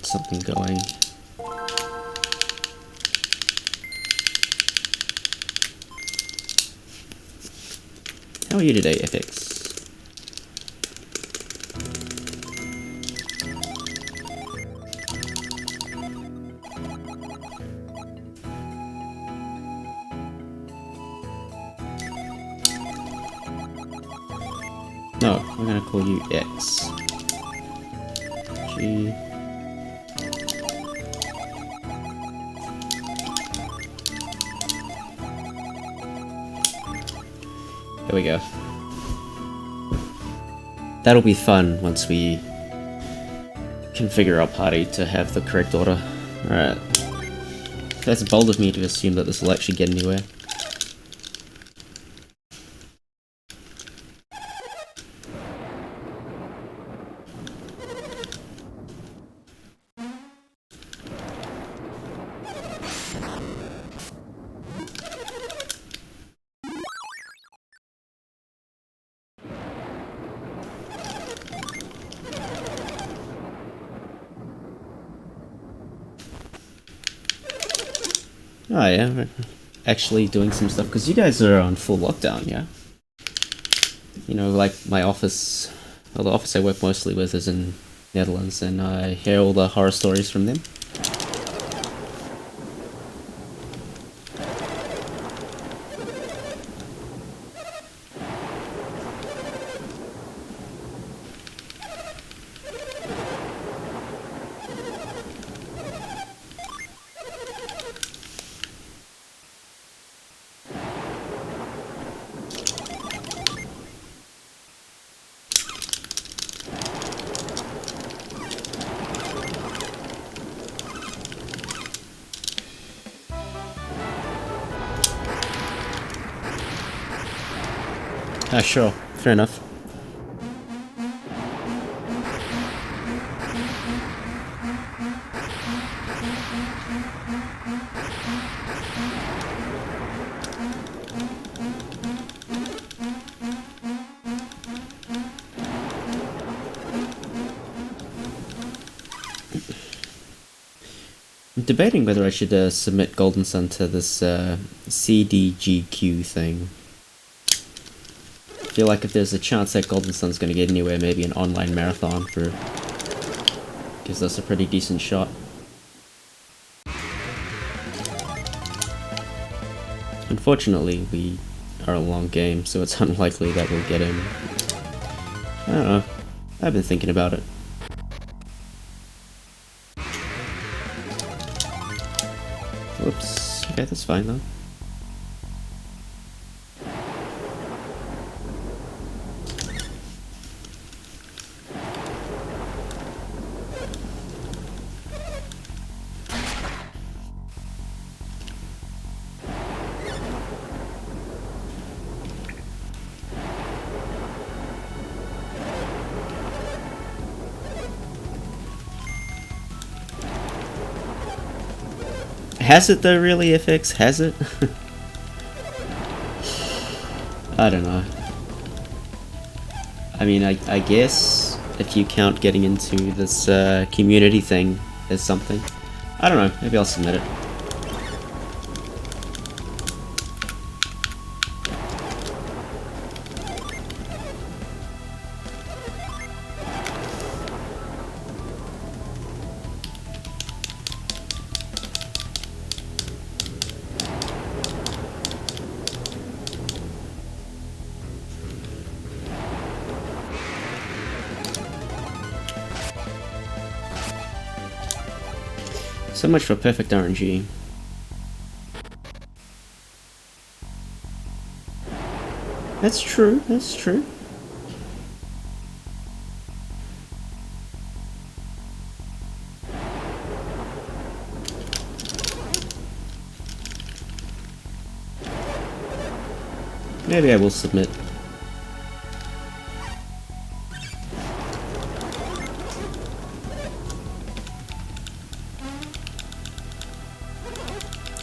something going. How are you today, FX? No, I'm gonna call you X. G. There we go. That'll be fun once we configure our party to have the correct order. Alright. That's bold of me to assume that this will actually get anywhere. Oh yeah, we're actually doing some stuff, because you guys are on full lockdown, yeah? You know, like my office, well, the office I work mostly with is in Netherlands, and I hear all the horror stories from them. Ah, sure. Fair enough. I'm debating whether I should submit Golden Sun to this CDGQ thing. I feel like if there's a chance that Golden Sun's gonna get anywhere, maybe an online marathon for gives us a pretty decent shot. Unfortunately, we are a long game, so it's unlikely that we'll get in. I don't know. I've been thinking about it. Whoops. Okay, that's fine though. Has it though, really, FX? Has it? I don't know. I mean, I guess if you count getting into this community thing as something. I don't know, maybe I'll submit it. So much for perfect RNG. That's true, that's true. Maybe I will submit.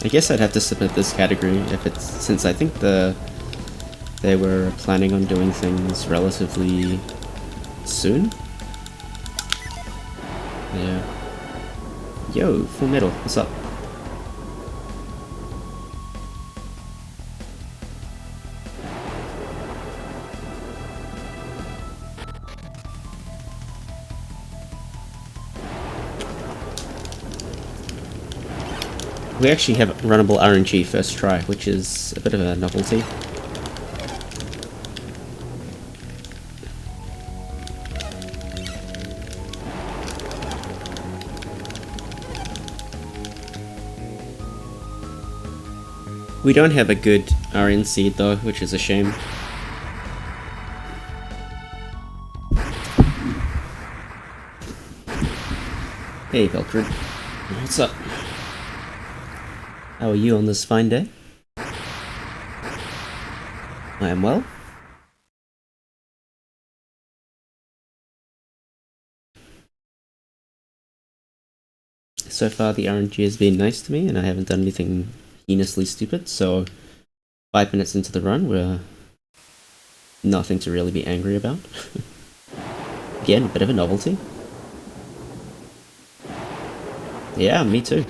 I guess I'd have to submit this category if it's, since I think they were planning on doing things relatively soon. Yeah. Yo, Full Metal, what's up? We actually have runnable RNG first try, which is a bit of a novelty. We don't have a good RN seed though, which is a shame. Hey Velcrid, what's up? How are you on this fine day? I am well. So far the RNG has been nice to me and I haven't done anything heinously stupid, so 5 minutes into the run we're nothing to really be angry about. Again, a bit of a novelty. Yeah, me too.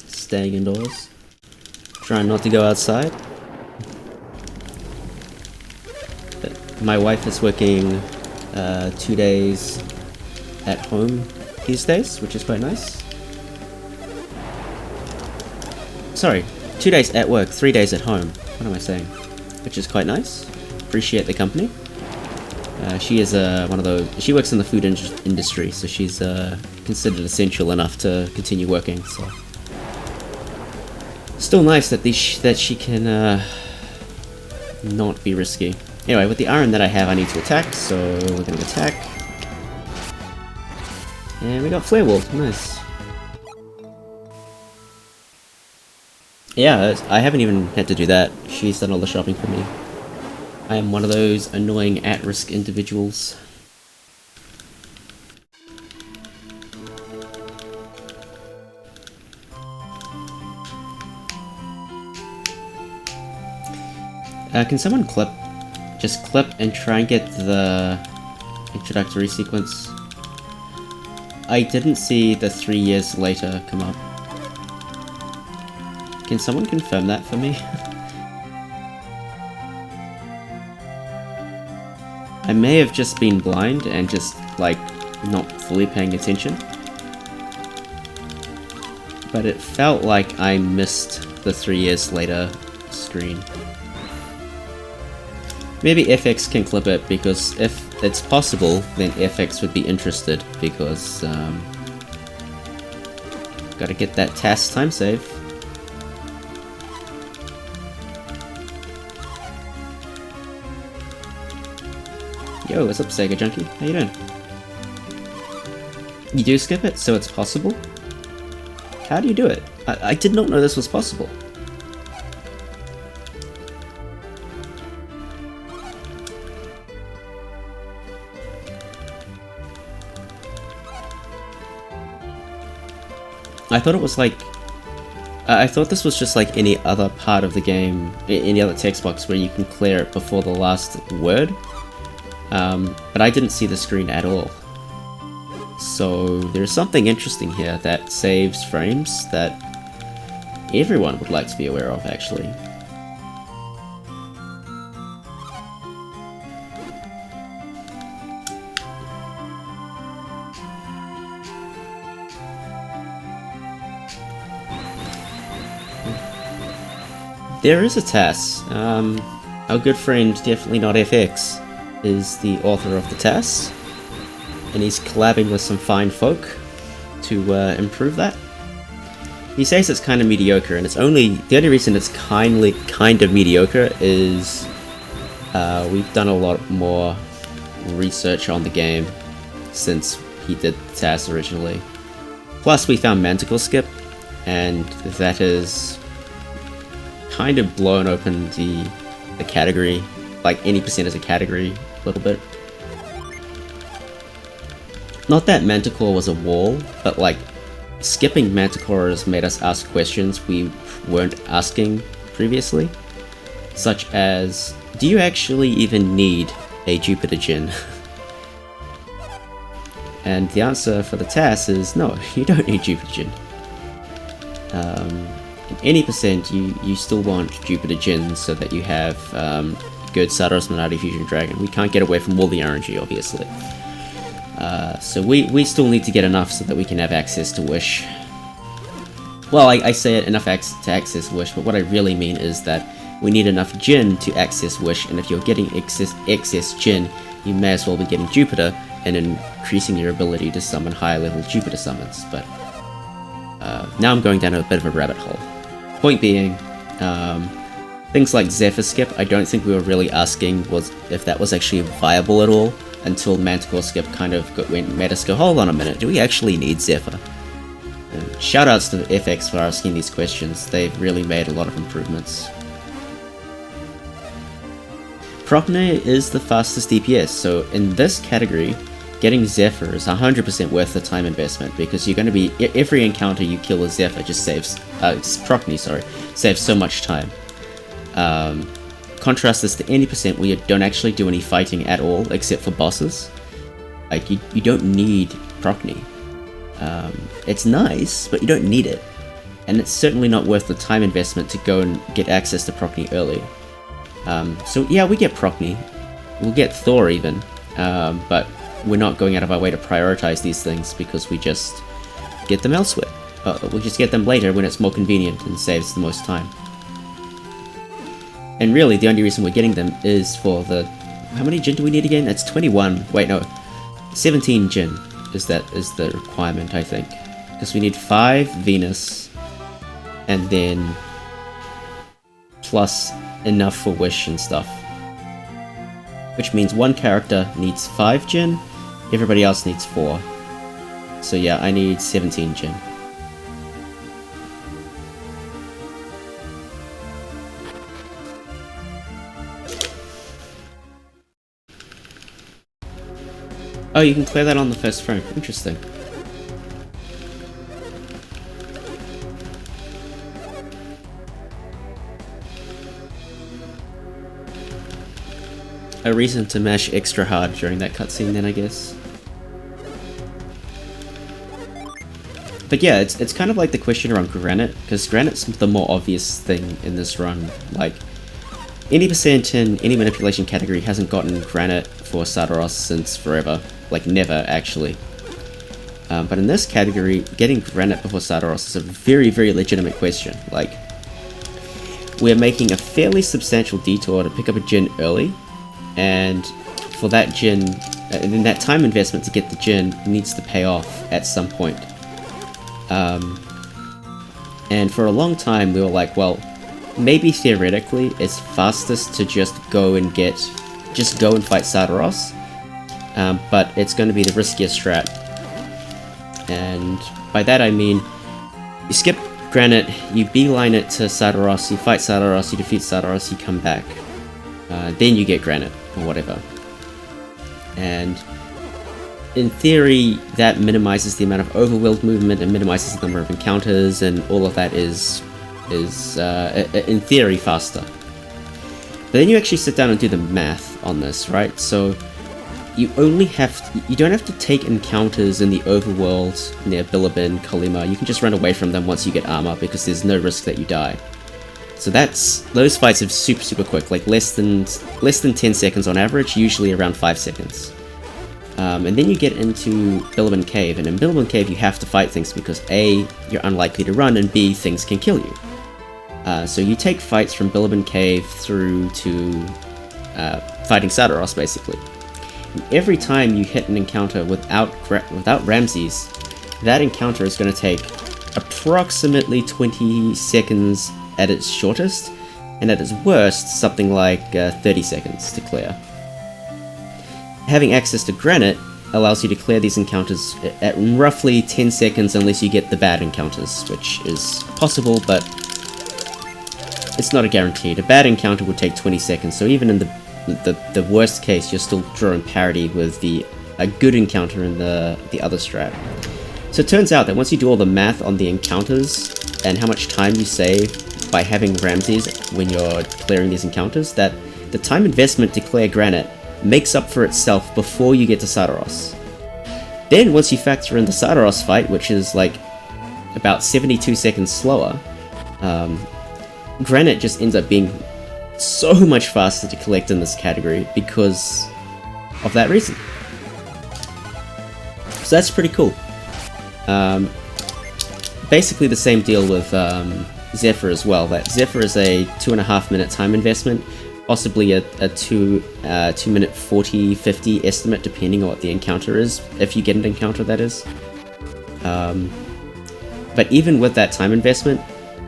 Staying indoors. Trying not to go outside. My wife is working 2 days at home these days, which is quite nice. Sorry, 2 days at work, 3 days at home. What am I saying? Which is quite nice. Appreciate the company. She is one of those. She works in the food industry, so she's considered essential enough to continue working. So, still nice that she can not be risky. Anyway, with the iron that I have, I need to attack, so we're gonna attack. And we got Flare Wall. Nice. Yeah, I haven't even had to do that. She's done all the shopping for me. I am one of those annoying at-risk individuals. Can someone just clip and try and get the introductory sequence? I didn't see the 3 years later come up. Can someone confirm that for me? I may have just been blind and just, like, not fully paying attention. But it felt like I missed the 3 years later screen. Maybe FX can clip it, because if it's possible, then FX would be interested, because, gotta get that task time save. Yo, what's up, Sega Junkie? How you doing? You do skip it, so it's possible? How do you do it? I did not know this was possible. I thought it was like... I thought this was just like any other part of the game, any other text box where you can clear it before the last word. But I didn't see the screen at all. So there's something interesting here that saves frames that everyone would like to be aware of, actually. There is a TAS. Our good friend, definitely not FX, is the author of the TAS, and he's collabing with some fine folk to improve that. He says it's kind of mediocre, and the only reason it's kind of mediocre is we've done a lot more research on the game since he did the TAS originally. Plus, we found Manticore Skip, and that has kind of blown open the category, like any percent as a category, a little bit. Not that Manticore was a wall, but like skipping Manticore has made us ask questions we weren't asking previously, such as, do you actually even need a Jupiter Gin? And the answer for the TAS is no, you don't need Jupiter Djinn. In any percent, you still want Jupiter Djinn so that you have good Sadaros Minati Fusion Dragon. We can't get away from all the RNG, obviously. So we still need to get enough so that we can have access to Wish. Well, I say it, enough to access Wish, but what I really mean is that we need enough Djinn to access Wish, and if you're getting excess Djinn, you may as well be getting Jupiter and increasing your ability to summon higher level Jupiter summons. But now I'm going down a bit of a rabbit hole. Point being, things like Zephyr Skip, I don't think we were really asking if that was actually viable at all until Manticore Skip kind of made us go, hold on a minute, do we actually need Zephyr? Shoutouts to FX for asking these questions, they've really made a lot of improvements. Procne is the fastest DPS, so in this category, getting Zephyr is 100% worth the time investment, because you're going to be, every encounter you kill with Zephyr just saves, Procne, sorry, saves so much time. Contrast this to any percent where you don't actually do any fighting at all, except for bosses. Like, you don't need Procne. It's nice, but you don't need it. And it's certainly not worth the time investment to go and get access to Procne early. So yeah, we get Procne. We'll get Thor even, but we're not going out of our way to prioritize these things because we just get them elsewhere. We'll just get them later when it's more convenient and saves the most time. And really, the only reason we're getting them is for the... How many Djinn do we need again? It's 21. Wait, no. 17 Djinn is the requirement, I think. Because we need 5 Venus, and then plus enough for Wish and stuff. Which means one character needs 5 Djinn, everybody else needs 4. So yeah, I need 17 Djinn. Oh, you can clear that on the first frame. Interesting. A reason to mash extra hard during that cutscene then, I guess. But yeah, it's kind of like the question around Granite, because Granite's the more obvious thing in this run. Like, any percent in any manipulation category hasn't gotten Granite for Sadaros since forever. Like, never, actually. But in this category, getting Granite before Sadaros is a very, very legitimate question. Like, we're making a fairly substantial detour to pick up a Djinn early, and for that Djinn, and then that time investment to get the Djinn needs to pay off at some point. And for a long time, we were like, well, maybe theoretically, it's fastest to just go and fight Sadaros, but it's going to be the riskiest strat. And by that I mean, you skip Granite, you beeline it to Sadaros, you fight Sadaros, you defeat Sadaros, you come back. Then you get Granite, or whatever. And in theory, that minimizes the amount of overworld movement and minimizes the number of encounters, and all of that is in theory faster. But then you actually sit down and do the math on this, right? So you don't have to take encounters in the overworld near Bilibin, Kalima. You can just run away from them once you get armor, because there's no risk that you die. So those fights are super, super quick, like less than 10 seconds on average, usually around 5 seconds. And then you get into Bilibin Cave, and in Bilibin Cave you have to fight things because A, you're unlikely to run, and B, things can kill you. So you take fights from Bilibin Cave through to fighting Sadaros, basically. And every time you hit an encounter without Ramses, that encounter is going to take approximately 20 seconds at its shortest, and at its worst, something like 30 seconds to clear. Having access to Granite allows you to clear these encounters at roughly 10 seconds unless you get the bad encounters, which is possible, but it's not a guarantee. A bad encounter would take 20 seconds, so even in the worst case, you're still drawing parity with a good encounter in the other strat. So it turns out that once you do all the math on the encounters and how much time you save by having Ramses when you're clearing these encounters, that the time investment to clear Granite makes up for itself before you get to Sadaros. Then once you factor in the Sardaros fight, which is like about 72 seconds slower, Granite just ends up being so much faster to collect in this category because of that reason. So that's pretty cool. Basically the same deal with Zephyr as well. That Zephyr is a 2.5 minute time investment, possibly a 2 minute 40-50 estimate depending on what the encounter is, if you get an encounter that is. But even with that time investment,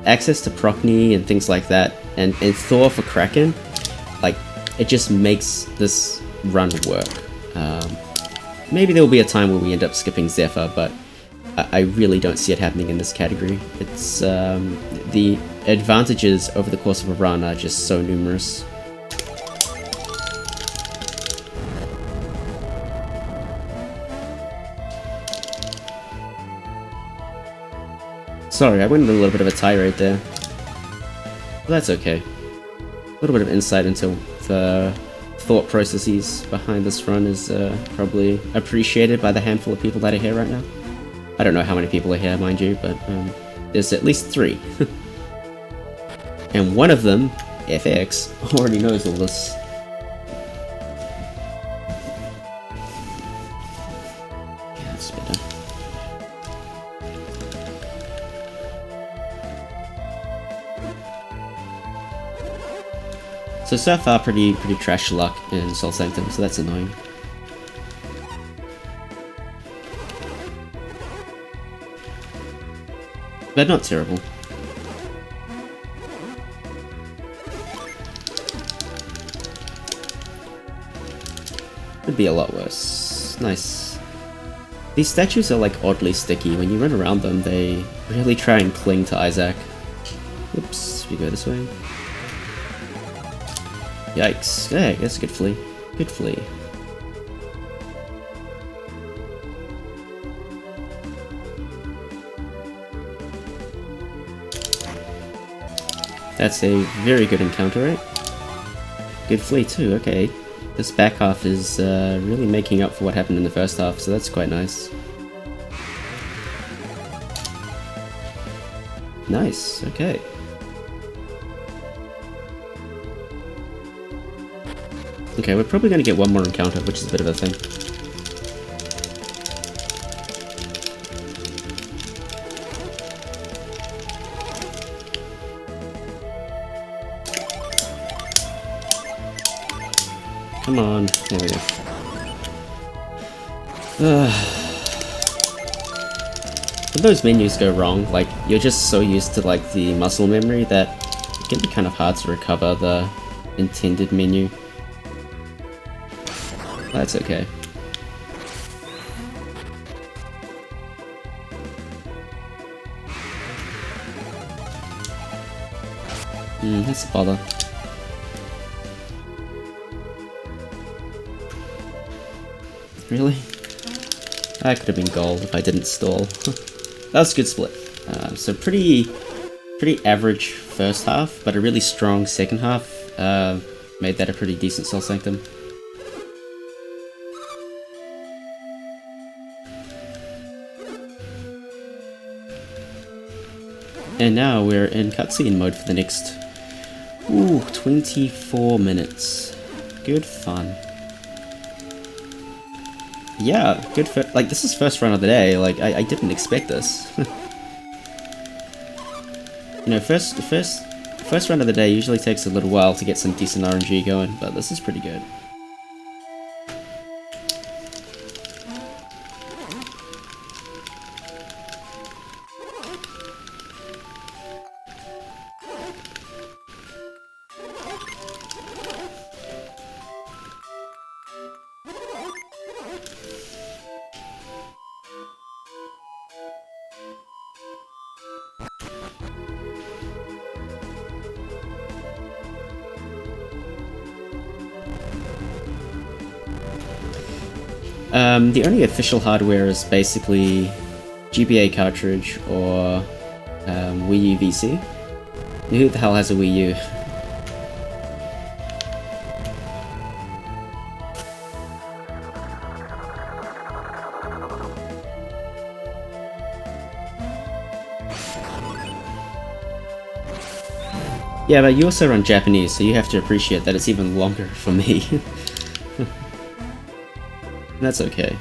access to Procne and things like that, and Thor for Kraken, like, it just makes this run work. Maybe there will be a time where we end up skipping Zephyr, but I really don't see it happening in this category. It's the advantages over the course of a run are just so numerous. Sorry, I went on a little bit of a tirade there. But that's okay. A little bit of insight into the thought processes behind this run is probably appreciated by the handful of people that are here right now. I don't know how many people are here, mind you, but there's at least 3. And one of them, FX, already knows all this. Yeah, that's better. So far, pretty trash luck in Soul Sanctum, so that's annoying. But not terrible. Could be a lot worse. Nice. These statues are like oddly sticky. When you run around them, they really try and cling to Isaac. Oops, we go this way. Yikes. Yeah, that's a good flea. Good flea. That's a very good encounter rate. Good flea too, okay. This back half is really making up for what happened in the first half, so that's quite nice. Nice, okay. Okay, we're probably going to get one more encounter, which is a bit of a thing. Come on, there we go. When those menus go wrong, like, you're just so used to, like, the muscle memory that it can be kind of hard to recover the intended menu. That's okay. That's a bother. Really? That could have been gold if I didn't stall. That was a good split. So pretty average first half, but a really strong second half made that a pretty decent Soul Sanctum. And now we're in cutscene mode for the next 24 minutes. Good fun. Yeah, good for, like, this is first run of the day, like, I didn't expect this. You know, first run of the day usually takes a little while to get some decent RNG going, but this is pretty good. The only official hardware is basically GBA cartridge or Wii U VC. Who the hell has a Wii U? Yeah, but you also run Japanese, so you have to appreciate that it's even longer for me. That's okay.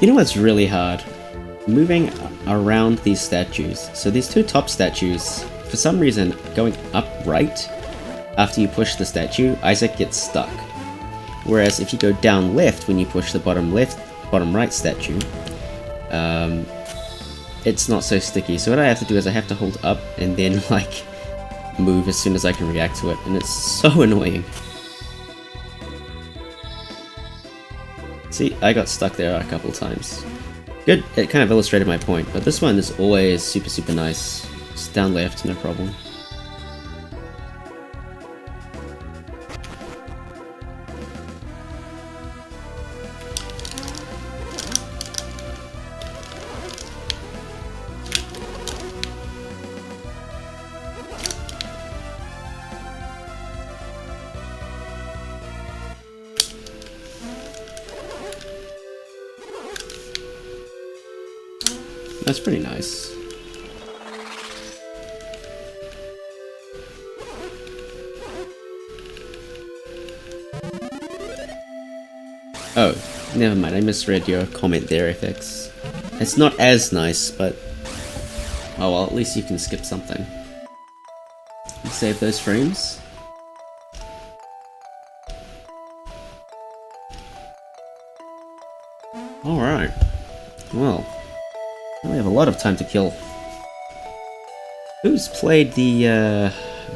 You know what's really hard? Moving around these statues. So these two top statues, for some reason, going up right after you push the statue, Isaac gets stuck. Whereas if you go down left when you push the bottom right statue, it's not so sticky. So what I have to do is I have to hold up and then like move as soon as I can react to it, and it's so annoying. See, I got stuck there a couple times. Good, it kind of illustrated my point, but this one is always super nice. Just down left, no problem. That's pretty nice. Oh, never mind, I misread your comment there, FX. It's not as nice, but... oh well, at least you can skip something. Save those frames. Alright. Well, we have a lot of time to kill. Who's played the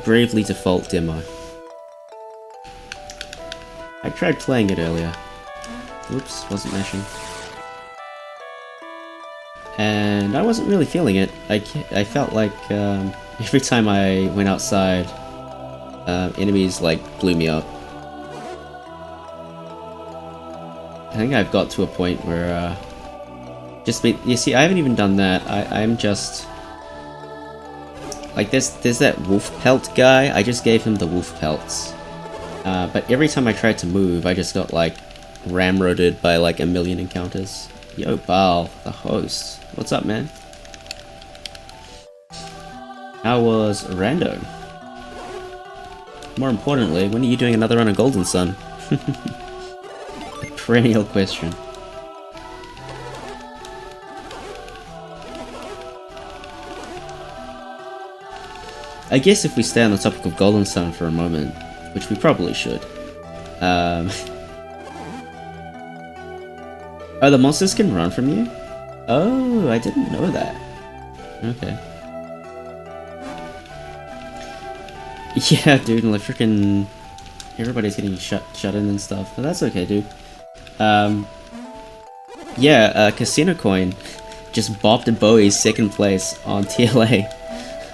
Bravely Default demo? I tried playing it earlier. Oops, wasn't mashing. And I wasn't really feeling it. I felt like every time I went outside, enemies like blew me up. I think I've got to a point where you see, I haven't even done that. I'm just like there's that wolf pelt guy. I just gave him the wolf pelts, but every time I tried to move, I just got like ramroded by like a million encounters. Yo, Baal, the host. What's up, man? How was Rando? More importantly, when are you doing another run of Golden Sun? A perennial question. I guess if we stay on the topic of Golden Sun for a moment, which we probably should. Oh, the monsters can run from you? Oh, I didn't know that. Okay. Yeah, dude, like freaking everybody's getting shut in and stuff, but that's okay, dude. Yeah, Casino Coin just bopped Bowie's second place on TLA.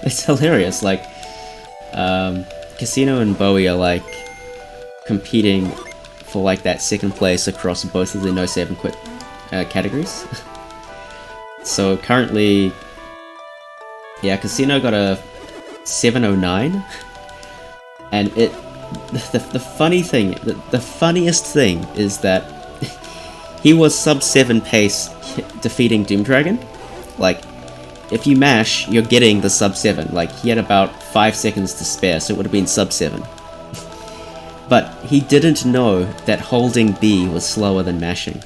It's hilarious, like, Casino and Bowie are, like, competing for, like, that second place across both of the no save and quit categories. So, currently, yeah, Casino got a 709, and the funny thing, the funniest thing is that he was sub 7 pace defeating Doom Dragon. Like, if you mash, you're getting the sub 7. Like, he had about 5 seconds to spare, so it would have been sub 7. But he didn't know that holding B was slower than mashing.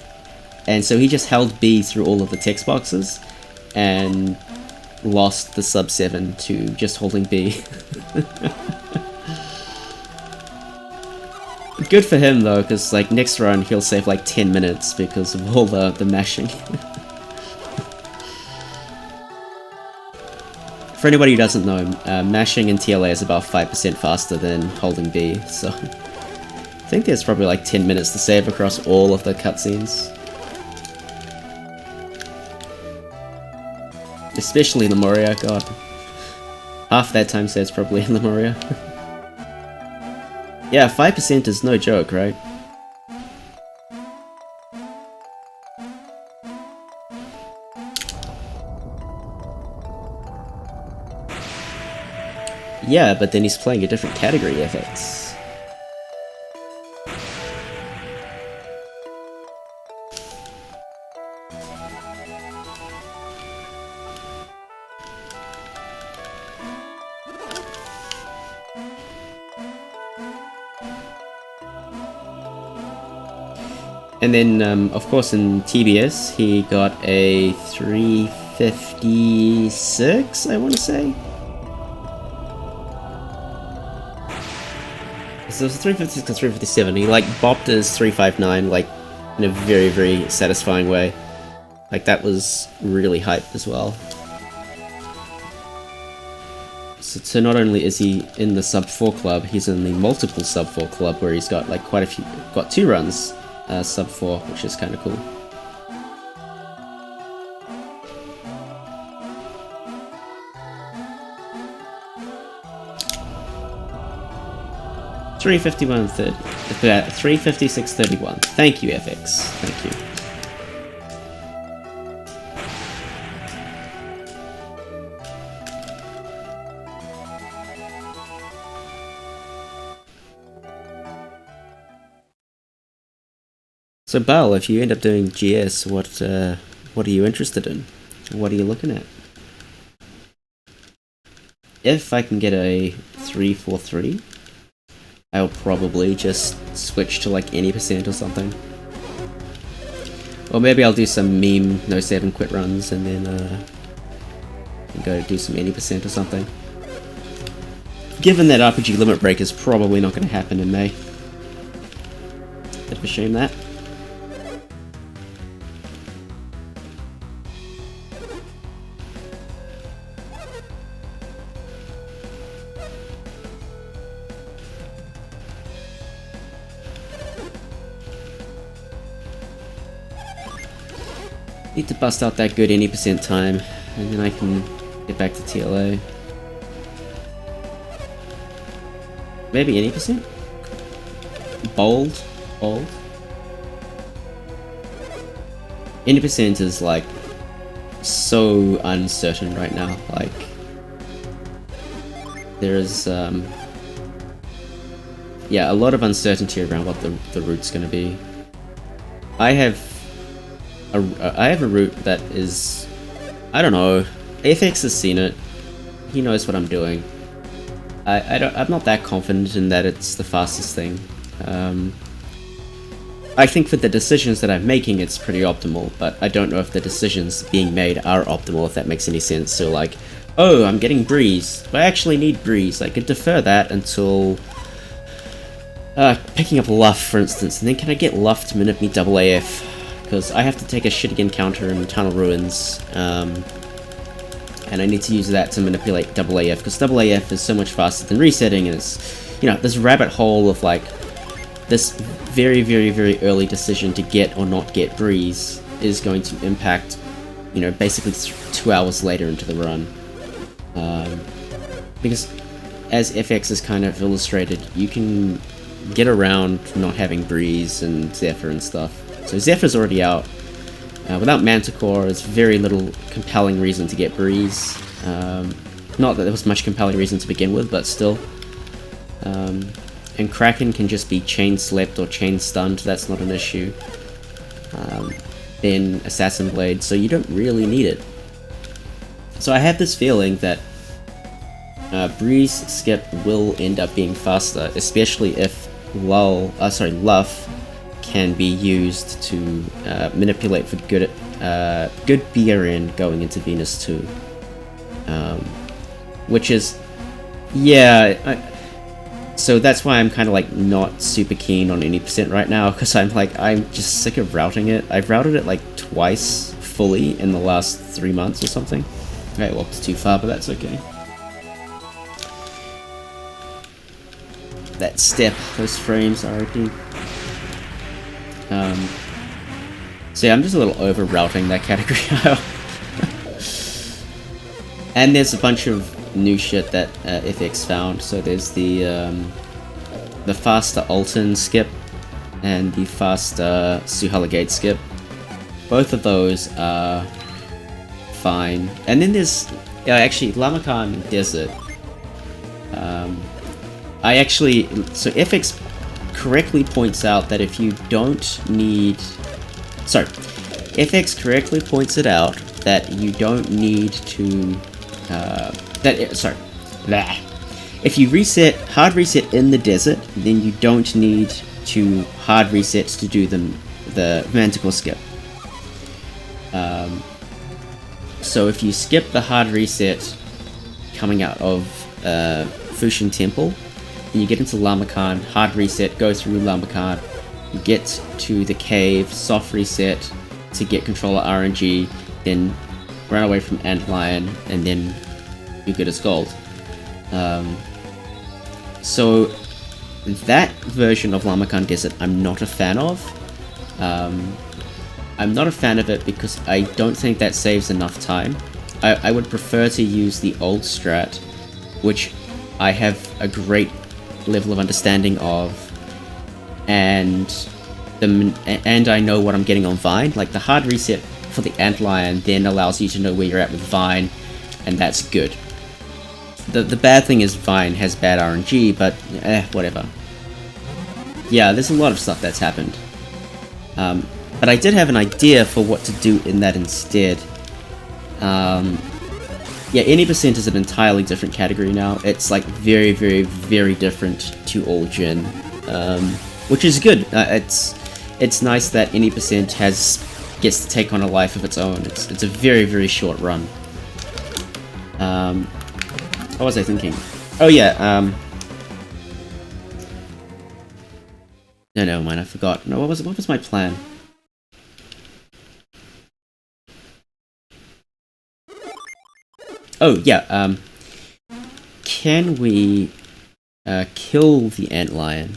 And so he just held B through all of the text boxes, and lost the sub 7 to just holding B. Good for him though, because like next run he'll save like 10 minutes because of all the mashing. For anybody who doesn't know, mashing in TLA is about 5% faster than holding B, so I think there's probably like 10 minutes to save across all of the cutscenes. Especially Lemuria, god. Half that time saves probably in Lemuria. Yeah, 5% is no joke, right? Yeah, but then he's playing a different category FX. And then, of course, in TBS, he got a 356, I want to say? So it was a 356 or 357. He, like, bopped his 359, like, in a very, very satisfying way. Like, that was really hyped as well. So not only is he in the sub 4 club, he's in the multiple sub 4 club where he's got, like, quite a few, got 2 runs sub 4, which is kind of cool. $356.31. Thank you, FX. Thank you. So, Bal, if you end up doing GS, what are you interested in? What are you looking at? If I can get a 343, I'll probably just switch to like any percent or something. Or maybe I'll do some meme no 7 quit runs and then go do some any percent or something. Given that RPG limit break is probably not going to happen in May. Bit of a shame that. Need to bust out that good any percent time, and then I can get back to TLA. Maybe any percent? Bold? Bold? Any percent is like so uncertain right now. Like there is yeah, a lot of uncertainty around what the route's gonna be. I have a route that is, I don't know, FX has seen it, he knows what I'm doing. I'm not that confident in that it's the fastest thing. I think for the decisions that I'm making it's pretty optimal, but I don't know if the decisions being made are optimal, if that makes any sense. So like, oh, I'm getting breeze, but I actually need breeze. I could defer that until picking up Luff, for instance, and then can I get Luff to minute me double AF? Because I have to take a shitty encounter in Tunnel Ruins, and I need to use that to manipulate double AF, because double AF is so much faster than resetting, and it's, you know, this rabbit hole of like, this very, very, very early decision to get or not get breeze is going to impact, you know, basically 2 hours later into the run. Because as FX is kind of illustrated, you can get around not having breeze and Zephyr and stuff. So Zephyr's already out. Without Manticore, there's very little compelling reason to get breeze. Not that there was much compelling reason to begin with, but still. And Kraken can just be chain slept or chain stunned, that's not an issue. Then Assassin Blade, so you don't really need it. So I have this feeling that breeze skip will end up being faster, especially if Luff can be used to manipulate for good BRN going into Venus 2. Which is, yeah, so that's why I'm kind of like not super keen on any percent right now, because I'm just sick of routing it. I've routed it like twice fully in the last 3 months or something. I walked too far, but that's okay. that step, those frames already. So yeah, I'm just a little over routing that category. And there's a bunch of new shit that FX found. So there's the faster Alton skip and the faster Suhala Gate skip. Both of those are fine. And then there's actually Lamakan Desert. So FX correctly points out that if you don't need... Sorry. FX correctly points it out that you don't need to... If you hard reset in the desert, then you don't need to hard reset to do the Manticore skip. So if you skip the hard reset coming out of Fushin Temple, then you get into Lamakan, hard reset, go through Lamakan, you get to the cave, soft reset to get controller RNG, then run away from Antlion, and then you're good as gold. So that version of Lamakan Desert I'm not a fan of. I'm not a fan of it because I don't think that saves enough time. I would prefer to use the old strat, which I have a great level of understanding of, and I know what I'm getting on Vine. Like the hard reset for the Antlion then allows you to know where you're at with Vine, and that's good. The bad thing is Vine has bad RNG, but whatever. Yeah, there's a lot of stuff that's happened. But I did have an idea for what to do in that instead. Yeah, any percent is an entirely different category now. It's like very, very, very different to All Gen, which is good. It's nice that any percent gets to take on a life of its own. It's a very, very short run. What was I thinking? Oh yeah. No, never mind. I forgot. No, what was my plan? Oh yeah. Can we kill the Antlion?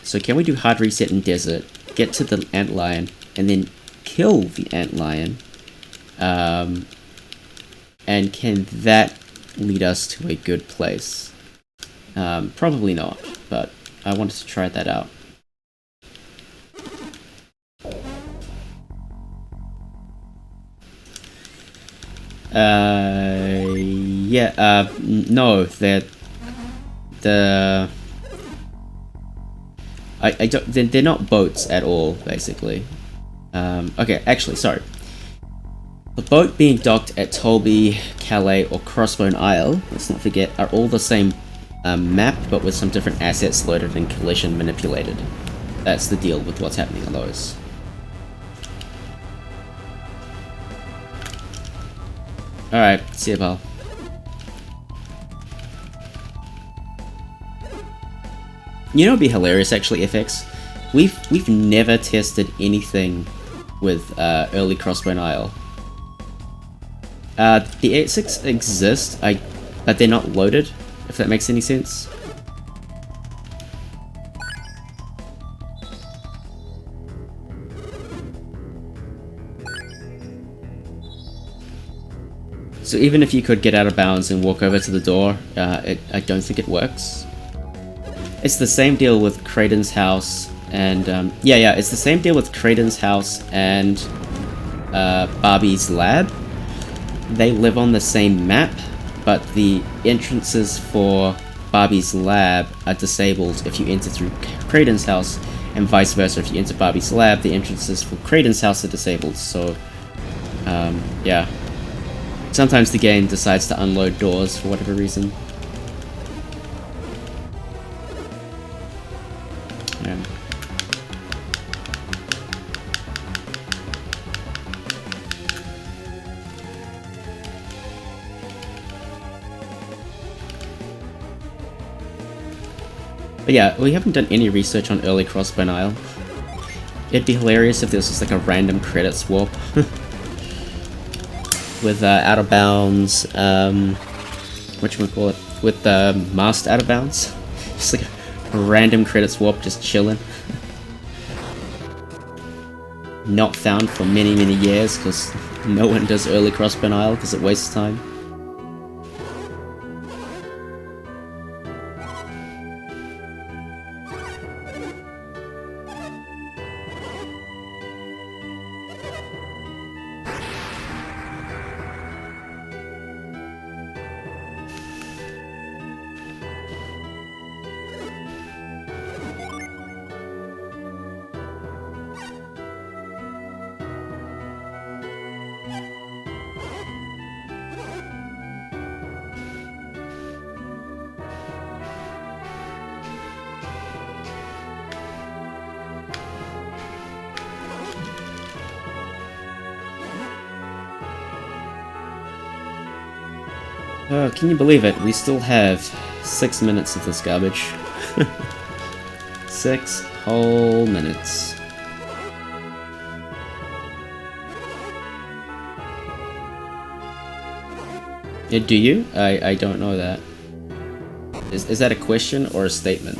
So can we do hard reset in desert, get to the Antlion, and then kill the Antlion? And can that lead us to a good place? Probably not, but I wanted to try that out. Yeah, no, that I don't, they're not boats at all, basically. Okay, actually, sorry. The boat being docked at Tolby, Calais, or Crossbone Isle, let's not forget, are all the same map, but with some different assets loaded and collision manipulated. That's the deal with what's happening on those. Alright, see ya, pal. You know, it'd be hilarious, actually, FX. We've never tested anything with early Crossbone Isle. The ASICs exist, but they're not loaded, if that makes any sense. So even if you could get out of bounds and walk over to the door, I don't think it works. It's the same deal with Kraden's house and, yeah, it's the same deal with Kraden's house and Barbie's lab. They live on the same map, but the entrances for Barbie's lab are disabled if you enter through Kraden's house, and vice versa. If you enter Barbie's lab, the entrances for Kraden's house are disabled, so, yeah. Sometimes the game decides to unload doors for whatever reason. Yeah. But yeah, we haven't done any research on early Crossbone Isle. It'd be hilarious if there was just like a random credit swap. With out of bounds, whatchamacallit, with mast out of bounds. Just like Random credits warp just chilling. Not found for many years because no one does early crossbow Isle because it wastes time. Oh, can you believe it? We still have 6 minutes of this garbage. 6 whole minutes. Yeah, do you? I don't know that. Is that a question or a statement?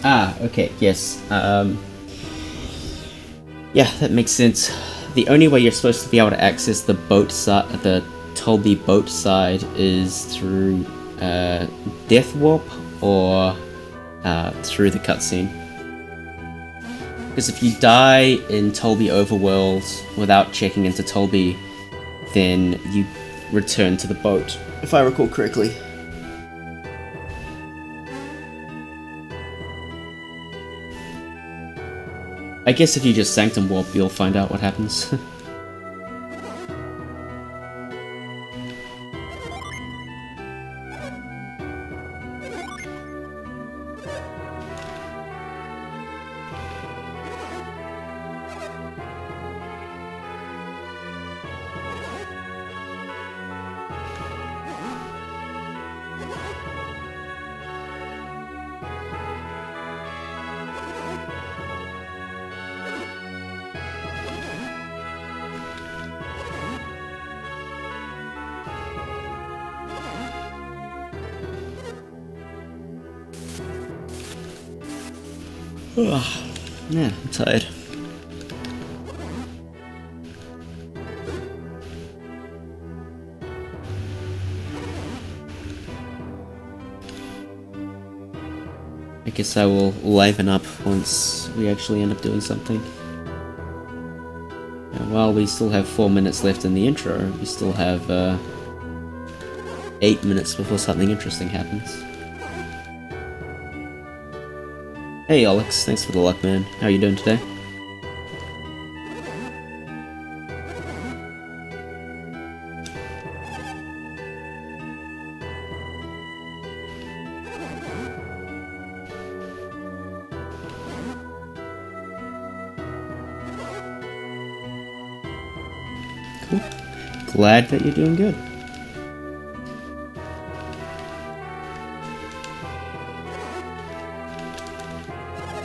Ah, okay, yes. Yeah, that makes sense. The only way you're supposed to be able to access the boat side, the Tolby boat side, is through Death Warp or through the cutscene. Because if you die in Tolby Overworld without checking into Tolby, then you return to the boat, if I recall correctly. I guess if you just Sanctum Warp, you'll find out what happens. Yeah, I'm tired. I guess I will liven up once we actually end up doing something. And while we still have 4 minutes left in the intro, we still have 8 minutes before something interesting happens. Hey Alex, thanks for the luck, man. How are you doing today? Cool. Glad that you're doing good.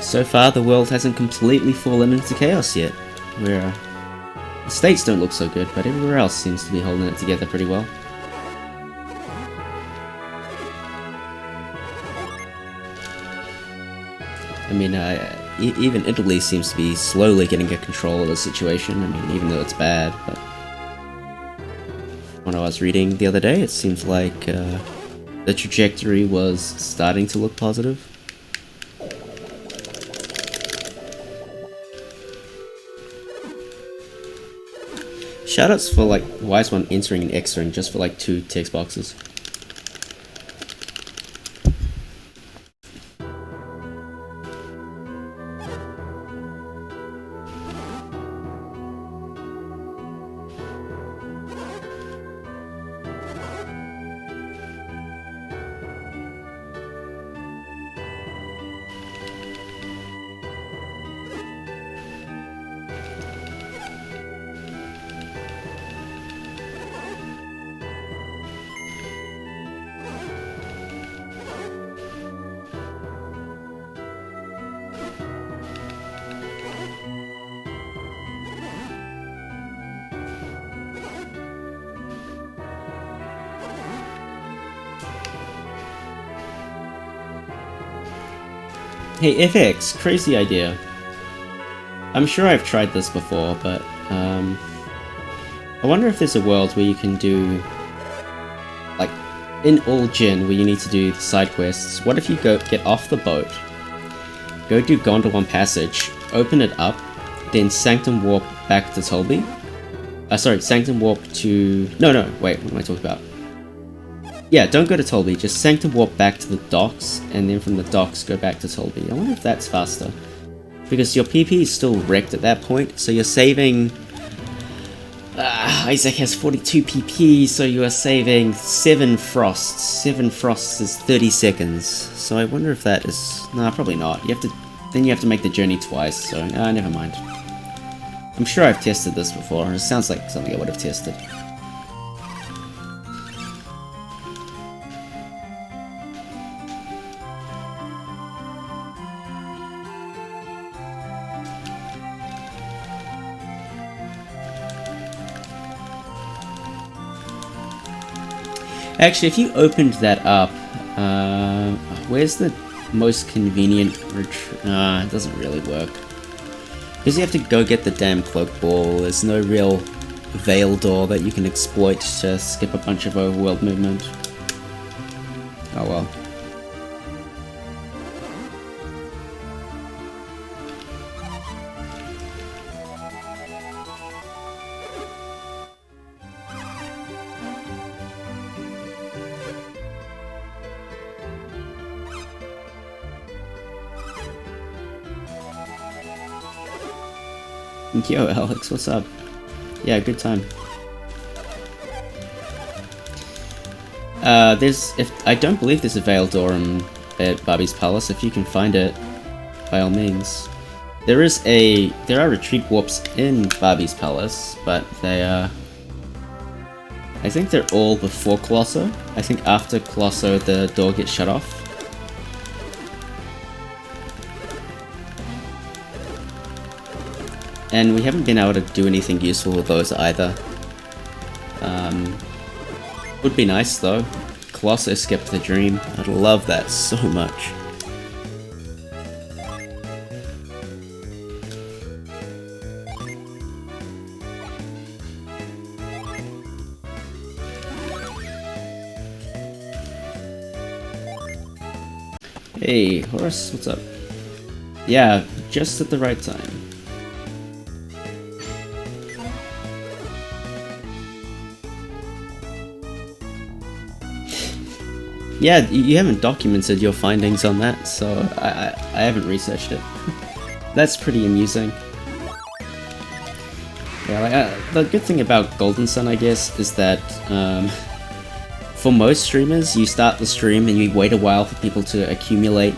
So far, the world hasn't completely fallen into chaos yet, where the states don't look so good, but everywhere else seems to be holding it together pretty well. I mean, even Italy seems to be slowly getting a control of the situation. I mean, even though it's bad, but when I was reading the other day, it seems like the trajectory was starting to look positive. Shoutouts for like Wise One entering and X-ring just for like 2 text boxes. Hey FX, crazy idea. I'm sure I've tried this before, but I wonder if there's a world where you can do, like, in all Gen, where you need to do the side quests. What if you get off the boat, go do Gondolin Passage, open it up, then Sanctum Warp back to Tolby? Sorry, Sanctum Warp to... No, wait, what am I talking about? Yeah, don't go to Tolby, just Sanctum Warp back to the docks, and then from the docks go back to Tolby. I wonder if that's faster. Because your PP is still wrecked at that point, so you're saving... Isaac has 42 PP, so you are saving 7 frosts. 7 frosts is 30 seconds. So I wonder if that is... Nah, probably not. Then you have to make the journey twice, so never mind. I'm sure I've tested this before, and it sounds like something I would have tested. Actually, if you opened that up, where's the most convenient it doesn't really work. Because you have to go get the damn cloak ball, there's no real veil door that you can exploit to skip a bunch of overworld movement. Oh well. Yo, Alex, what's up? Yeah, good time. I don't believe there's a veil door at Barbie's Palace. If you can find it, by all means. There are retreat warps in Barbie's Palace, but they are... I think they're all before Colosso. I think after Colosso the door gets shut off. And we haven't been able to do anything useful with those either. Would be nice though. Colosso skipped the dream. I'd love that so much. Hey, Horace, what's up? Yeah, just at the right time. Yeah, you haven't documented your findings on that, so I haven't researched it. That's pretty amusing. Yeah, like, the good thing about Golden Sun, I guess, is that for most streamers, you start the stream and you wait a while for people to accumulate,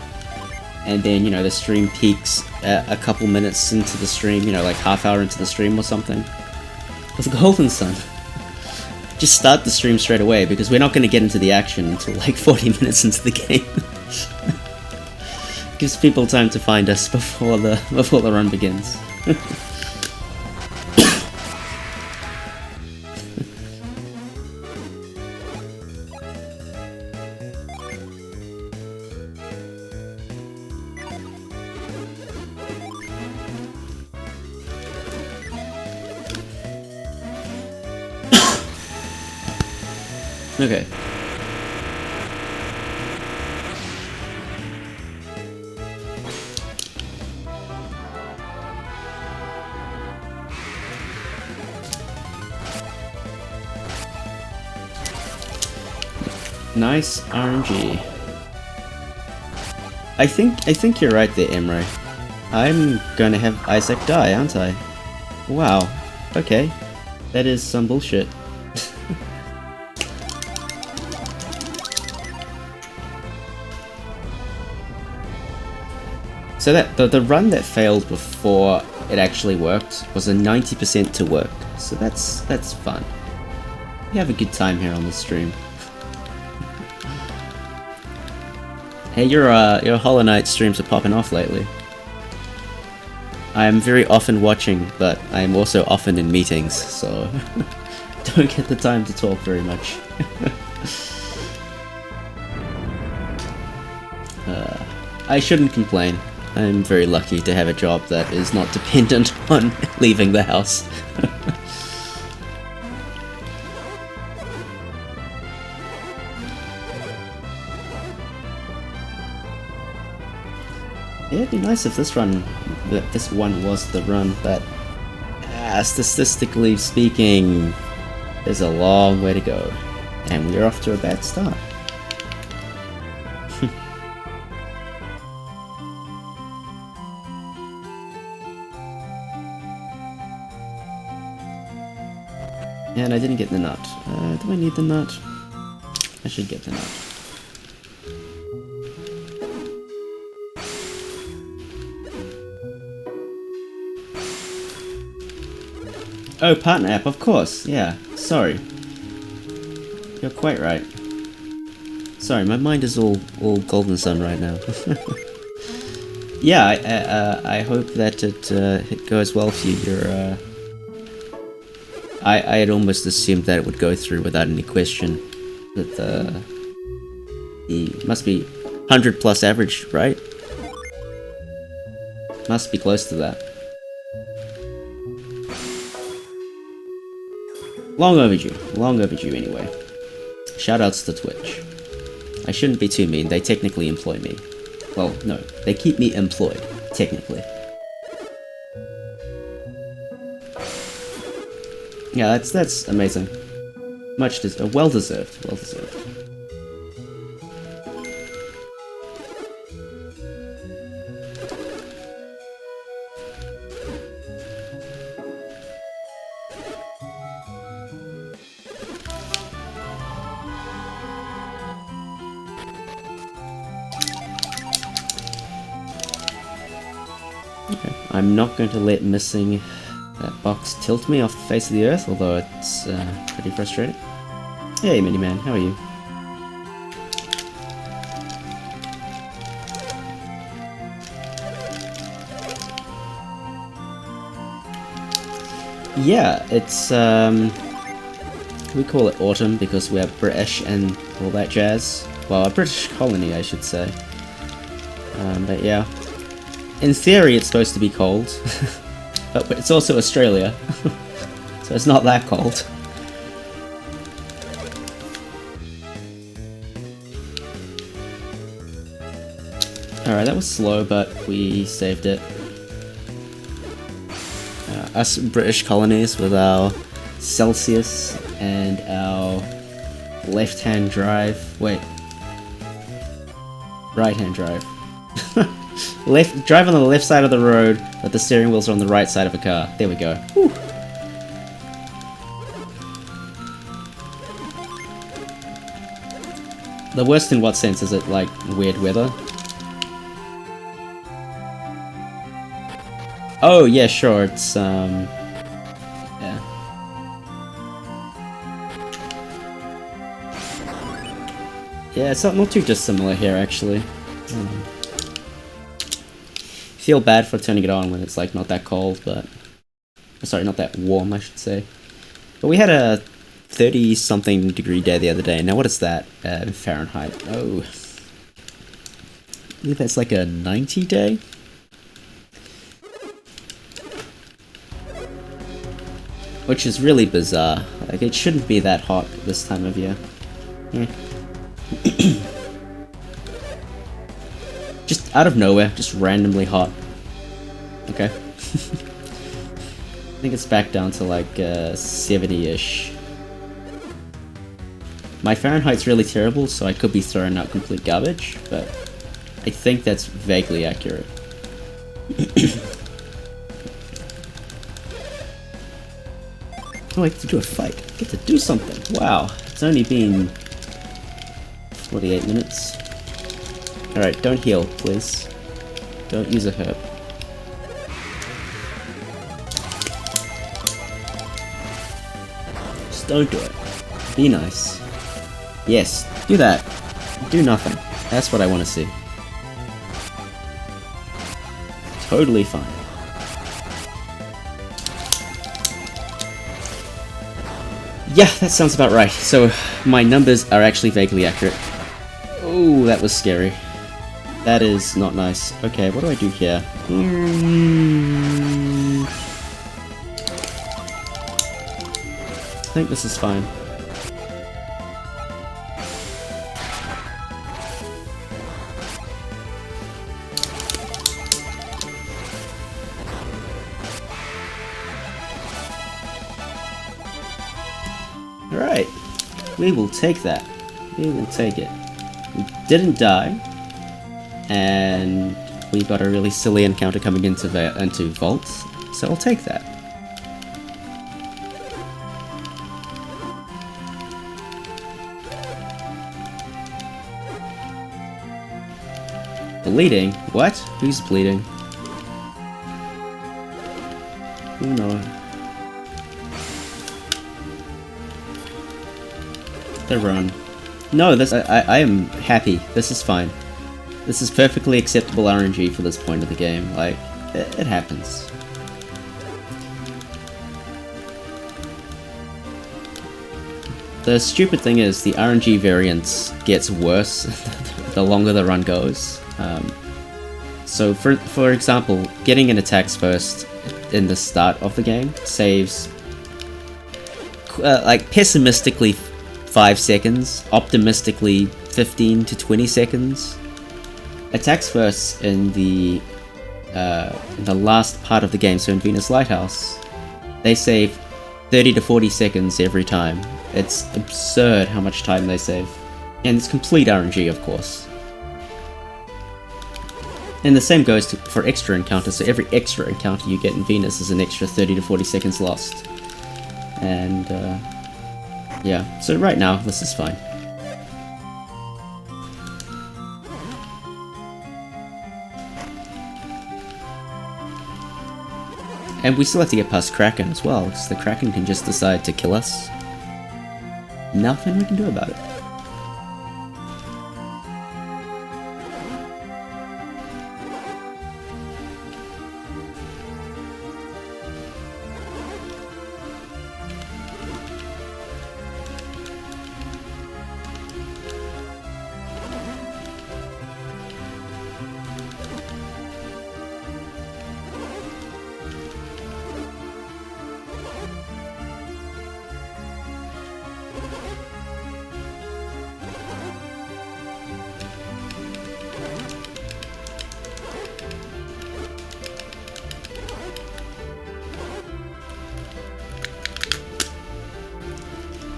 and then, you know, the stream peaks a couple minutes into the stream, you know, like half hour into the stream or something. With Golden Sun, just start the stream straight away, because we're not going to get into the action until like 40 minutes into the game. Gives people time to find us before the run begins. Okay. Nice RNG. I think you're right there, Emre. I'm gonna have Isaac die, aren't I? Wow. Okay. That is some bullshit. So that the run that failed before it actually worked was a 90% to work. So that's fun. We have a good time here on the stream. Hey, your Hollow Knight streams are popping off lately. I am very often watching, but I am also often in meetings, so don't get the time to talk very much. I shouldn't complain. I'm very lucky to have a job that is not dependent on leaving the house. Yeah, it'd be nice if this one was the run, but statistically speaking, there's a long way to go, and we're off to a bad start. And I didn't get the nut. Do I need the nut? I should get the nut. Oh, partner app, of course, yeah. Sorry. You're quite right. Sorry, my mind is all golden sun right now. Yeah, I hope that it goes well for you. You're, I had almost assumed that it would go through without any question. That the must be 100 plus average, right? Must be close to that. Long overdue anyway. Shoutouts to Twitch. I shouldn't be too mean, they technically employ me. Well, no, they keep me employed, technically. Yeah, that's amazing. Well deserved. Okay, I'm not going to let missing that box tilt me off the face of the earth, although it's pretty frustrating. Hey, Miniman, how are you? Yeah, it's we call it autumn because we're British and all that jazz. Well, a British colony, I should say. But yeah, in theory, it's supposed to be cold. But it's also Australia, so it's not that cold. Alright, that was slow, but we saved it. Us British colonies with our Celsius and our left-hand drive. Wait. Right-hand drive. Drive on the left side of the road, but the steering wheels are on the right side of a car. There we go. Whew. The worst in what sense? Is it like weird weather? Oh yeah, sure. It's yeah. Yeah, it's not too dissimilar here actually. Feel bad for turning it on when it's like not that cold, but sorry, not that warm, I should say. But we had a 30-something degree day the other day. Now what is that in Fahrenheit? Oh, I believe that's like a 90 day. Which is really bizarre. Like it shouldn't be that hot this time of year. Yeah. Just out of nowhere, just randomly hot. Okay. I think it's back down to like 70-ish. My Fahrenheit's really terrible, so I could be throwing out complete garbage, but I think that's vaguely accurate. Oh, I get to do a fight. I get to do something. Wow. It's only been 48 minutes. Alright, don't heal, please. Don't use a herb. Just don't do it. Be nice. Yes, do that. Do nothing. That's what I want to see. Totally fine. Yeah, that sounds about right. So, my numbers are actually vaguely accurate. Oh, that was scary. That is not nice. Okay, what do I do here? I think this is fine. Alright, we will take that. We will take it. We didn't die, and we got a really silly encounter coming into vaults, so I'll take that. Bleeding? What? Who's bleeding? Oh no. The run. No, this I am happy. This is fine. This is perfectly acceptable RNG for this point of the game. Like, it happens. The stupid thing is, the RNG variance gets worse the longer the run goes. So for example, getting in attacks first in the start of the game saves, like, pessimistically 5 seconds, optimistically 15 to 20 seconds. Attacks first in the last part of the game, so in Venus Lighthouse, they save 30 to 40 seconds every time. It's absurd how much time they save. And it's complete RNG, of course. And the same goes for extra encounters, so every extra encounter you get in Venus is an extra 30 to 40 seconds lost. And, yeah, so right now, this is fine. And we still have to get past Kraken as well, because the Kraken can just decide to kill us. Nothing we can do about it.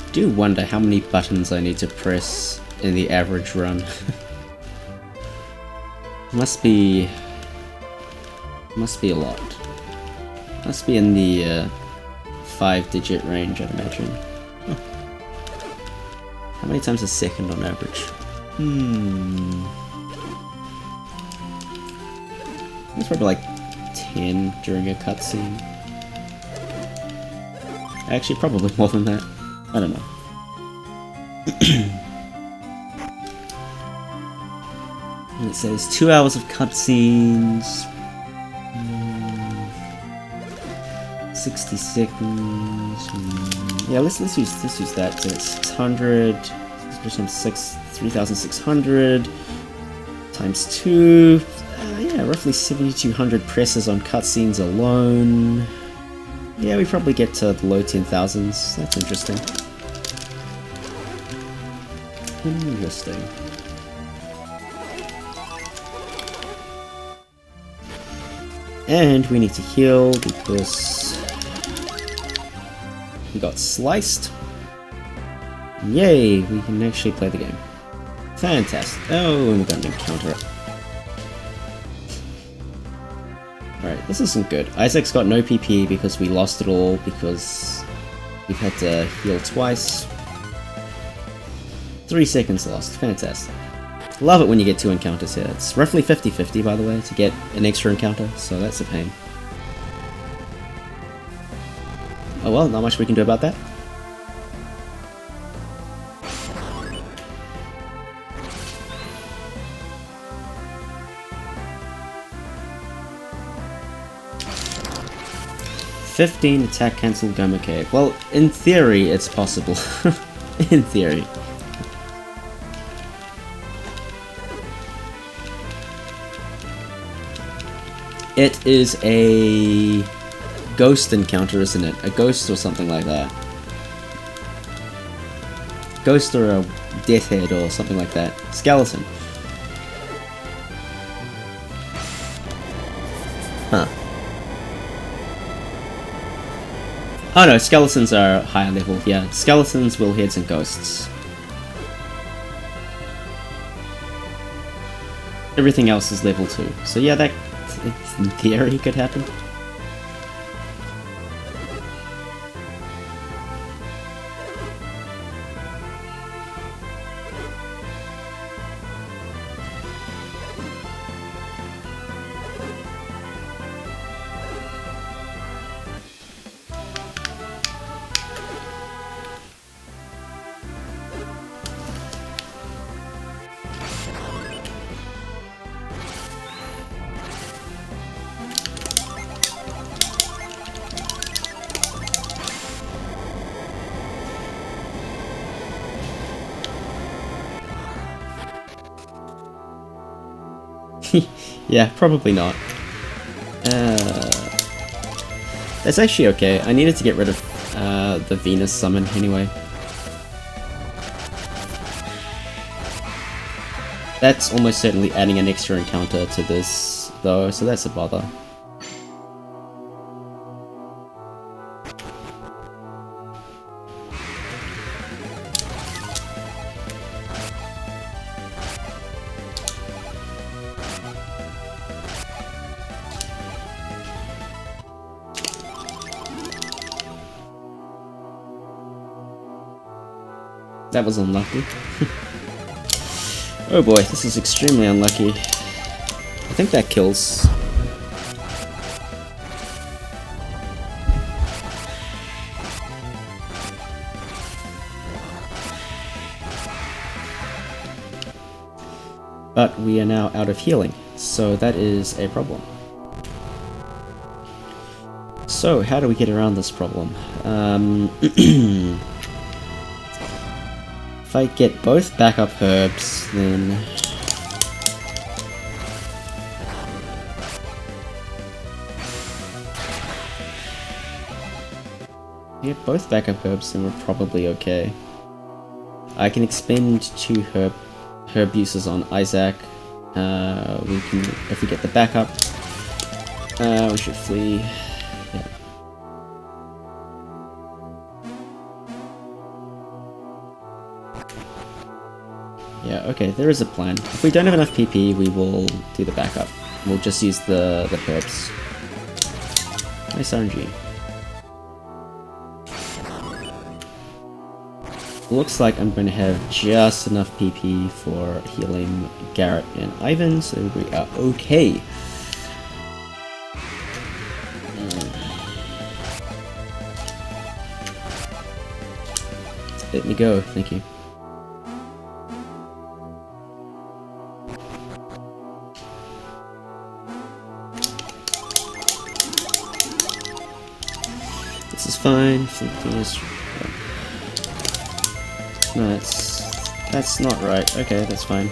I do wonder how many buttons I need to press in the average run. Must be a lot. Must be in the 5-digit range, I'd imagine. Huh. How many times a second on average? It's probably like 10 during a cutscene. Actually, probably more than that. I don't know. And it says 2 hours of cutscenes, 60 seconds. Yeah, let's use that. So it's 600. 3,600 times 2. Yeah, roughly 7,200 presses on cutscenes alone. Yeah, we probably get to the low 10,000s. That's interesting. Interesting. And we need to heal because we got sliced. Yay, we can actually play the game. Fantastic. Oh, and we got an encounter. Alright, this isn't good. Isaac's got no PP because we lost it all because we've had to heal twice. 3 seconds lost. Fantastic. Love it when you get 2 encounters here. It's roughly 50-50, by the way, to get an extra encounter, so that's a pain. Oh well, not much we can do about that. "15 attack cancel Goma Cave." Well, in theory, it's possible. In theory. It is a ghost encounter, isn't it? A ghost or something like that. Ghost or a death head or something like that. Skeleton. Huh. Oh no, skeletons are higher level, yeah. Skeletons, will heads, and ghosts. Everything else is level 2. So yeah, that in theory could happen. Yeah, probably not. That's actually okay. I needed to get rid of the Venus summon anyway. That's almost certainly adding an extra encounter to this, though, so that's a bother. That was unlucky. Oh boy, this is extremely unlucky. I think that kills. But we are now out of healing, so that is a problem. So, how do we get around this problem? If I get both backup herbs, then... Get both backup herbs, then we're probably okay. I can expend 2 herb uses on Isaac. We can, if we get the backup, we should flee. Yeah. Yeah, okay, there is a plan. If we don't have enough PP, we will do the backup. We'll just use the herbs. Nice RNG. Looks like I'm going to have just enough PP for healing Garrett and Ivan, so we are okay. Let me go, thank you. This is fine. Something is... No, that's not right. Okay, that's fine.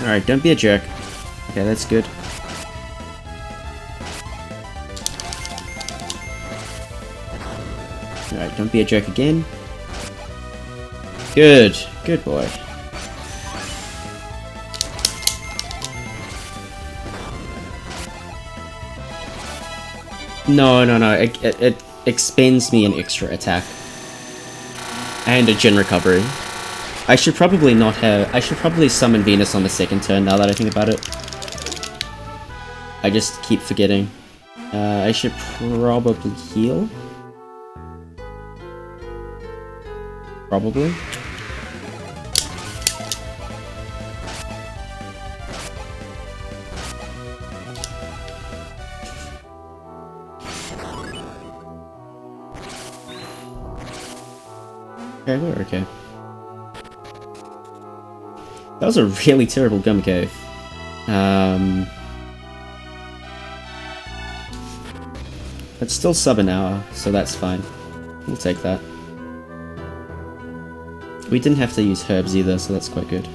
Alright, don't be a jerk. Okay, that's good. Alright, don't be a jerk again. Good. Good boy. No. It expends me an extra attack. And a gen recovery. I should probably not have... I should probably summon Venus on the second turn, now that I think about it. I just keep forgetting. I should probably heal. Probably. Okay, we're okay. That was a really terrible gum cave. It's still sub an hour, so that's fine. We'll take that. We didn't have to use herbs either, so that's quite good.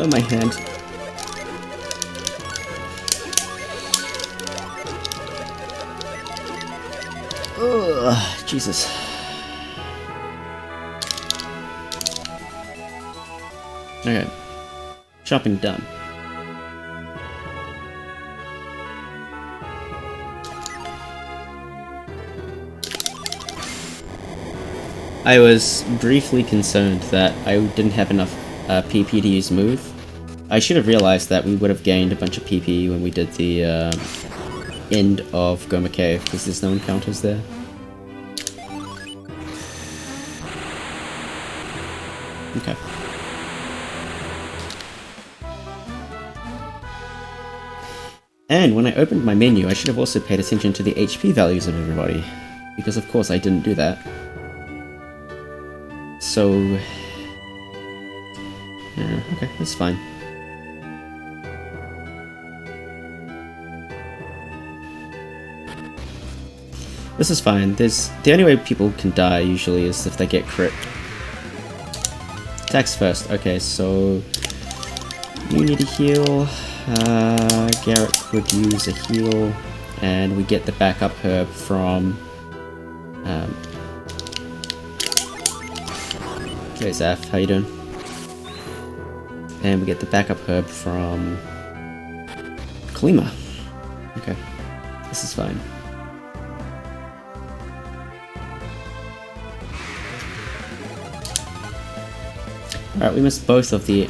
My hand. Ugh, Jesus. Okay. Shopping done. I was briefly concerned that I didn't have enough PP to use move. I should have realized that we would have gained a bunch of PP when we did the end of Goma Cave, because there's no encounters there. Okay. And when I opened my menu, I should have also paid attention to the HP values of everybody, because of course I didn't do that. So... yeah, okay, that's fine. This is fine. The only way people can die usually is if they get crit. Attacks first. Okay, so you need a heal. Garrett could use a heal, and we get the backup herb from. Hey Zaf, how you doing? And we get the backup herb from Kalima. Okay, this is fine. Alright, we missed both of the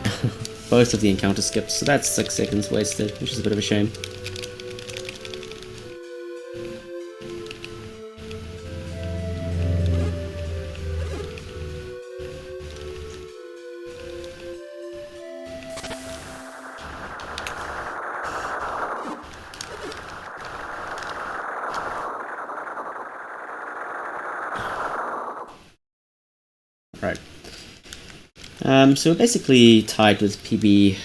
both of the encounter skips, so that's 6 seconds wasted, which is a bit of a shame. Right. So we're basically tied with PB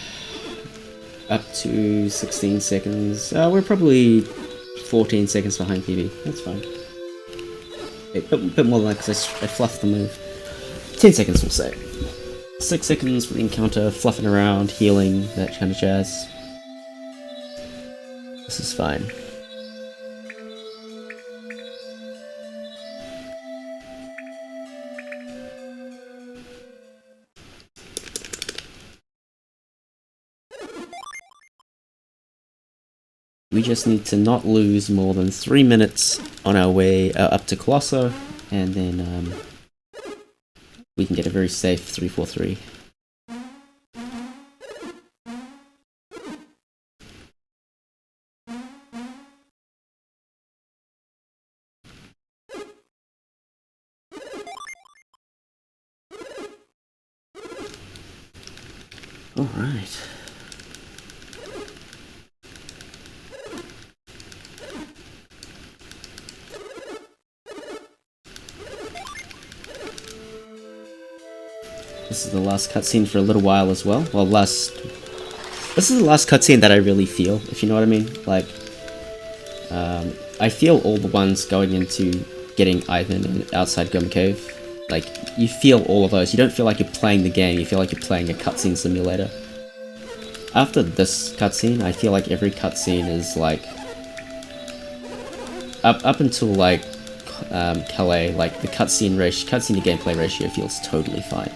up to 16 seconds. We're probably 14 seconds behind PB. That's fine. A bit more than that because I fluffed the move. 10 seconds, we'll say. 6 seconds for the encounter, fluffing around, healing, that kind of jazz. This is fine. We just need to not lose more than 3 minutes on our way up to Colosso, and then we can get a very safe 343. All right. This is the last cutscene for a little while as well. Well, this is the last cutscene that I really feel, if you know what I mean. Like, I feel all the ones going into getting Ivan and outside Goma Cave. Like, you feel all of those. You don't feel like you're playing the game, you feel like you're playing a cutscene simulator. After this cutscene, I feel like every cutscene is like... Up until like Calais, like the cutscene to gameplay ratio feels totally fine.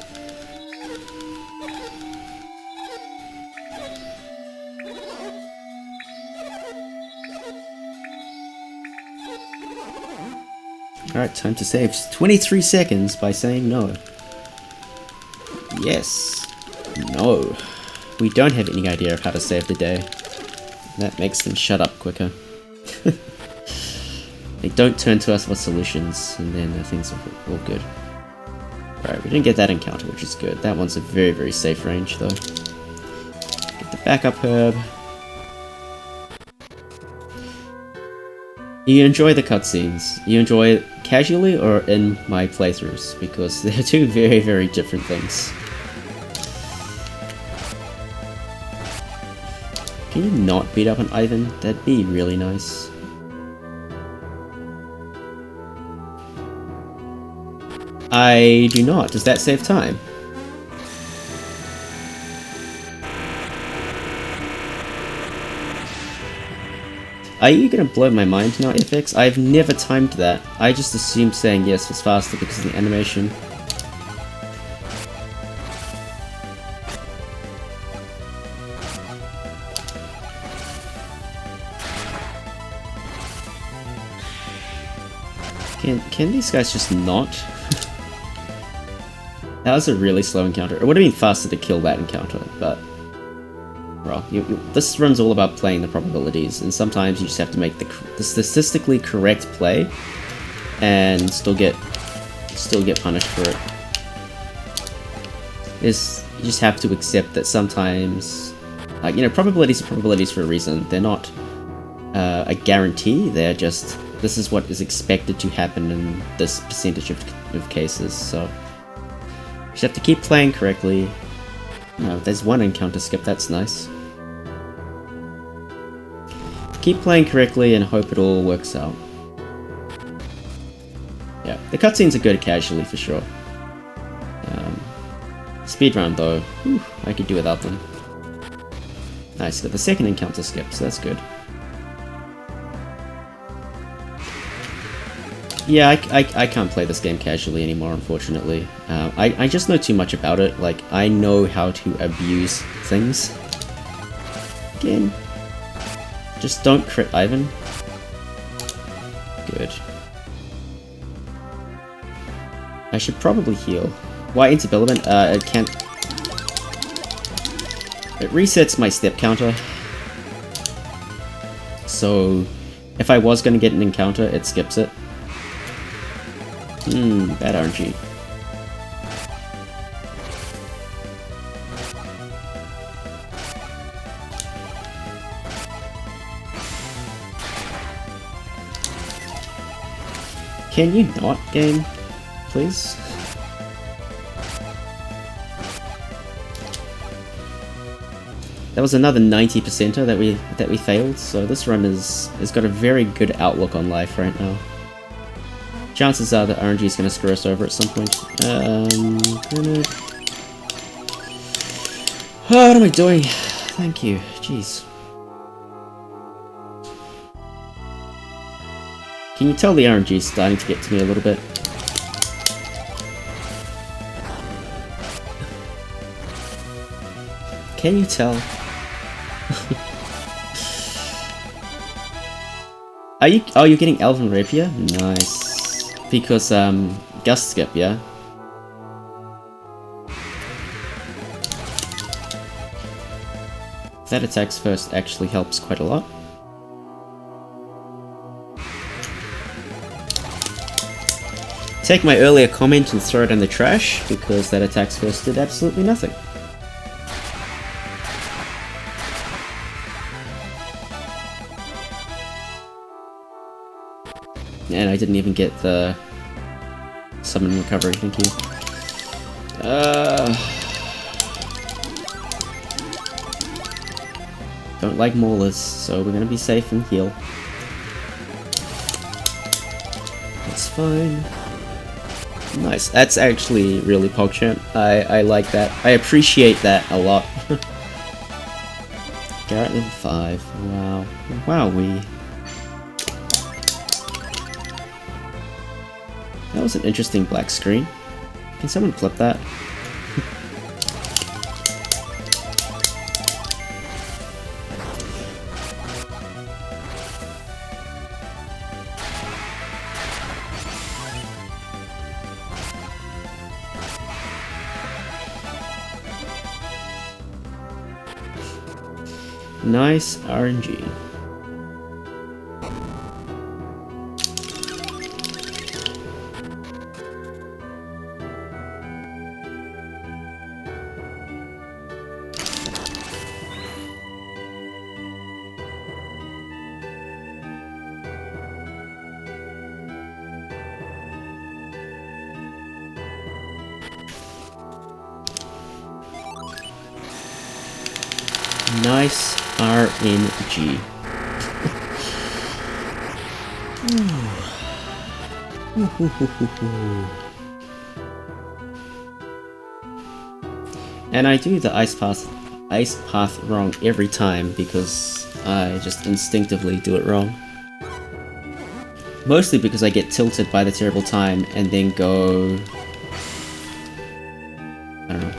Alright, time to save. 23 seconds by saying no. Yes. No. We don't have any idea of how to save the day. That makes them shut up quicker. They don't turn to us for solutions, and then things are all good. Alright, we didn't get that encounter, which is good. That one's a very, very safe range, though. Get the backup herb. You enjoy the cutscenes. You enjoy it casually or in my playthroughs, because they're two very, very different things. Can you not beat up on Ivan? That'd be really nice. I do not. Does that save time? Are you gonna blow my mind now, FX? I've never timed that. I just assumed saying yes was faster because of the animation. Can these guys just not? That was a really slow encounter. It would have been faster to kill that encounter, but... Well, this run's all about playing the probabilities, and sometimes you just have to make the statistically correct play, and still get punished for it. You just have to accept that sometimes, like, you know, probabilities are probabilities for a reason. They're not a guarantee. They're just, this is what is expected to happen in this percentage of cases. So you just have to keep playing correctly. There's one encounter skip. That's nice. Keep playing correctly and hope it all works out. Yeah, the cutscenes are good casually for sure. Speedrun though, whew, I could do without them. Nice, got the second encounter skip, so that's good. Yeah, I can't play this game casually anymore, unfortunately. I just know too much about it. Like, I know how to abuse things. Again. Just don't crit Ivan. Good. I should probably heal. Why Interbiliment? It can't... It resets my step counter. So, if I was going to get an encounter, it skips it. Bad RNG. Can you not, game? Please? That was another 90%er that we failed, so this run has got a very good outlook on life right now. Chances are that RNG is going to screw us over at some point. Oh, what am I doing? Thank you. Jeez. Can you tell the RNG is starting to get to me a little bit? Can you tell? Are you? Oh, you're getting Elven Rapier? Nice. Because Gust Skip, yeah. That attacks first actually helps quite a lot. Take my earlier comment and throw it in the trash, because that attacks first did absolutely nothing. And I didn't even get the summon recovery, thank you. Don't like maulers, so we're gonna be safe and heal. That's fine. Nice, that's actually really PogChamp. I like that. I appreciate that a lot. Garrett level 5, wow. Wowee. That was an interesting black screen. Can someone flip that? Nice RNG. Nice RNG. And I do the ice path wrong every time because I just instinctively do it wrong. Mostly because I get tilted by the terrible time and then go... I don't know.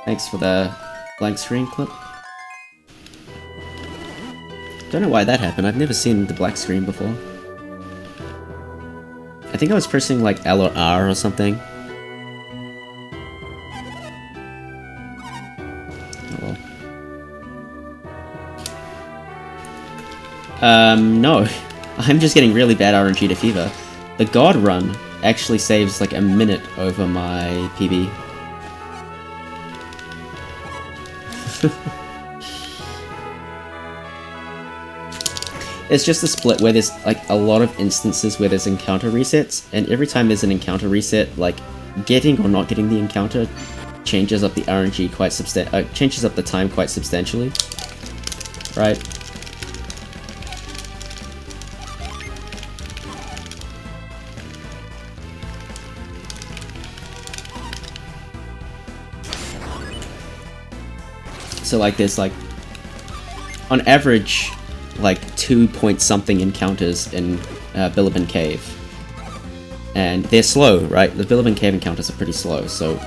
Thanks for the blank screen clip. Don't know why that happened, I've never seen the black screen before. I think I was pressing like L or R or something. Oh well. No. I'm just getting really bad RNG to Fever. The God Run actually saves like a minute over my PB. It's just a split where there's like a lot of instances where there's encounter resets, and every time there's an encounter reset, like getting or not getting the encounter changes up the RNG quite changes up the time quite substantially, right? So like there's like, on average, like 2-point-something encounters in Bilibin Cave. And they're slow, right? The Bilibin Cave encounters are pretty slow, so...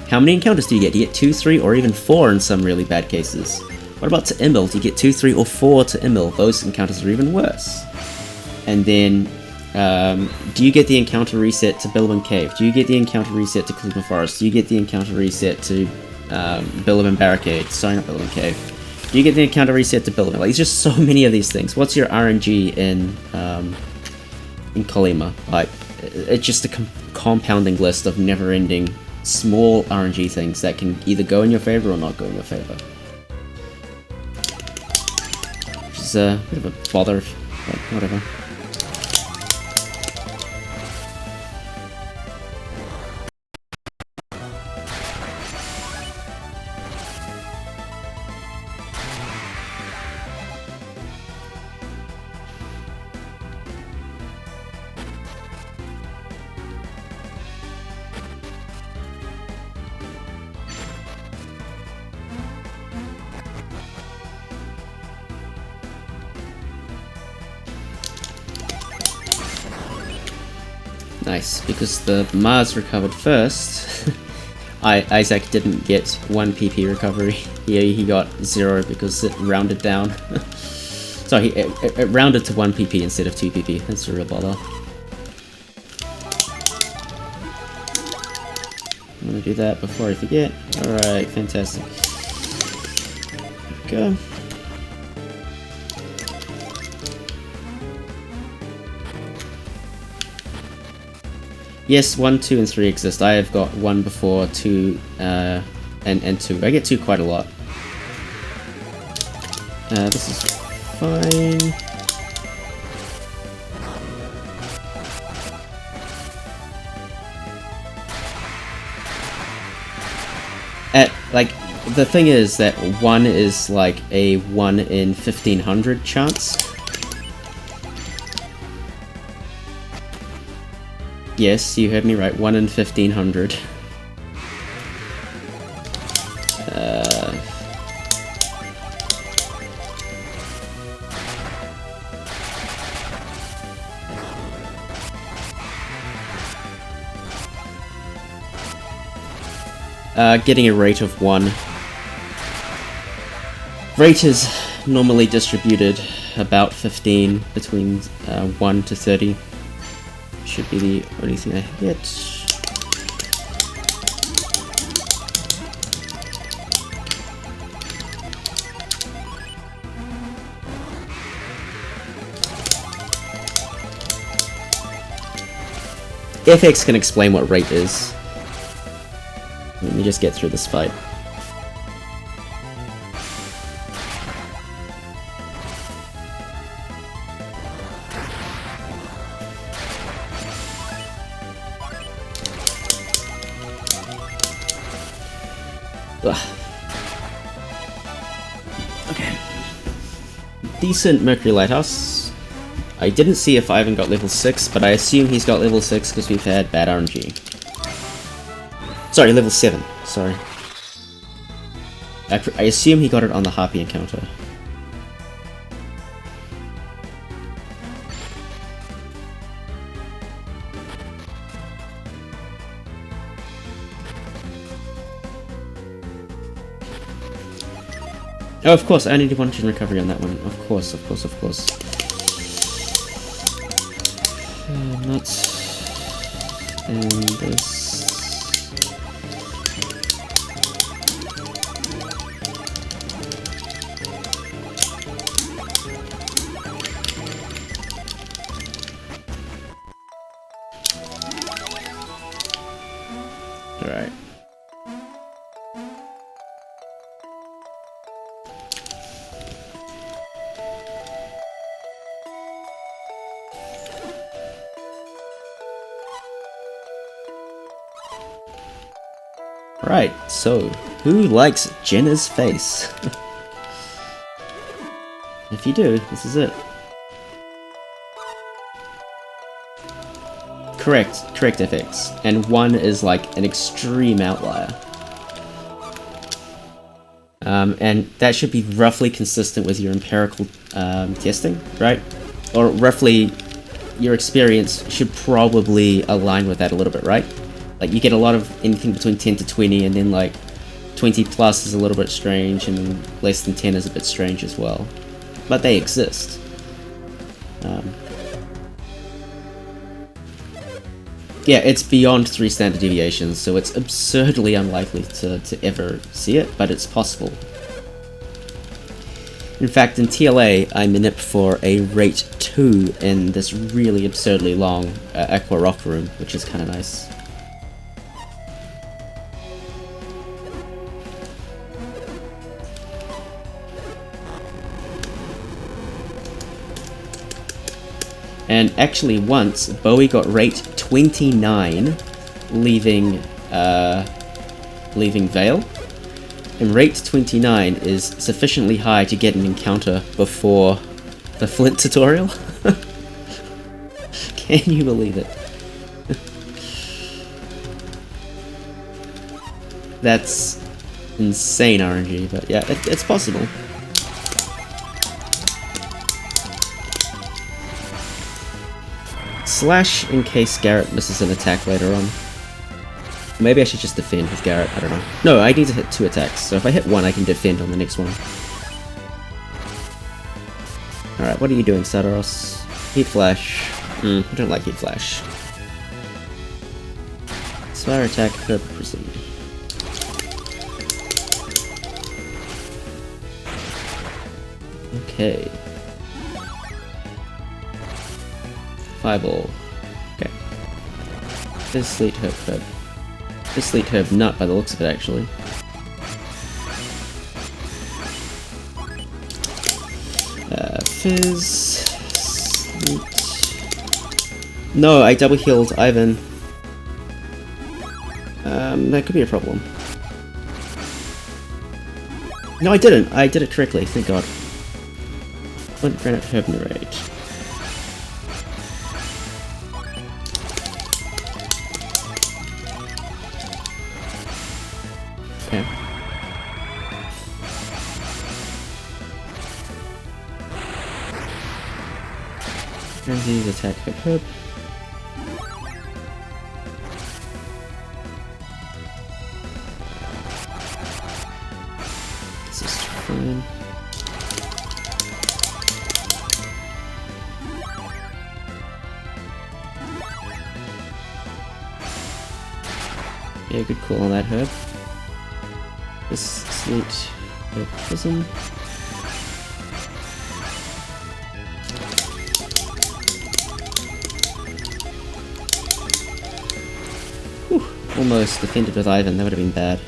How many encounters do you get? Do you get 2, 3, or even 4 in some really bad cases? What about to Imil? Do you get 2, 3, or 4 to Imil? Those encounters are even worse. And then, do you get the encounter reset to Bilibin Cave? Do you get the encounter reset to Klima Forest? Do you get the encounter reset to Bilibin Barricade? Sorry, not Bilibin Cave. Do you get the encounter reset to Bilibin? Like, there's just so many of these things. What's your RNG in Colima? Like, it's just a compounding list of never-ending small RNG things that can either go in your favor or not go in your favor. Which is a bit of a bother, but whatever. Nice, because the Mars recovered first. Isaac didn't get 1 PP recovery. He got 0 because it rounded down. So it rounded to 1 PP instead of 2 PP. That's a real bother. I'm gonna do that before I forget. Alright, fantastic. There we go. Yes, 1, 2, and 3 exist. I have got 1 before, 2, and 2. I get 2 quite a lot. This is fine. Like, the thing is that 1 is like a 1 in 1500 chance. Yes, you heard me right, 1 in 1500. Getting a rate of 1. Rate is normally distributed about 15, between 1 to 30. Should be the only thing I get. FX can explain what rate is. Let me just get through this fight. Ugh. Okay. Decent Mercury Lighthouse. I didn't see if Ivan got level 6, but I assume he's got level 6 because we've had bad RNG. Sorry, level 7. Sorry. I assume he got it on the Harpy encounter. Oh, of course, I only did 1 turn recovery on that one. Of course, of course, of course. Nuts. And this. Alright. Right, so, who likes Jenna's face? If you do, this is it. Correct FX. And 1 is like an extreme outlier. And that should be roughly consistent with your empirical testing, right? Or roughly, your experience should probably align with that a little bit, right? Like, you get a lot of anything between 10 to 20, and then like 20 plus is a little bit strange, and less than 10 is a bit strange as well. But they exist. Yeah, it's beyond 3 standard deviations, so it's absurdly unlikely to ever see it, but it's possible. In fact, in TLA, I manip for a rate 2 in this really absurdly long Aqua Rock Room, which is kind of nice. And actually once, Bowie got rate 29, leaving Vale. And rate 29 is sufficiently high to get an encounter before the Flint tutorial. Can you believe it? That's insane RNG, but yeah, it's possible. Slash in case Garrett misses an attack later on. Maybe I should just defend with Garrett, I don't know. No, I need to hit 2 attacks, so if I hit 1 I can defend on the next one. Alright, what are you doing, Sadaros? Heat Flash. I don't like Heat Flash. Fire attack, herb, proceed. Okay. Fireball. Okay. Fizz, Sleet, Herb, Herb. Fizz, Sleet, Herb, Nut by the looks of it, actually. Fizz... Sleet... No, I double healed Ivan. That could be a problem. No, I didn't. I did it correctly, thank god. Flint, Granite, Herb, Narrate. Okay. Frenzies, attack, Herb, Herb. This is fine. Yeah, good call on that herb. This Sleet, Herb, Prism. Whew, almost defended with Ivan, that would have been bad.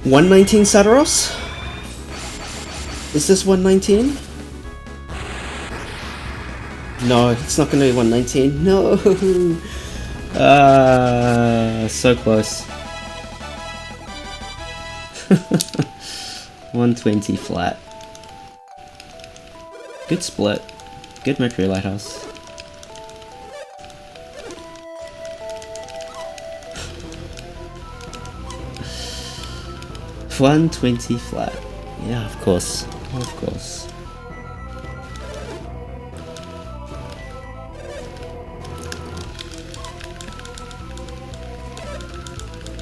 $119 Sadaros? Is this 119? No, it's not gonna be 119. No! So close. 120 flat. Good split. Good Mercury Lighthouse. $120 flat. Yeah, of course. Of course.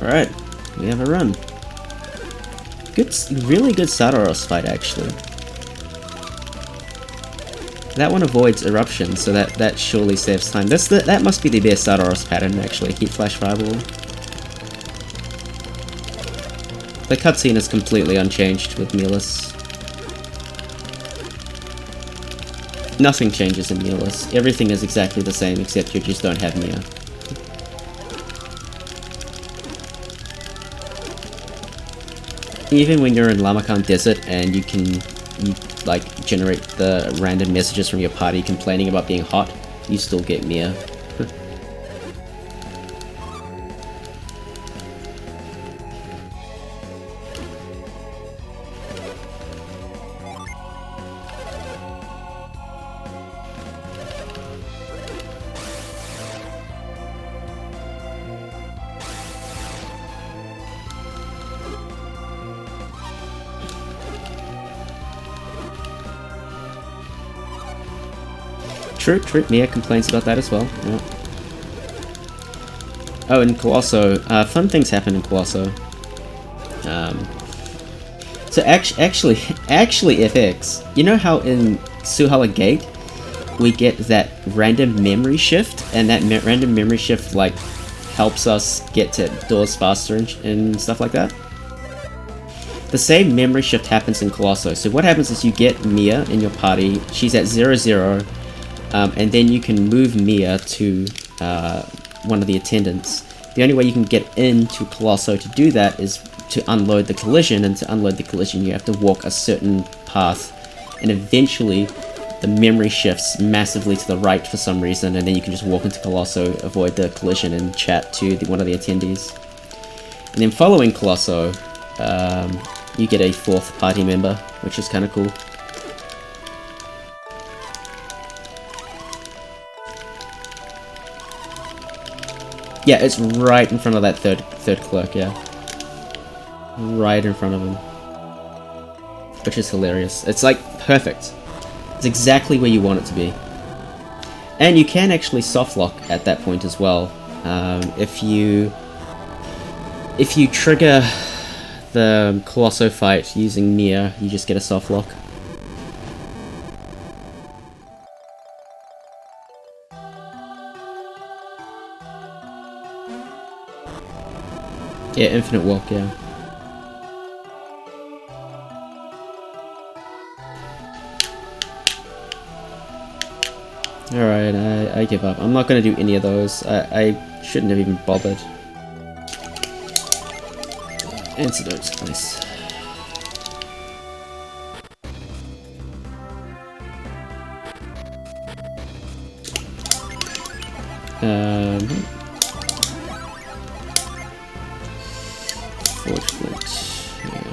Alright, we have a run. Good, really good Sadaros fight actually. That one avoids eruption, so that surely saves time. That must be the best Sadaros pattern actually. Heat Flash Fireball. The cutscene is completely unchanged with Mealess. Nothing changes in Mealess. Everything is exactly the same except you just don't have Mia. Even when you're in Lamakan Desert and you like generate the random messages from your party complaining about being hot, you still get Mia. True, Mia complains about that as well. Yeah. Oh, and Colosso, fun things happen in Colosso. So actually, FX, you know how in Suhala Gate, we get that random memory shift, and that random memory shift, like, helps us get to doors faster and stuff like that? The same memory shift happens in Colosso. So what happens is you get Mia in your party, she's at 0-0, and then you can move Mia to one of the attendants. The only way you can get into Colosso to do that is to unload the collision, and to unload the collision you have to walk a certain path, and eventually the memory shifts massively to the right for some reason, and then you can just walk into Colosso, avoid the collision, and chat to one of the attendees. And then following Colosso, you get a 4th party member, which is kind of cool. Yeah, it's right in front of that third clerk, yeah. Right in front of him. Which is hilarious. It's like perfect. It's exactly where you want it to be. And you can actually softlock at that point as well. If you trigger the Colosso fight using Mia, you just get a softlock. Yeah, infinite walk, yeah. Alright, I give up. I'm not gonna do any of those. I shouldn't have even bothered. Antidotes, nice. Forge flint, yeah.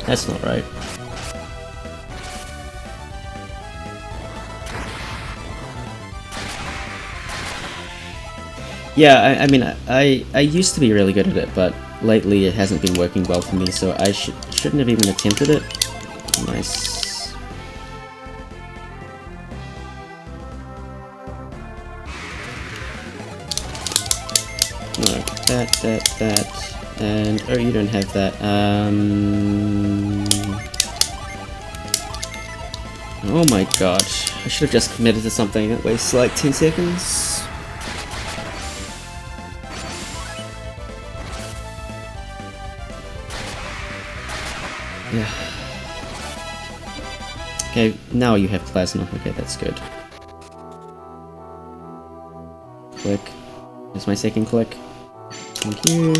That's not right. Yeah, I mean, I used to be really good at it, but lately it hasn't been working well for me, so I shouldn't have even attempted it. Nice. No, that, and oh, you don't have that. Oh my god, I should have just committed to something that wastes like 10 seconds. Yeah. Okay, now you have plasma. Okay, that's good. Click. Here's my second click. Thank you.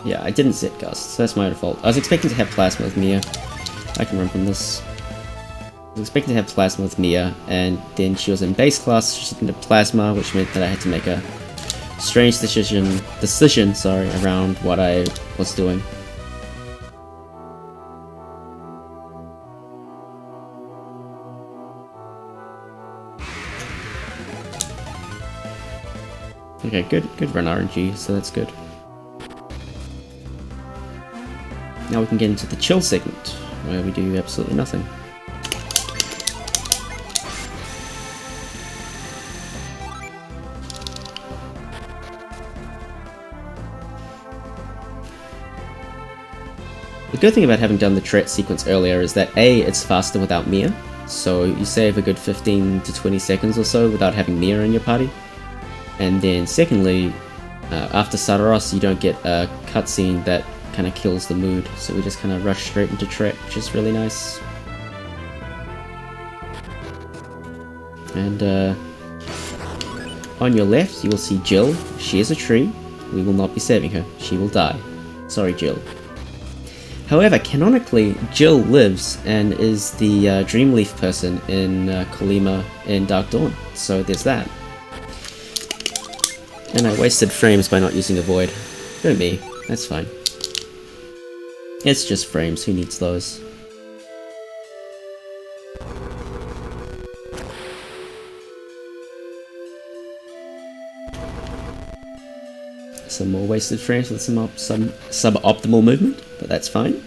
Yeah, I didn't set Gust, so that's my default. I was expecting to have plasma with Mia. I can run from this. I was expecting to have plasma with Mia, and then she was in base class, she didn't have plasma, which meant that I had to make a strange decision, around what I was doing. Okay, good run RNG, so that's good. Now we can get into the chill segment, where we do absolutely nothing. The good thing about having done the tret sequence earlier is that A, it's faster without Mia, so you save a good 15 to 20 seconds or so without having Mia in your party. And then secondly, after Sadaros you don't get a cutscene that kind of kills the mood, so we just kind of rush straight into tret, which is really nice. And on your left you will see Jill. She is a tree. We will not be saving her. She will die. Sorry, Jill. However, canonically, Jill lives and is the Dreamleaf person in Kolima in Dark Dawn, so there's that. And I wasted frames by not using a void. Go me, that's fine. It's just frames, who needs those? Some more wasted frames with some suboptimal movement, but that's fine.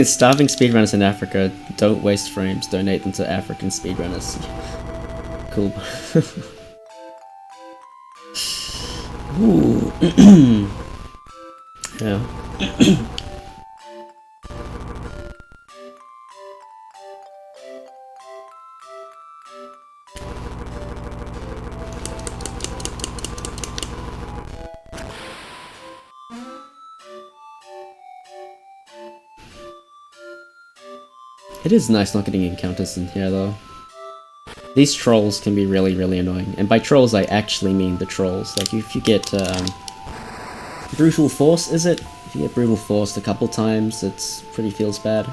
Starving speedrunners in Africa, don't waste frames, donate them to African speedrunners. Cool. Ooh. Yeah. It is nice not getting encounters in here though. These trolls can be really, really annoying. And by trolls, I actually mean the trolls. Like, if you get, Brutal Force, is it? If you get Brutal Forced a couple times, it's pretty feels bad.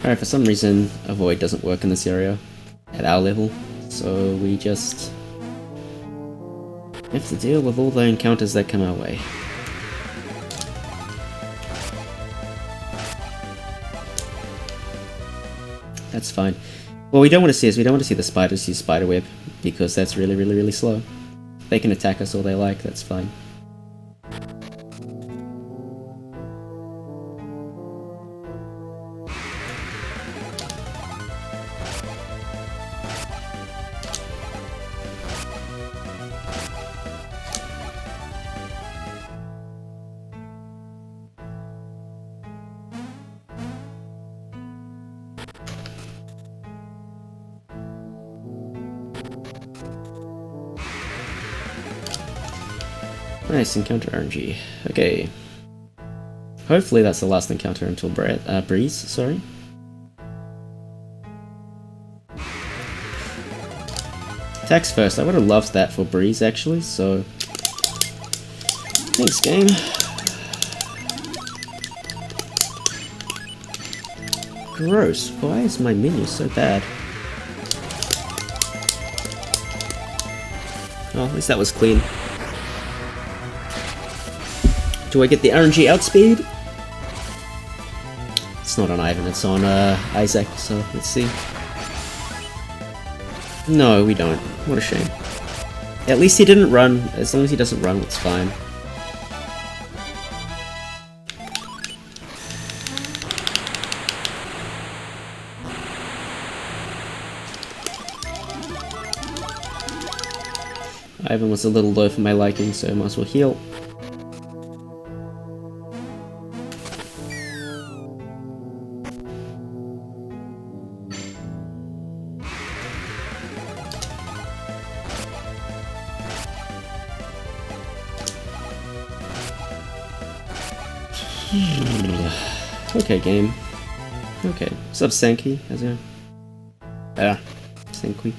Alright, for some reason, Avoid doesn't work in this area at our level, so we just have to deal with all the encounters that come our way. That's fine. What we don't want to see is we don't want to see the spiders use spiderweb, because that's really, really, really slow. They can attack us all they like, that's fine. Nice, encounter RNG. Okay. Hopefully that's the last encounter until Breeze, sorry. Attacks first. I would have loved that for Breeze, actually, so... Thanks, game. Gross. Why is my menu so bad? Oh, at least that was clean. Do I get the RNG outspeed? It's not on Ivan, it's on Isaac, so let's see. No, we don't. What a shame. At least he didn't run. As long as he doesn't run, it's fine. Ivan was a little low for my liking, so I might as well heal. Okay, game. Okay. What's up, Sankey? How's it going? Ah, Sankey.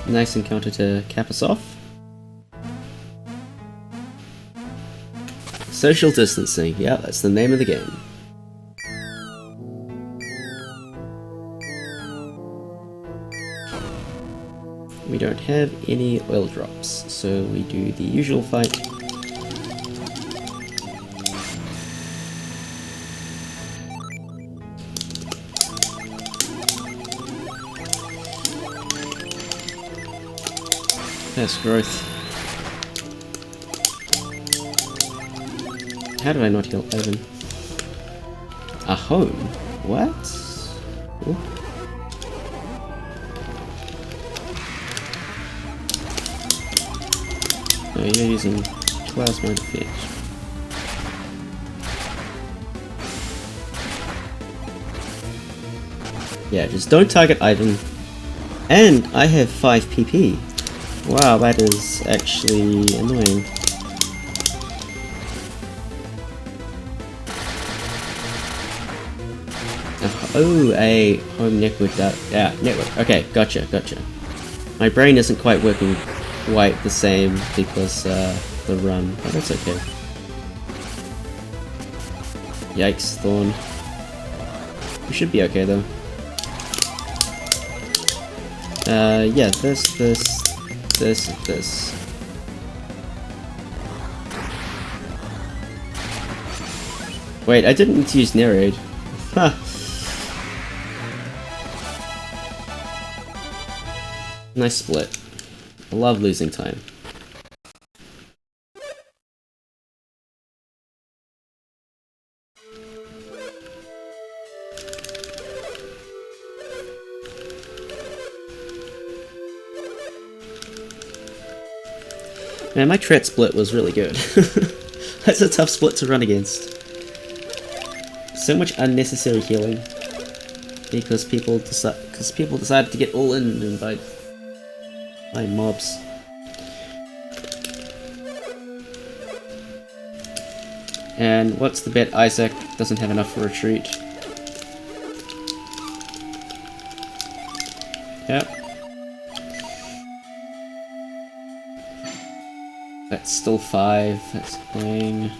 Nice encounter to cap us off. Social distancing. Yeah, that's the name of the game. We don't have any oil drops, so we do the usual fight. That's growth. How did I not heal Ivan? A home? What? Ooh. Oh, you're using plasma to fetch. Yeah, just don't target Ivan. And I have 5 PP. Wow, that is actually annoying. Oh, a home network. Yeah, network. Okay, gotcha. My brain isn't quite working quite the same because the run, but that's okay. Yikes, Thorn. We should be okay though. Yeah, this. Wait, I didn't need to use narrate. Huh. Nice split. I love losing time. Man, my tret split was really good. That's a tough split to run against. So much unnecessary healing because people decided to get all in and by mobs. And what's the bet? Isaac doesn't have enough for retreat. Yep. That's still 5. That's playing.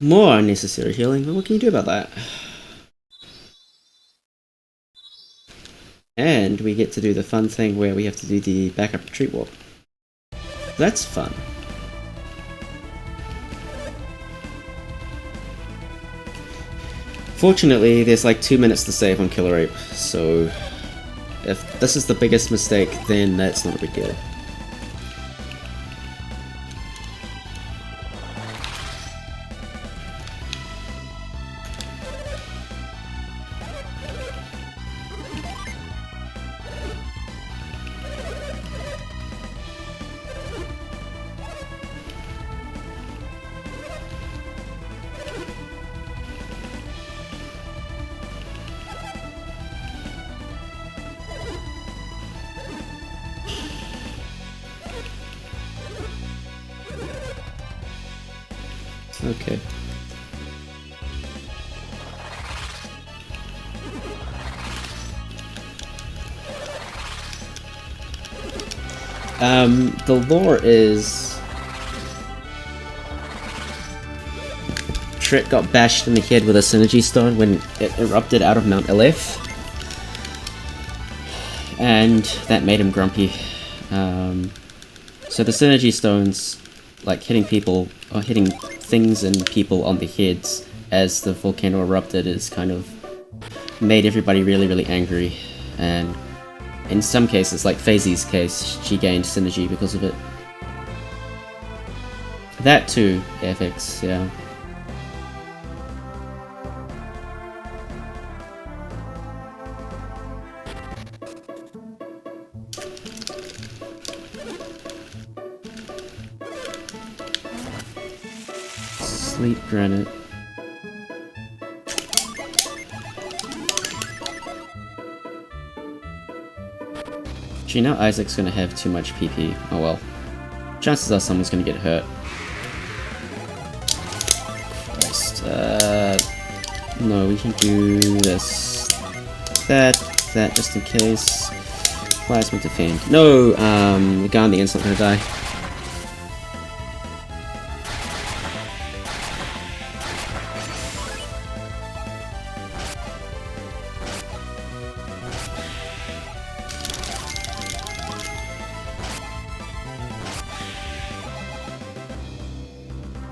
More unnecessary healing, but what can you do about that? And we get to do the fun thing where we have to do the backup retreat walk. That's fun. Fortunately, there's like 2 minutes to save on Killer Ape, so if this is the biggest mistake, then that's not a big deal. Okay. The lore is... Trit got bashed in the head with a synergy stone when it erupted out of Mount Aleph. And that made him grumpy. So the synergy stones, like hitting people, or hitting things and people on the heads as the volcano erupted, is kind of made everybody really, really angry. And in some cases, like FaZe's case, she gained synergy because of it. That too, FX, yeah. Sleep granite. Gee, now Isaac's gonna have too much PP. Oh well. Chances are someone's gonna get hurt. Christ. No, we can do this. That, just in case. Plasma defend. No, the guy on the end's not gonna die.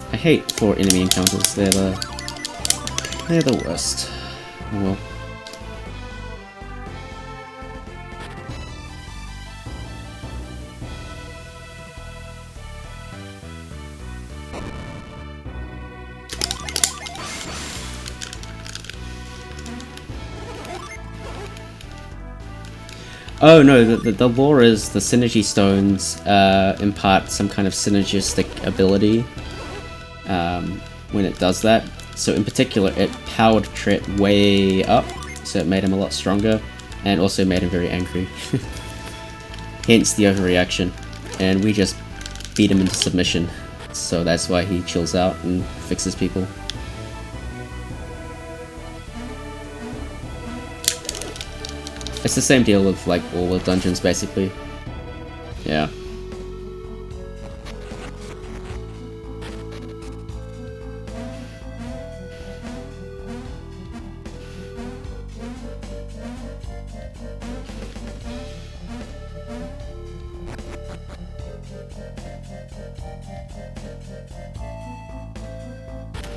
I hate 4 enemy encounters, they're the worst. Oh well. Oh no, the lore is the synergy stones impart some kind of synergistic ability when it does that. So in particular, it powered Tret way up, so it made him a lot stronger, and also made him very angry. Hence the overreaction, and we just beat him into submission, so that's why he chills out and fixes people. It's the same deal with like all the dungeons basically. Yeah.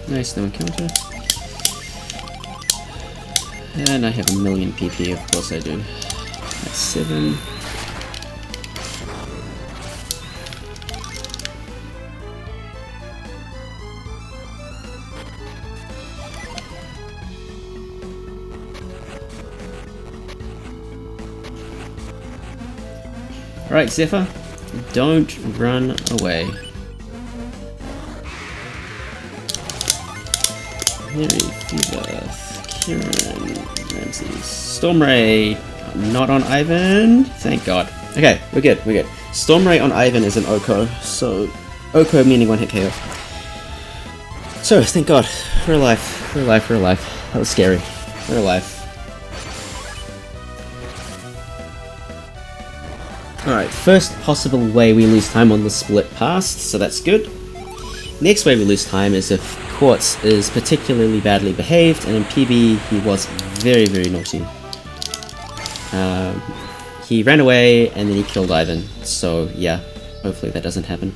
Nice, no encounter. And I have a million PP, of course I do. That's 7. Alright, Zephyr, don't run away. Harry, Fever, Kieran, Ramsey, Stormray, not on Ivan, thank god. Okay, we're good. Stormray on Ivan is an Oko, so Oko meaning 1 hit KO. So, thank god, we're alive. That was scary. We're alive. Alright, first possible way we lose time on the split passed, so that's good. Next way we lose time is if Quartz is particularly badly behaved, and in PB he was very, very naughty. He ran away and then he killed Ivan, so yeah, hopefully that doesn't happen.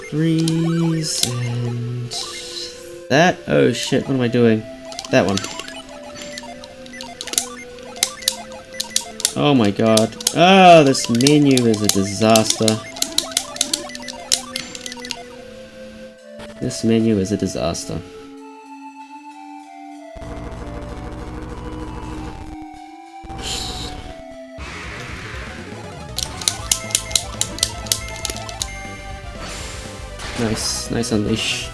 Breeze and that. Oh shit, what am I doing? That one. Oh my god. Oh, this menu is a disaster. This menu is a disaster. Nice, nice unleash.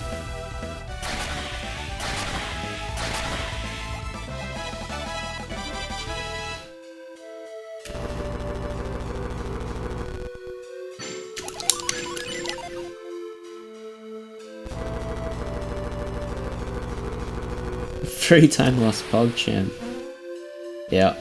Free time lost Pog Champ. Yeah.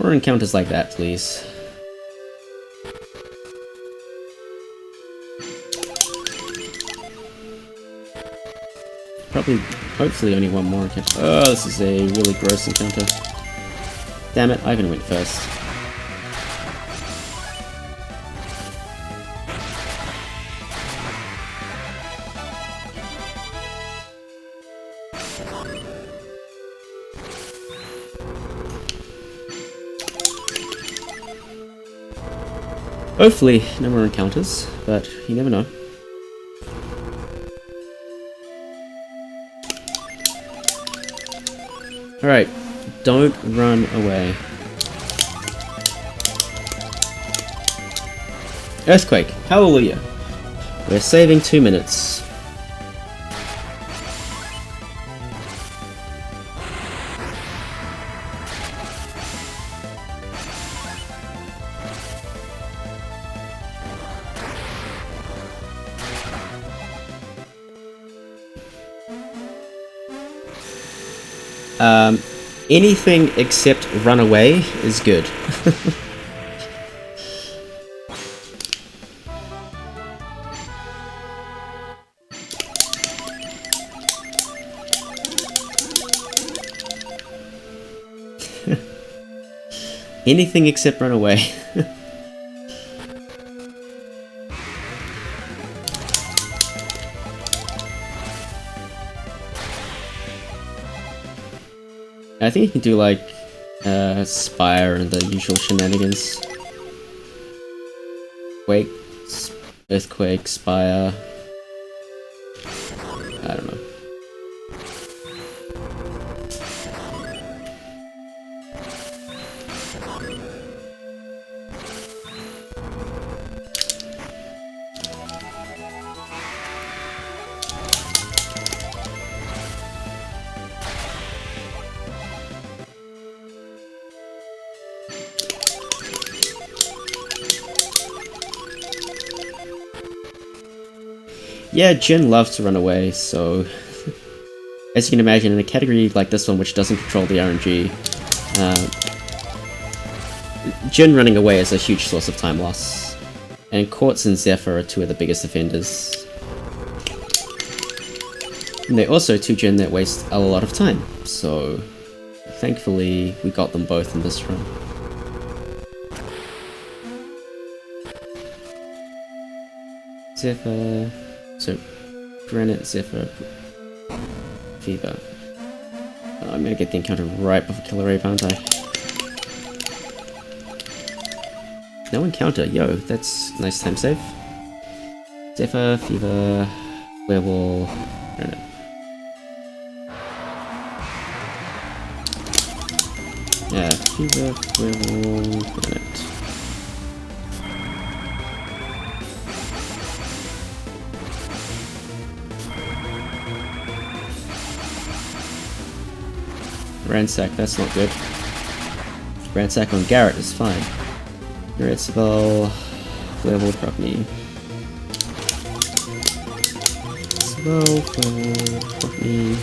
More encounters like that, please. Probably, hopefully only one more encounter. Oh, this is a really gross encounter. Damn it, Ivan went first. Hopefully, no more encounters, but you never know. Alright, don't run away. Earthquake, hallelujah. We're saving 2 minutes. Anything except run away is good. Anything except run away. I think you can do like Spire and the usual shenanigans. Quake, Earthquake, Spire. I don't know. Yeah, Jin loves to run away, so as you can imagine, in a category like this one which doesn't control the RNG, Jin running away is a huge source of time loss, and Quartz and Zephyr are two of the biggest offenders. And they're also two Jin that waste a lot of time, so thankfully we got them both in this run. Zephyr... So, Granite, Zephyr, Fever. Oh, I'm gonna get the encounter right before Killer Ape, aren't I? No encounter, yo, that's nice time save. Zephyr, Fever, Werewolf, Granite. Yeah, Fever, Werewolf, Granite. Ransack, that's not good. Ransack on Garrett is fine. Red Spell, Flarewood, drop me. Spell, Flarewood, drop me.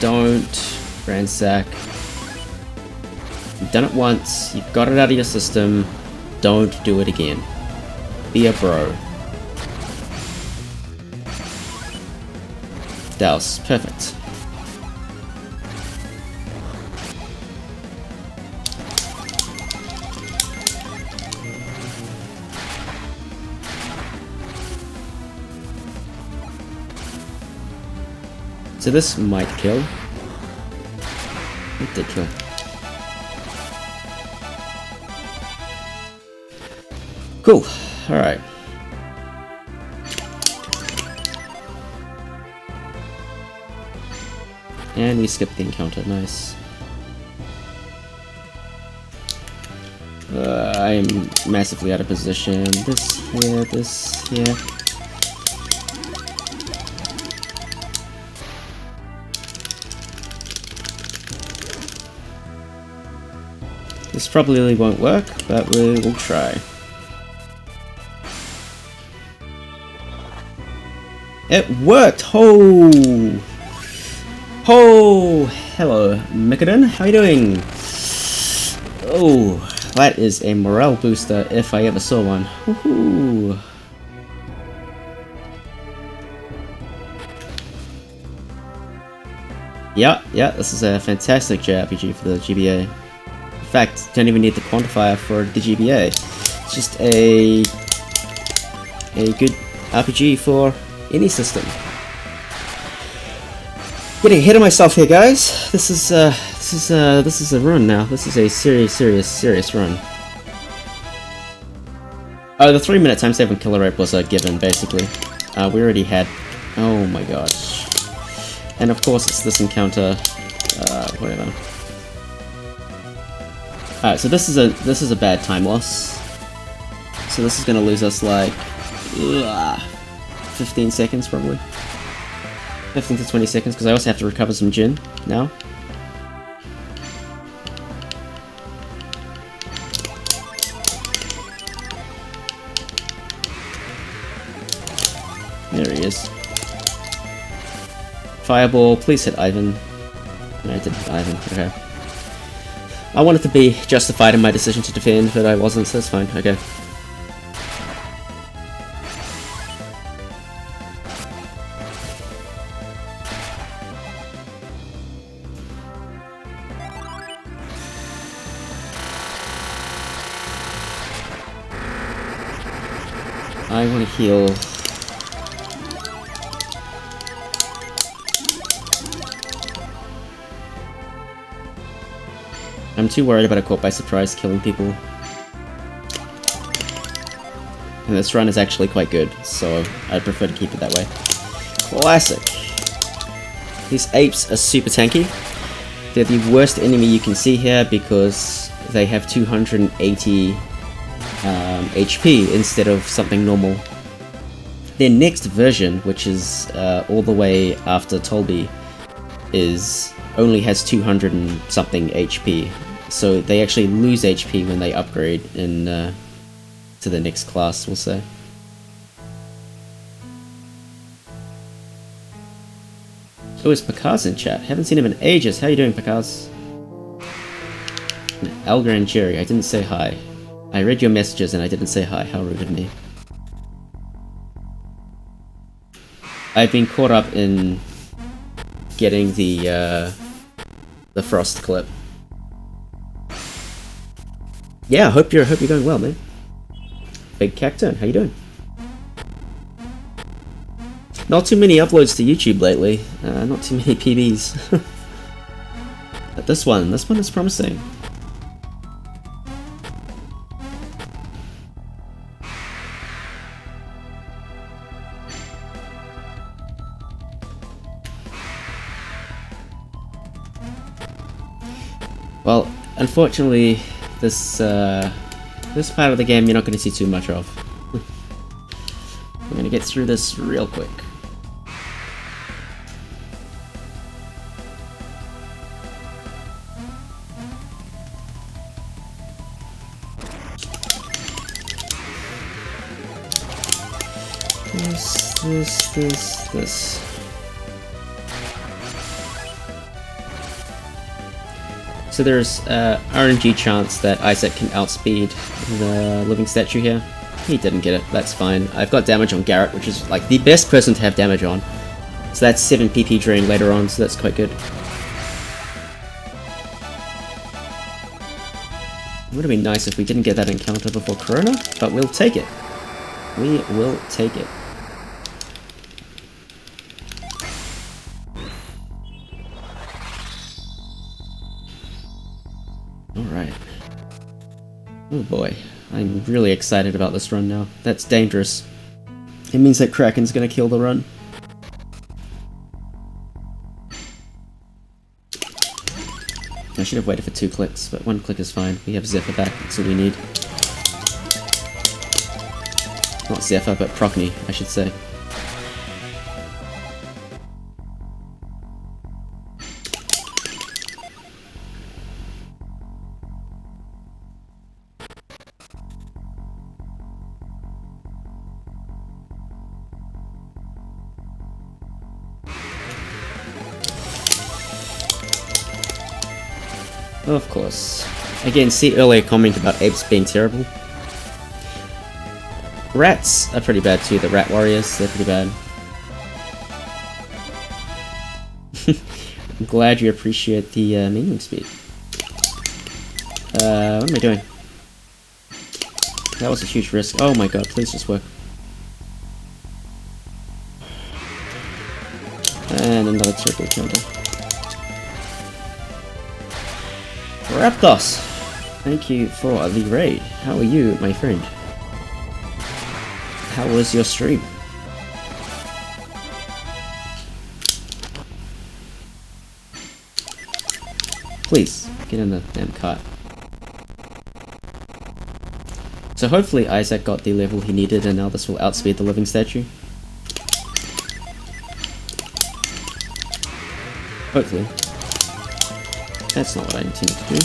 Don't Ransack. You've done it once, you've got it out of your system, don't do it again. Be a bro. Douse, perfect. So this might kill. It did kill. Cool. Alright. And we skip the encounter, nice. I'm massively out of position. This here, this here. This probably won't work, but we will try. It worked! Oh! Oh! Hello, Mikadon. How you doing? Oh, that is a morale booster if I ever saw one. Woohoo! Yeah, this is a fantastic JRPG for the GBA. In fact, don't even need the quantifier for the GBA. It's just a good RPG for any system. Getting ahead of myself here, guys. This is a run now. This is a serious run. Oh, the 3-minute time save and killer rate was a given, basically. We already had. Oh my gosh. And of course, it's this encounter. Whatever. Alright, so this is a bad time loss. So this is gonna lose us like 15 seconds probably. 15 to 20 seconds, because I also have to recover some Jin now. There he is. Fireball, please hit Ivan. No, I didn't hit Ivan, okay. I wanted to be justified in my decision to defend, but I wasn't, so that's fine, okay. I want to heal. I'm too worried about a caught by surprise killing people. And this run is actually quite good, so I'd prefer to keep it that way. Classic! These apes are super tanky. They're the worst enemy you can see here because they have 280 HP instead of something normal. Their next version, which is all the way after Tolby, only has 200 and something HP. So they actually lose HP when they upgrade to the next class, we'll say. Oh, it's Pakaz in chat. Haven't seen him in ages. How you doing, Pakaz? Algar and Jerry, I didn't say hi. I read your messages and I didn't say hi. How rude of me. I've been caught up in getting the Frost clip. Yeah, hope you're going well, man. Big Cacturn, how you doing? Not too many uploads to YouTube lately. Not too many PBs. But this one is promising. Well, unfortunately, this part of the game you're not going to see too much of. We're going to get through this real quick. This. So there's RNG chance that Isaac can outspeed the living statue here. He didn't get it, that's fine. I've got damage on Garrett, which is like the best person to have damage on. So that's 7 PP drain later on, so that's quite good. It would have been nice if we didn't get that encounter before Corona, but we'll take it. We will take it. Alright. Oh boy, I'm really excited about this run now. That's dangerous. It means that Kraken's gonna kill the run. I should have waited for 2 clicks, but 1 click is fine. We have Zephyr back, that's all we need. Not Zephyr, but Procny, I should say. Of course. Again, see earlier comment about apes being terrible. Rats are pretty bad too, the rat warriors, they're pretty bad. I'm glad you appreciate the minion speed. What am I doing? That was a huge risk. Oh my god, please just work. And another triple counter. Raptos! Thank you for the raid. How are you, my friend? How was your stream? Please, get in the damn cart. So hopefully Isaac got the level he needed and now this will outspeed the living statue. Hopefully. That's not what I intended to do.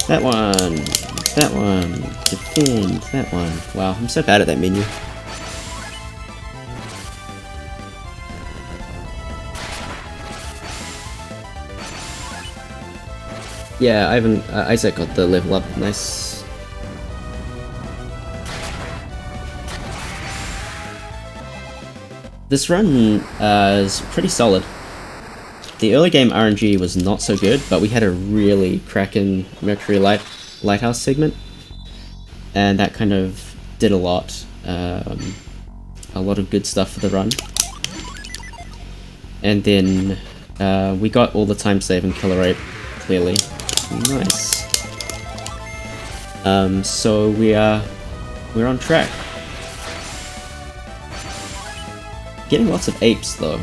That one, defend, that one. Wow, I'm so bad at that menu. Yeah, Isaac got the level up, nice. This run is pretty solid. The early game RNG was not so good, but we had a really cracking Mercury Lighthouse segment, and that kind of did a lot of good stuff for the run. And then we got all the time save and killer ape, clearly. Nice. So we're on track. Getting lots of apes though.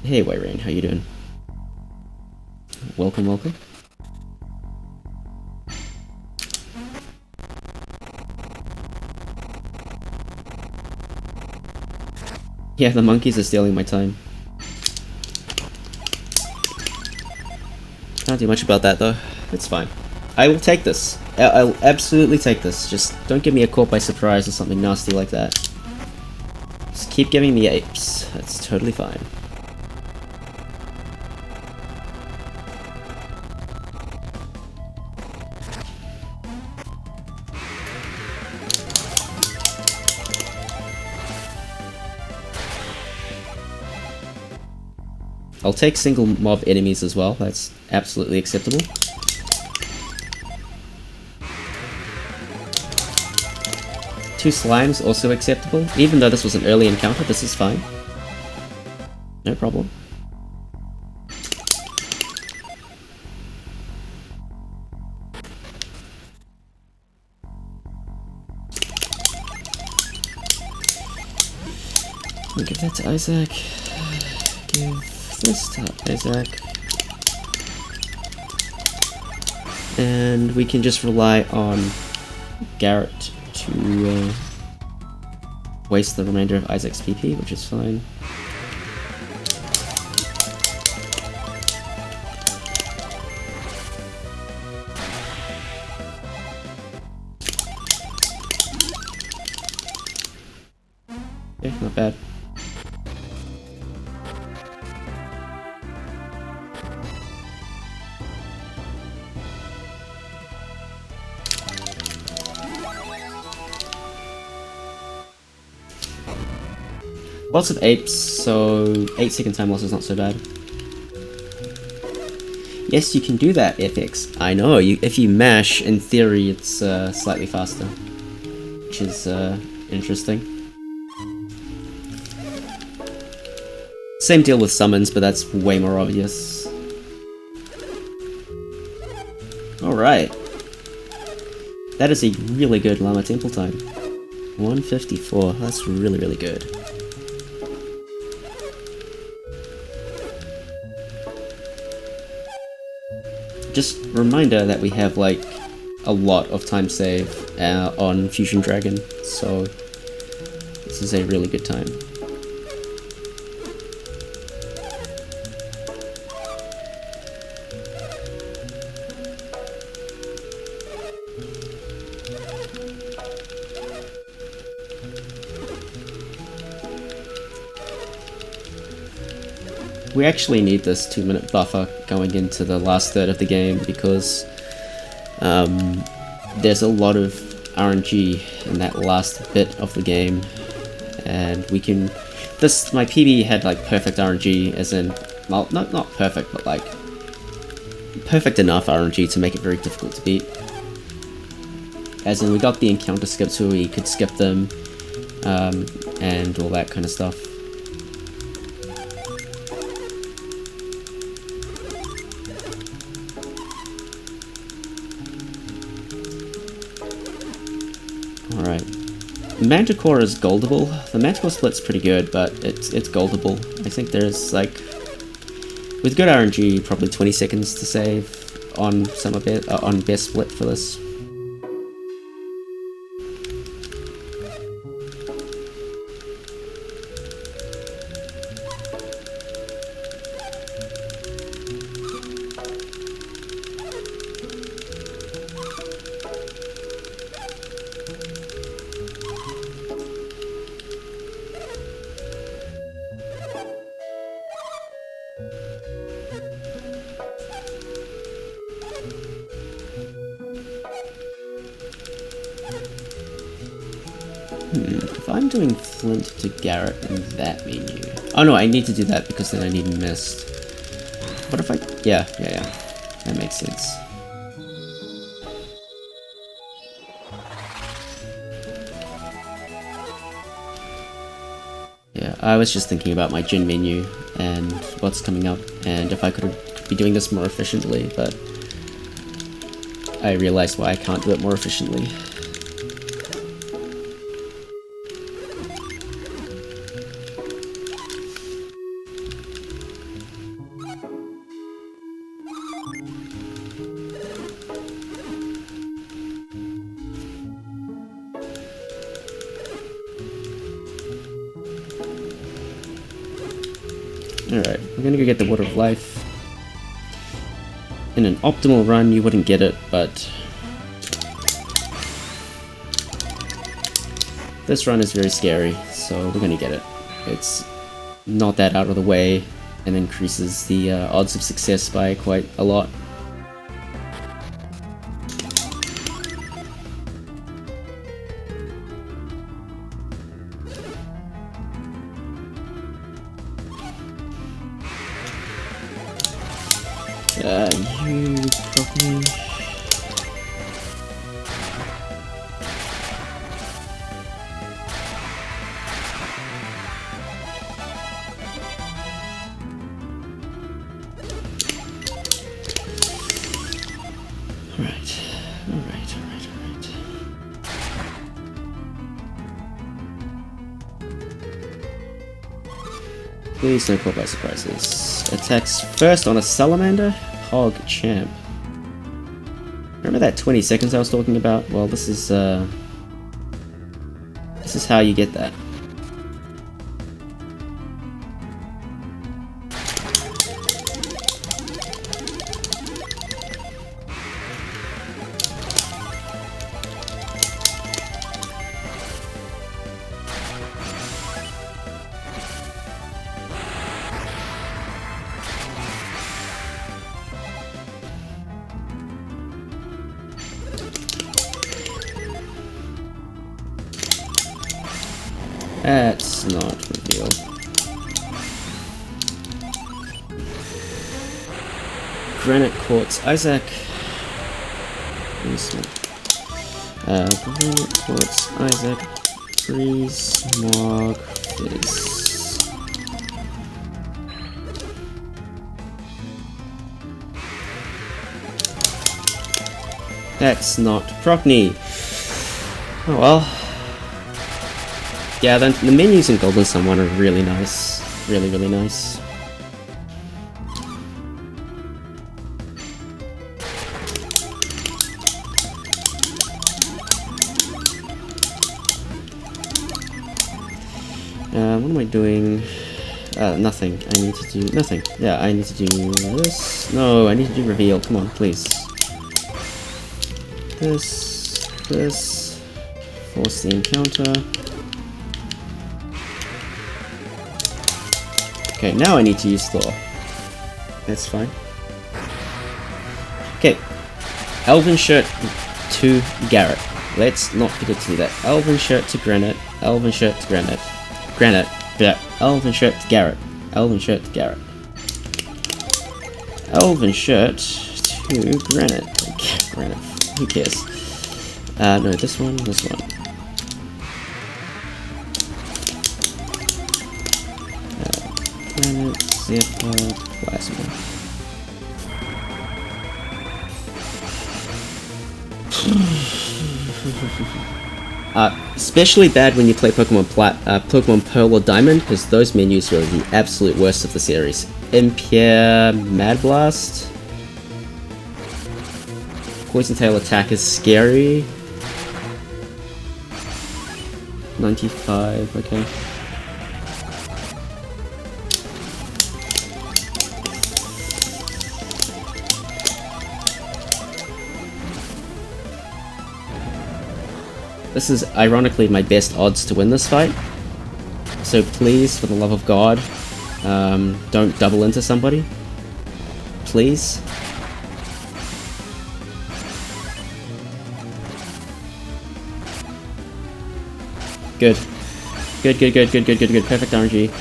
Hey Wayrain, how you doing? Welcome, welcome. Yeah, the monkeys are stealing my time. Can't do much about that though. It's fine. I will take this. I'll absolutely take this. Just don't give me a caught by surprise or something nasty like that. Just keep giving me apes. That's totally fine. I'll take single mob enemies as well, that's absolutely acceptable. Two slimes, also acceptable. Even though this was an early encounter, this is fine. No problem. We'll give that to Isaac. Give this to Isaac. And we can just rely on Garrett to waste the remainder of Isaac's PP, which is fine. Yeah, not bad. Lots of apes, so 8-second time loss is not so bad. Yes, you can do that, FX. I know, if you mash, in theory, it's slightly faster. Which is interesting. Same deal with summons, but that's way more obvious. Alright. That is a really good Llama Temple time. 154. That's really, really good. Just reminder that we have like a lot of time save on Fusion Dragon, so this is a really good time. We actually need this 2-minute buffer going into the last third of the game because there's a lot of RNG in that last bit of the game, and we can... my PB had like perfect RNG, as in, well, not perfect, but like perfect enough RNG to make it very difficult to beat. As in, we got the encounter skips where we could skip them, and all that kind of stuff. Alright. Manticore is goldable. The Manticore split's pretty good, but it's goldable. I think there's like, with good RNG, probably 20 seconds to save on on best split for this. If I'm doing Flint to Garrett in that menu... Oh no, I need to do that because then I need Mist. What if I... Yeah. That makes sense. Yeah, I was just thinking about my Jin menu and what's coming up, and if I could be doing this more efficiently, but I realized why I can't do it more efficiently. Alright, we're gonna go get the Water of Life. In an optimal run, you wouldn't get it, but this run is very scary, so we're gonna get it. It's not that out of the way and increases the odds of success by quite a lot. You copy. Alright. Please don't caught by surprises. Attacks first on a salamander. Hog champ. Remember that 20 seconds I was talking about? Well, this is how you get that. That's not revealed. Granite Quartz Isaac. Granite Quartz Isaac. Freeze. Mog. Fizz. That's not Prockney. Oh well. Yeah, the menus in Goblin Sun 1 are really nice. Really, really nice. What am I doing? Nothing. I need to do nothing. Yeah, I need to do this. No, I need to do reveal. Come on, please. This. Force the encounter. Okay, now I need to use Thor. That's fine. Okay. Elven Shirt to Garrett. Let's not forget to do that. Elven Shirt to Granite. Elven Shirt to Granite. Granite. Yeah. Elven Shirt to Garrett. Elven Shirt to Garrett. Elven Shirt to Granite. Granite. Who cares? No, this one, this one. Granite, Zephyr, Plasma. Especially bad when you play Pokemon Pearl or Diamond, because those menus are the absolute worst of the series. Impair, Mad Blast. Poison Tail attack is scary. 95, okay. This is ironically my best odds to win this fight. So please, for the love of God, don't double into somebody. Please. Good. Good. Perfect RNG.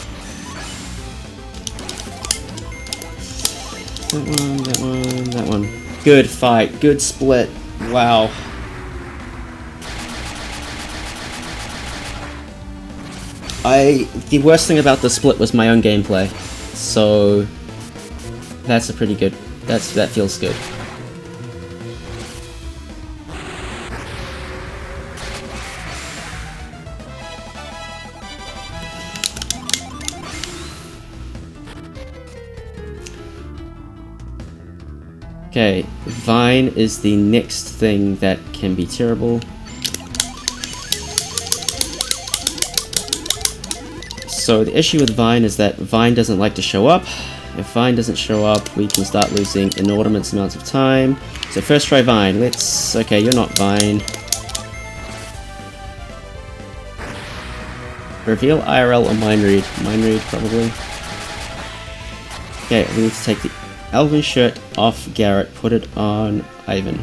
That one. Good fight. Good split. Wow. The worst thing about the split was my own gameplay, so that's a pretty good. That feels good. Okay, Vine is the next thing that can be terrible. So the issue with Vine is that Vine doesn't like to show up. If Vine doesn't show up, we can start losing inordinate amounts of time. So first try Vine. Okay, you're not Vine. Reveal IRL or Mind Read? Mind Read, probably. Okay, we need to take the Elven Shirt off Garrett, put it on Ivan.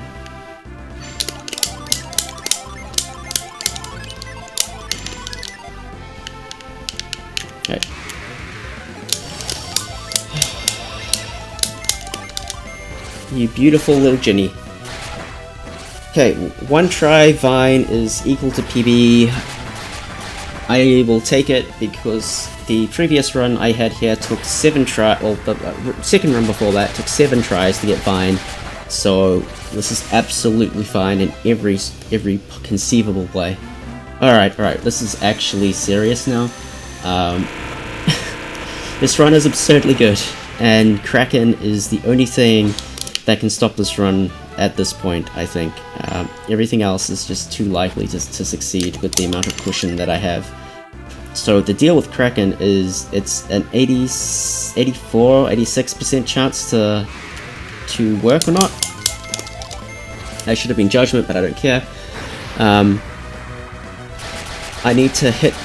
Okay. You beautiful little Ginny. Okay, one try Vine is equal to PB. I will take it because the previous run I had here took 7 tries, or the second run before that took 7 tries to get Vine. So this is absolutely fine in every conceivable way. Alright, this is actually serious now. This run is absurdly good, and Kraken is the only thing that can stop this run at this point, I think. Everything else is just too likely to succeed with the amount of cushion that I have. So the deal with Kraken is it's an 84, 86% chance to work or not. I should have been Judgment, but I don't care. I need to hit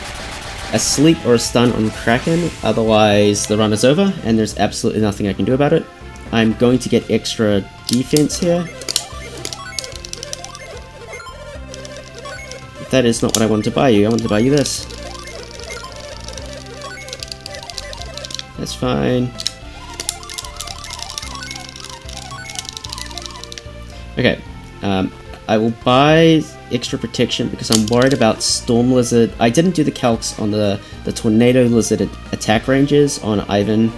a sleep or a stun on Kraken, otherwise the run is over, and there's absolutely nothing I can do about it. I'm going to get extra defense here. That is not what I wanted to buy you. I wanted to buy you this. That's fine. Okay, I will buy extra protection because I'm worried about Storm Lizard. I didn't do the calcs on the Tornado Lizard attack ranges on Ivan,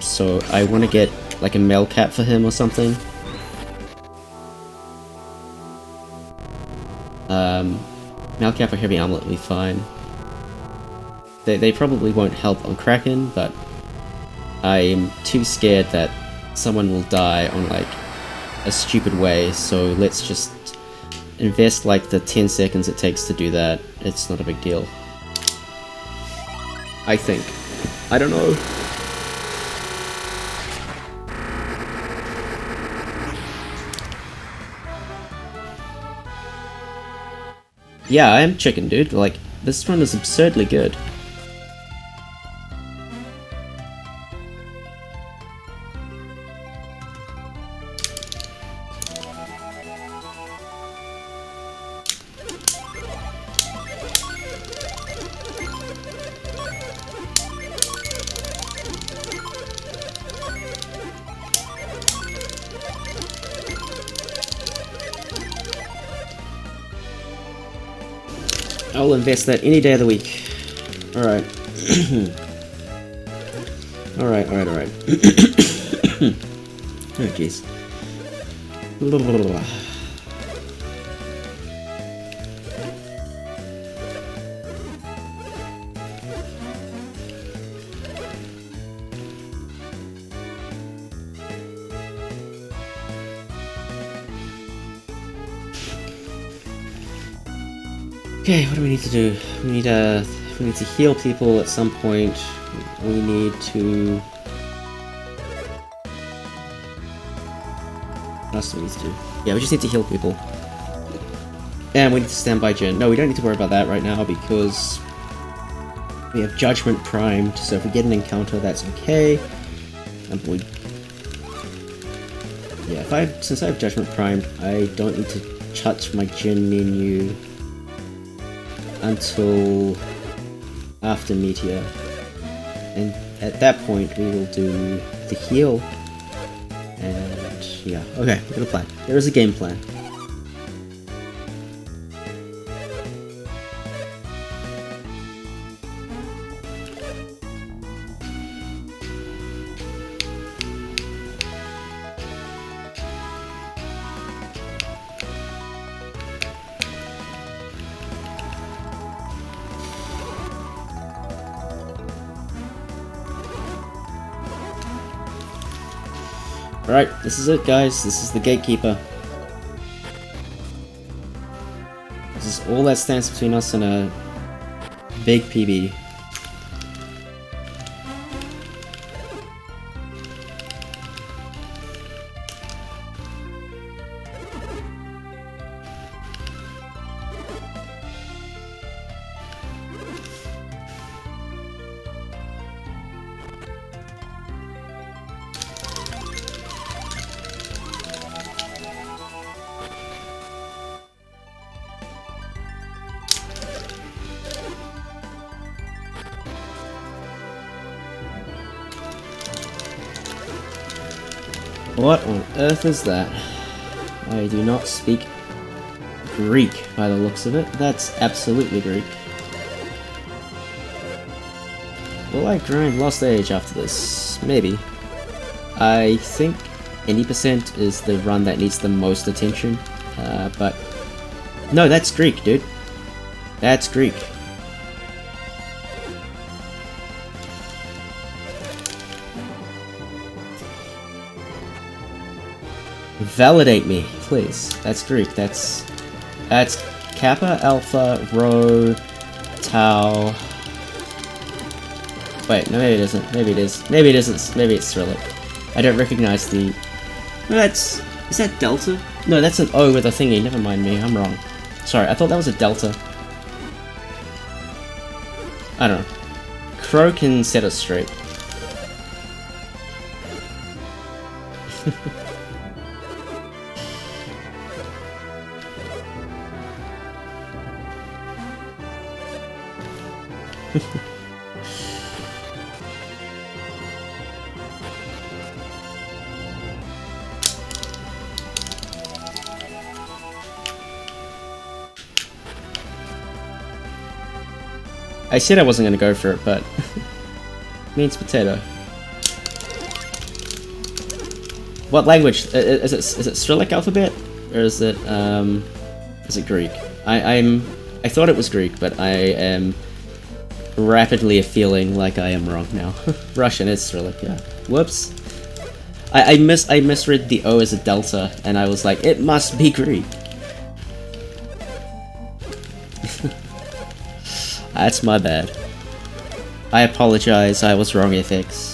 so I want to get like a mail cap for him or something. Malcap or Heavy Armlet will be fine. They probably won't help on Kraken, but I'm too scared that someone will die on like a stupid way, so let's just invest like the 10 seconds it takes to do that. It's not a big deal. I think. I don't know. Yeah, I am chicken, dude. Like, this run is absurdly good. I'll invest that any day of the week. Alright. alright. Oh jeez. Okay, what do we need to do? We need to heal people at some point. We need to... What else do we need to do? Yeah, we just need to heal people. And we need to stand by Jin. No, we don't need to worry about that right now because we have Judgment primed, so if we get an encounter, that's okay. Yeah, since I have Judgment primed, I don't need to touch my Jin menu until after Meteor, and at that point we will do the heal, and yeah, okay, we've got a plan. There is a game plan. Alright, this is it, guys. This is the Gatekeeper. This is all that stands between us and a big PB. What on earth is that? I do not speak Greek by the looks of it. That's absolutely Greek. Will I grind Lost Age after this? Maybe. I think 80% is the run that needs the most attention, but... No, that's Greek, dude. That's Greek. Validate me, please. That's Greek. That's Kappa, Alpha, Rho, Tau. Wait, no, maybe it isn't. Maybe it is. Maybe it isn't. Maybe it's Cyrillic. I don't recognize the... No, is that Delta? No, that's an O with a thingy. Never mind me. I'm wrong. Sorry, I thought that was a Delta. I don't know. Crow can set us straight. I said I wasn't going to go for it, but means potato. What language? Is it Cyrillic alphabet or is it Greek? I thought it was Greek, but I am rapidly feeling like I am wrong now. Russian is Cyrillic, yeah. Whoops. I misread the O as a delta, and I was like, it must be Greek. That's my bad. I apologize, I was wrong, FX.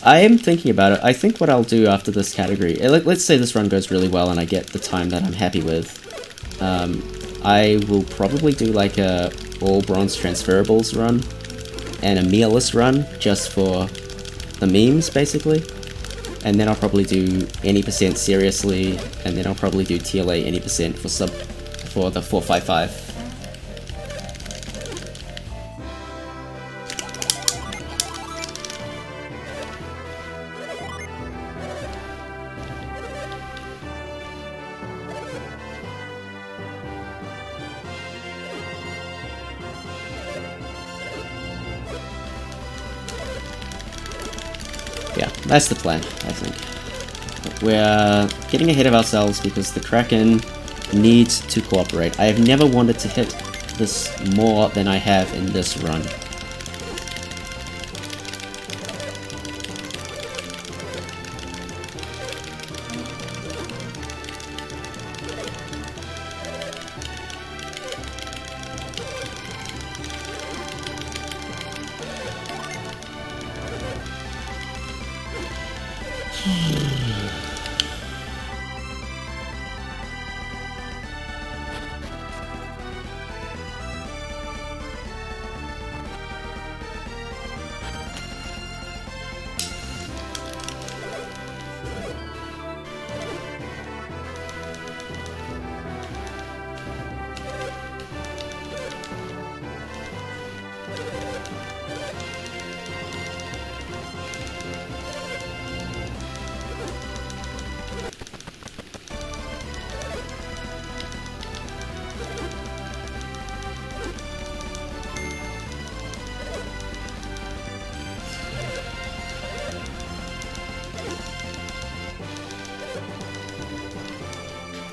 I am thinking about it. I think what I'll do after this category, let's say this run goes really well and I get the time that I'm happy with, I will probably do like a all bronze transferables run and a mealist run just for the memes basically, and then I'll probably do any percent seriously, and then I'll probably do TLA any percent for the 455. Yeah, that's the plan, I think. We're getting ahead of ourselves because the Kraken needs to cooperate. I have never wanted to hit this more than I have in this run.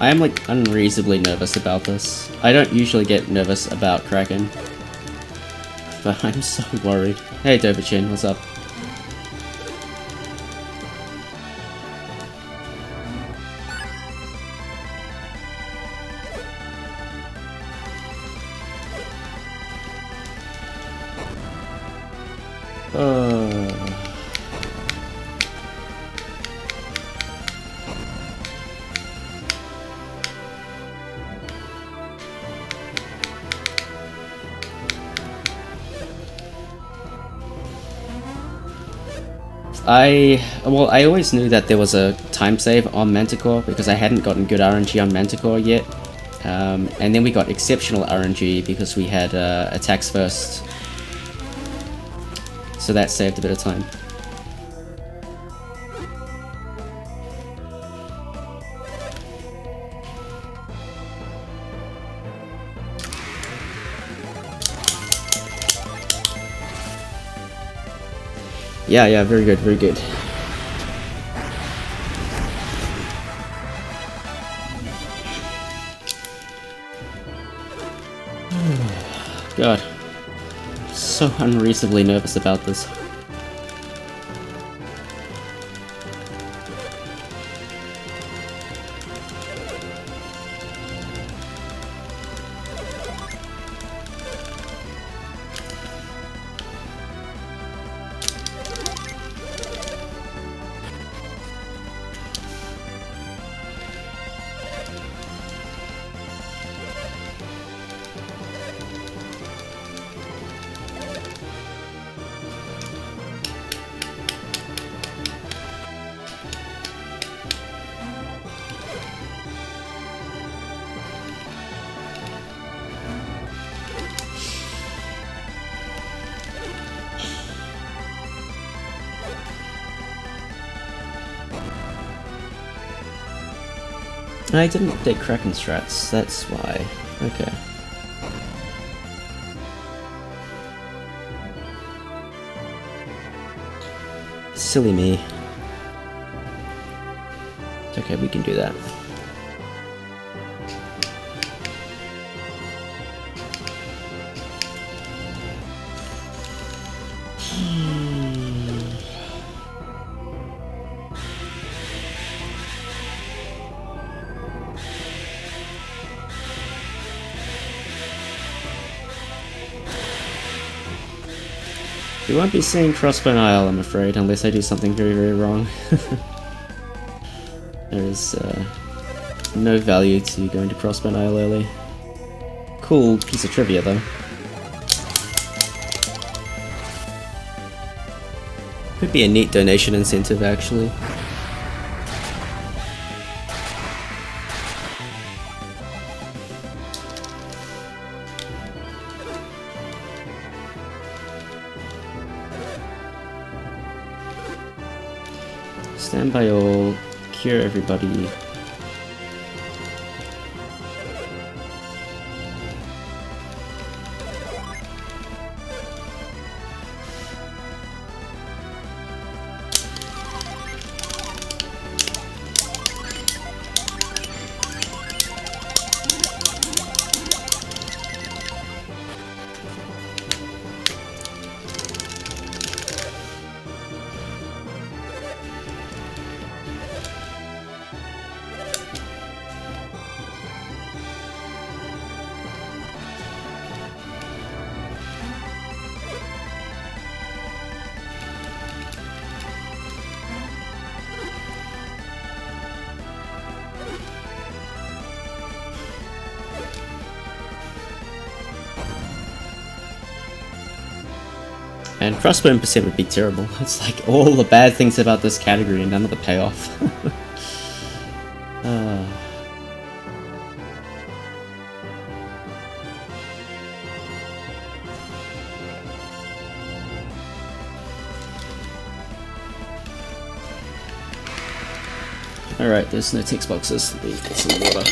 I am like unreasonably nervous about this. I don't usually get nervous about Kraken, but I'm so worried. Hey Dobachin, what's up? I always knew that there was a time save on Manticore because I hadn't gotten good RNG on Manticore yet. And then we got exceptional RNG because we had attacks first. So that saved a bit of time. Yeah, very good, very good. God, so unreasonably nervous about this. I didn't update Kraken strats, that's why. Okay. Silly me. Okay, we can do that. You won't be seeing Crossbow Isle, I'm afraid, unless I do something very, very wrong. There is no value to going to Crossbow Isle early. Cool piece of trivia, though. Could be a neat donation incentive, actually. Stand by all, cure everybody. And crossbow and percent would be terrible. It's like all the bad things about this category and none of the payoff. Alright, there's no text boxes. Let me get some water.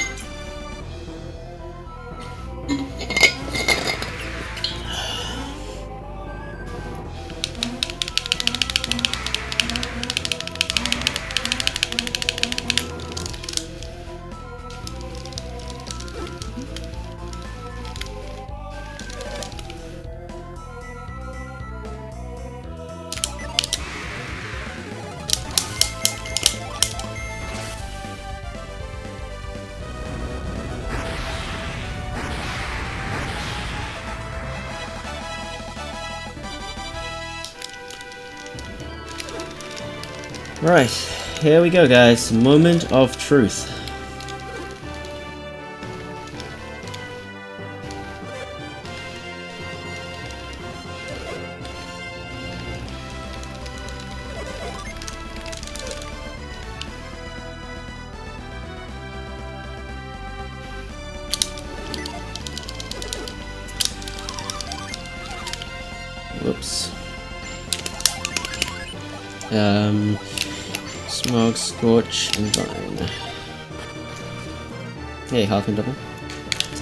Right, here we go guys, moment of truth. Whoops. Smog, Scorch, and Vine. Hey, half and double.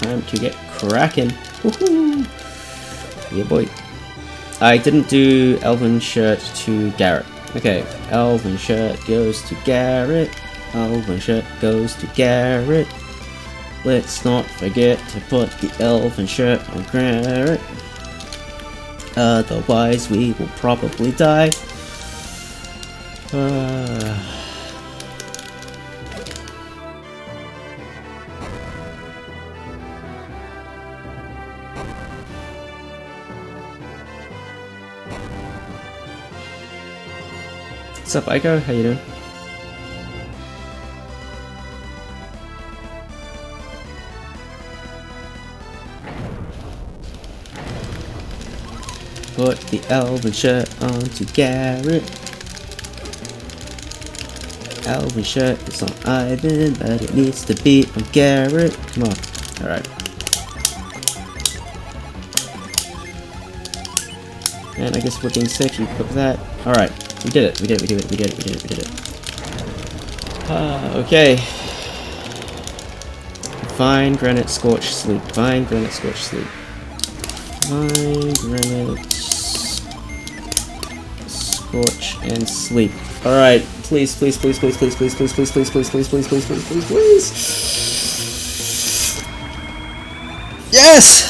Time to get cracking. Woohoo! Yeah, boy. I didn't do Elven Shirt to Garrett. Okay, Elven Shirt goes to Garrett. Elven Shirt goes to Garrett. Let's not forget to put the Elven Shirt on Garrett. Otherwise, we will probably die. What's up, Aiko? How you doing? Put the Elven Shirt onto Garrett. Elven Shirt is on Ivan, but it needs to be on Garrett. Come on. Alright. And I guess we're being safe, you put that. Alright. We did it. We did it. We did it. We did it. We did it. We did it. Okay. Vine, granite, scorch, sleep. Vine, granite, scorch, sleep. Vine, granite, scorch, and sleep. Alright, please, please, please, please, please, please, please, please, please, please, please, please, please, please, please, please. Yes!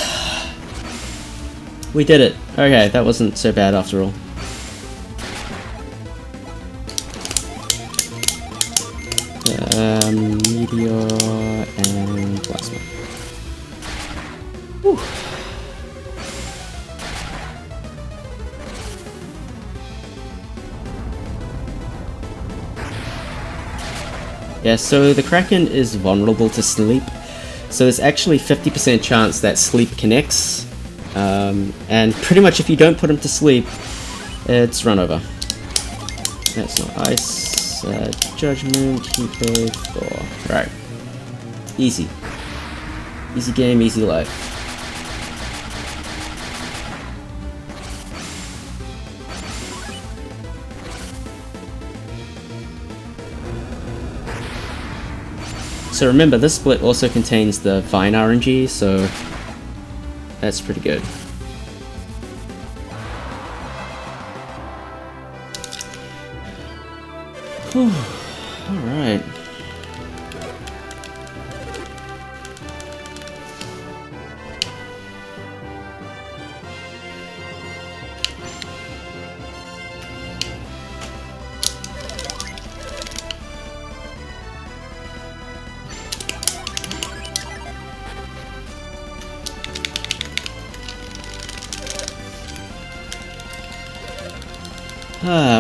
We did it. Okay, that wasn't so bad after all. Meteor and plasma. Whew. Yeah, so the Kraken is vulnerable to sleep, so there's actually 50% chance that sleep connects, and pretty much if you don't put him to sleep, it's run over. That's not ice. Judgment, Cupid, Thor. Right. Easy. Easy game, easy life. So remember, this split also contains the Vine RNG, so that's pretty good. Whew. Alright.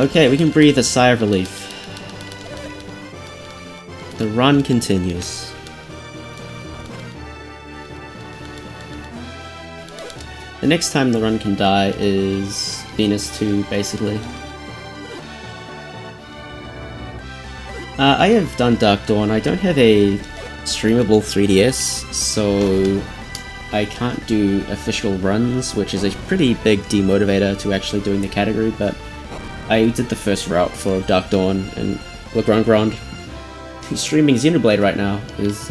Okay, we can breathe a sigh of relief. The run continues. The next time the run can die is Venus 2, basically. I have done Dark Dawn. I don't have a streamable 3DS, so I can't do official runs, which is a pretty big demotivator to actually doing the category, but I did the first route for Dark Dawn, and Legrand who's streaming Xenoblade right now is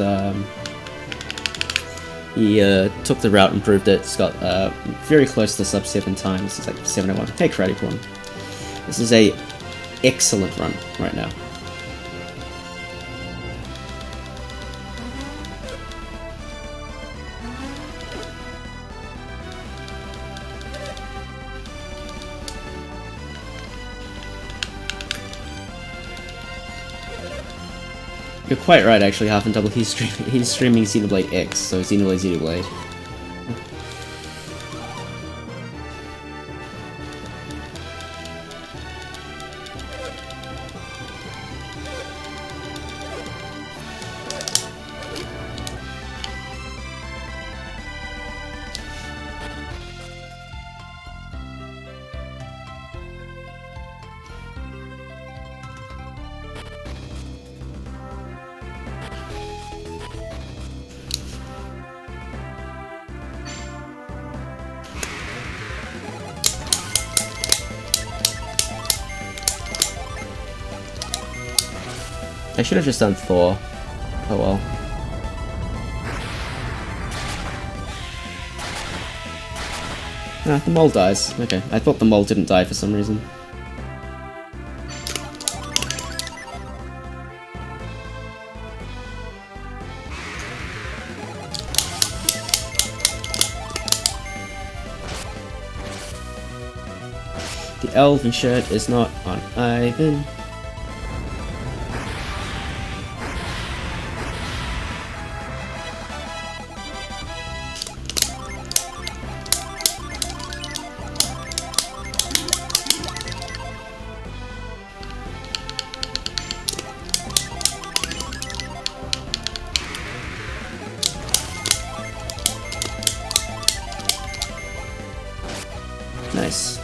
he took the route, improved it. It's got very close to sub 7 times. It's like 701. Hey, Karate Porn. This is a excellent run right now. You're quite right, actually, Half and Double. He's streaming Xenoblade X, so Xenoblade. I should have just done Thor. Oh well. Ah, the mole dies. Okay, I thought the mole didn't die for some reason. The elven shirt is not on Ivan. Nice.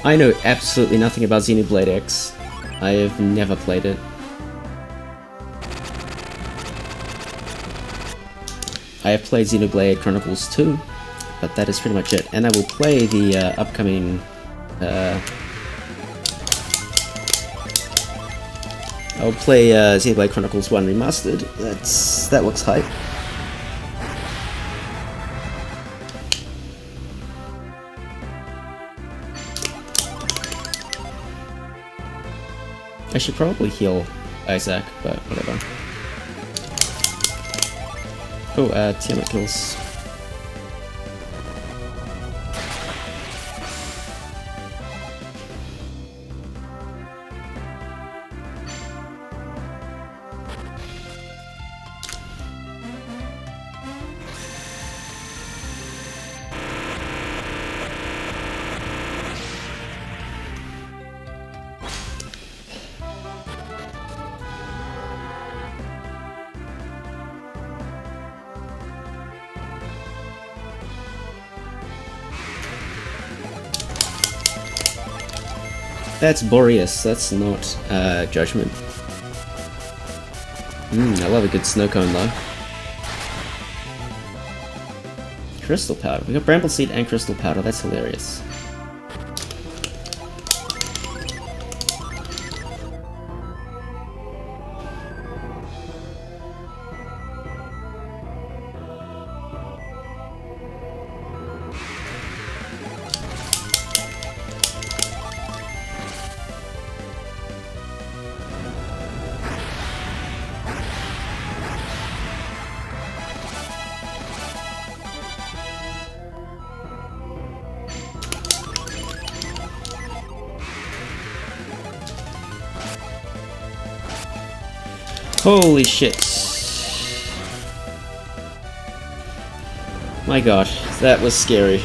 I know absolutely nothing about Xenoblade X. I have never played it. I have played Xenoblade Chronicles 2, but that is pretty much it. And I will play the upcoming... I'll play Xenoblade Chronicles 1 Remastered. That looks hype. I should probably heal Isaac, but whatever. Oh, Tiamat kills. That's Boreas, that's not Judgment. I love a good snow cone though. Crystal powder. We got Bramble Seed and Crystal powder, that's hilarious. Holy shit. My god, that was scary.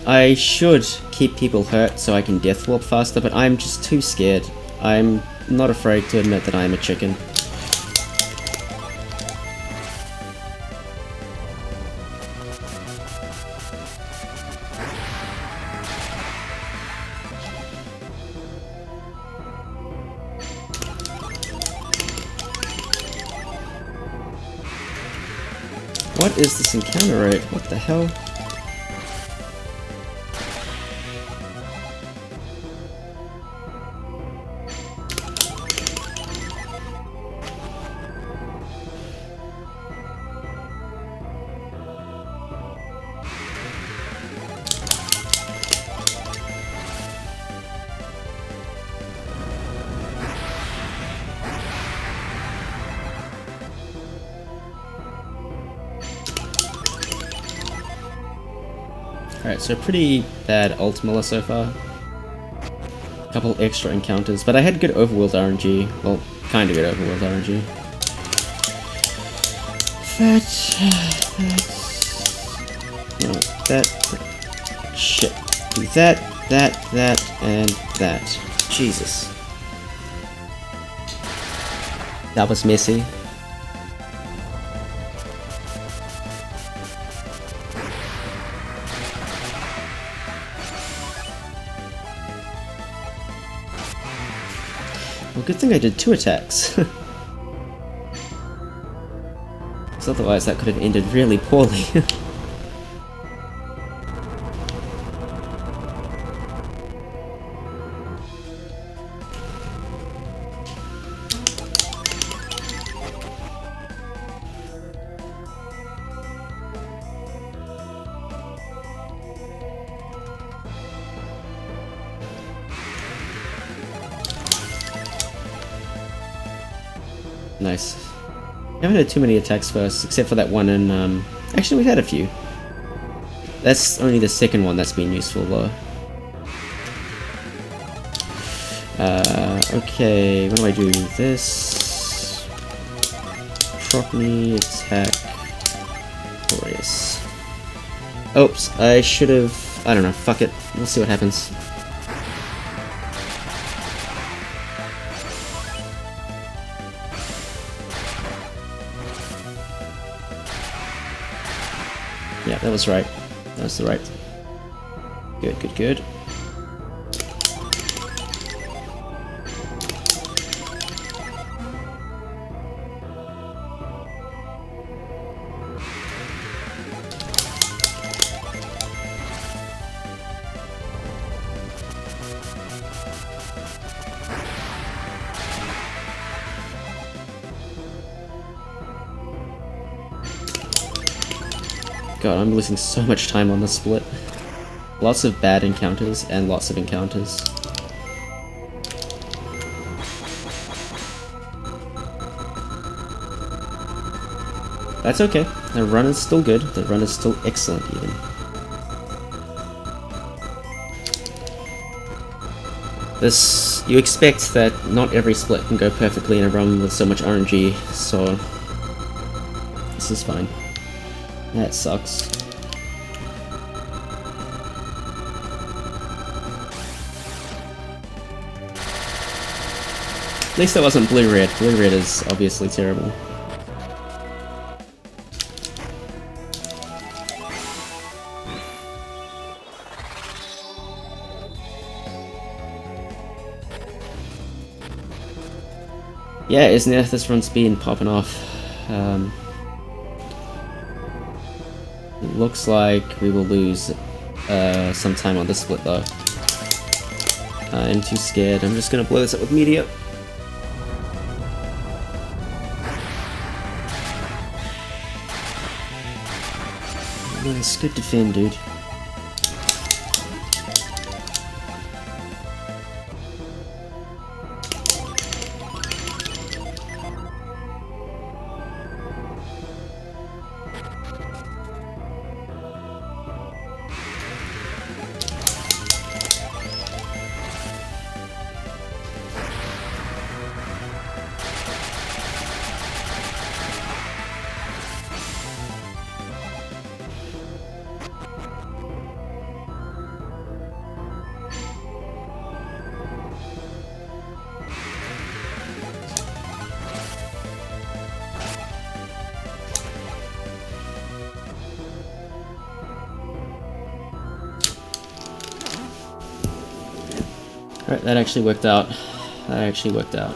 I should keep people hurt so I can death warp faster, but I'm just too scared. I'm not afraid to admit that I'm a chicken. What is this encounter rate? What the hell? Alright, so pretty bad Ultimilla so far. A couple extra encounters, but I had good overworld RNG. Well, kinda good overworld RNG. Shit. That, and that. Jesus. That was messy. Well, good thing I did 2 attacks. Because otherwise that could have ended really poorly. Nice. I haven't had too many attacks first, except for that one in, actually we've had a few. That's only the second one that's been useful though. Okay, what do I do? This... Properly attack... Glorious. Oops, I should have... I don't know, fuck it. We'll see what happens. Yeah, that was right. That was the right Good, good, good. God, I'm losing so much time on this split. Lots of bad encounters and lots of encounters. That's okay. The run is still good. The run is still excellent, even. This... you expect that not every split can go perfectly in a run with so much RNG, so... this is fine. That sucks. At least that wasn't blue-red. Blue-red is obviously terrible. Yeah, isn't it? This run's been popping off. It looks like we will lose some time on this split though. I'm too scared. I'm just gonna blow this up with media. Nice, good defend, dude. Alright, that actually worked out. That actually worked out.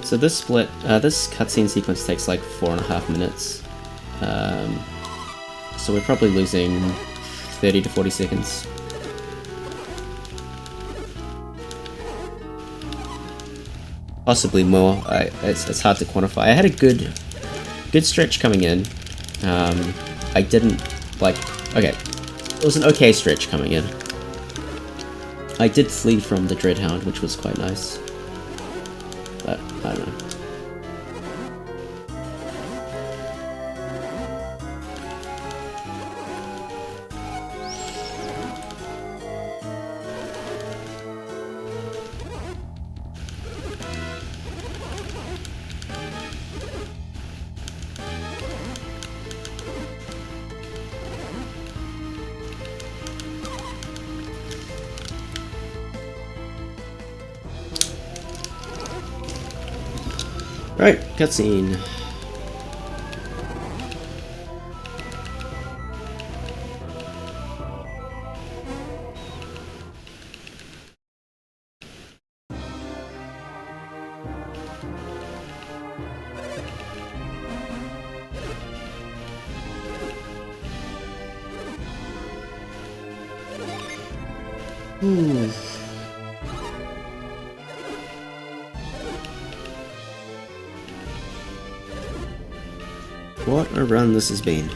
So this split, this cutscene sequence takes like 4.5 minutes. So we're probably losing 30 to 40 seconds. Possibly more. It's hard to quantify. I had a good stretch coming in. I didn't like. Okay, it was an okay stretch coming in. I did flee from the Dreadhound, which was quite nice. But I don't know. Right, cutscene. What a run this has been.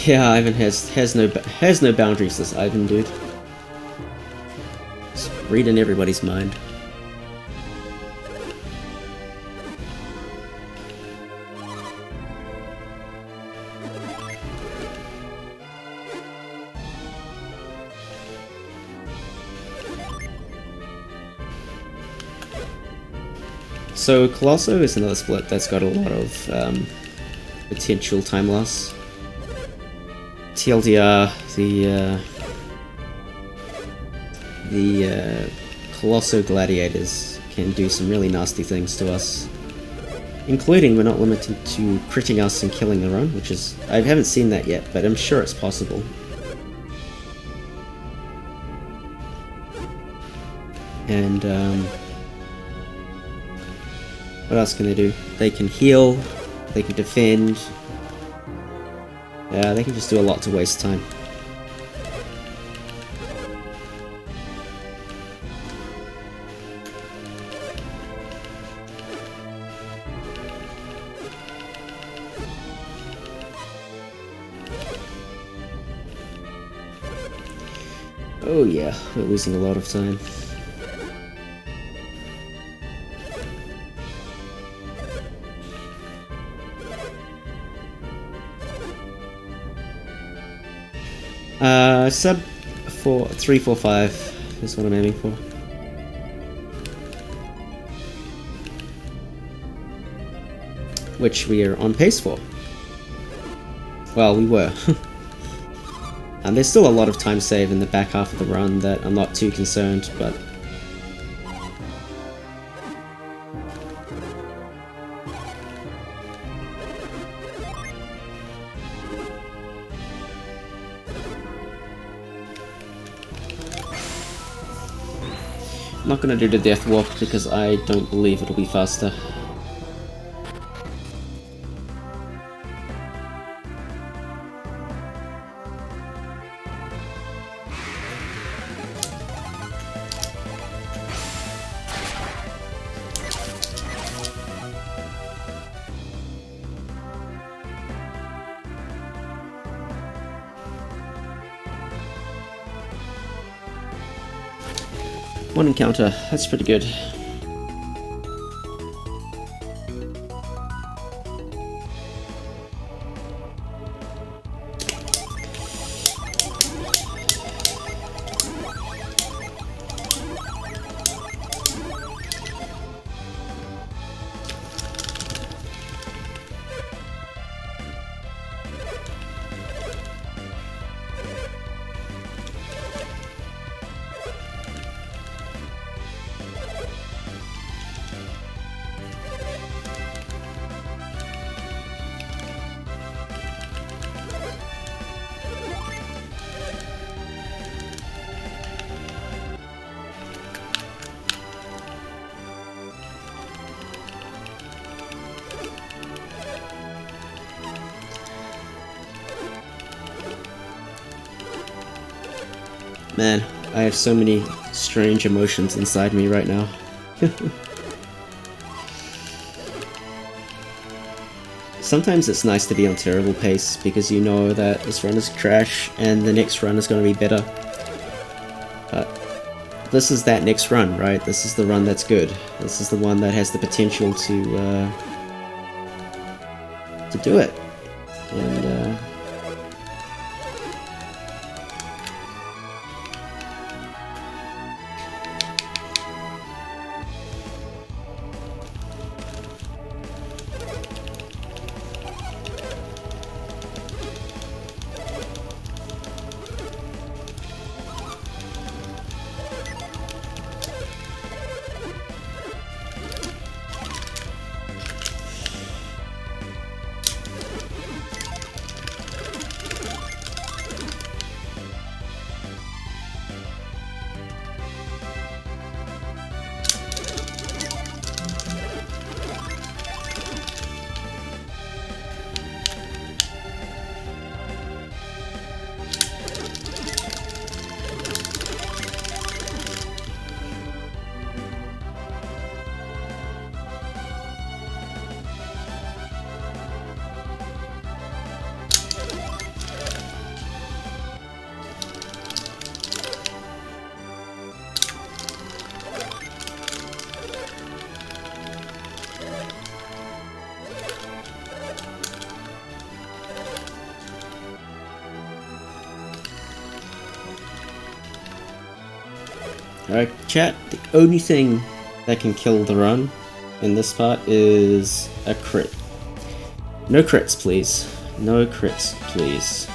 Yeah, Ivan has no boundaries. This Ivan dude. Just reading everybody's mind. So Colosso is another split that's got a lot of potential time loss. TLDR, the Colosso Gladiators can do some really nasty things to us. Including, we're not limited to critting us and killing the run, which is... I haven't seen that yet, but I'm sure it's possible. And, what else can they do? They can heal, they can defend. Yeah, they can just do a lot to waste time. Oh yeah, we're losing a lot of time. Sub 345 is what I'm aiming for. Which we are on pace for. Well, we were. And there's still a lot of time save in the back half of the run that I'm not too concerned, but... I'm not gonna do the death walk because I don't believe it'll be faster. One encounter, that's pretty good. Man, I have so many strange emotions inside me right now. Sometimes it's nice to be on terrible pace because you know that this run is trash and the next run is going to be better. But this is that next run, right? This is the run that's good. This is the one that has the potential to do it. And Alright, chat, the only thing that can kill the run in this part is a crit. No crits, please. No crits, please.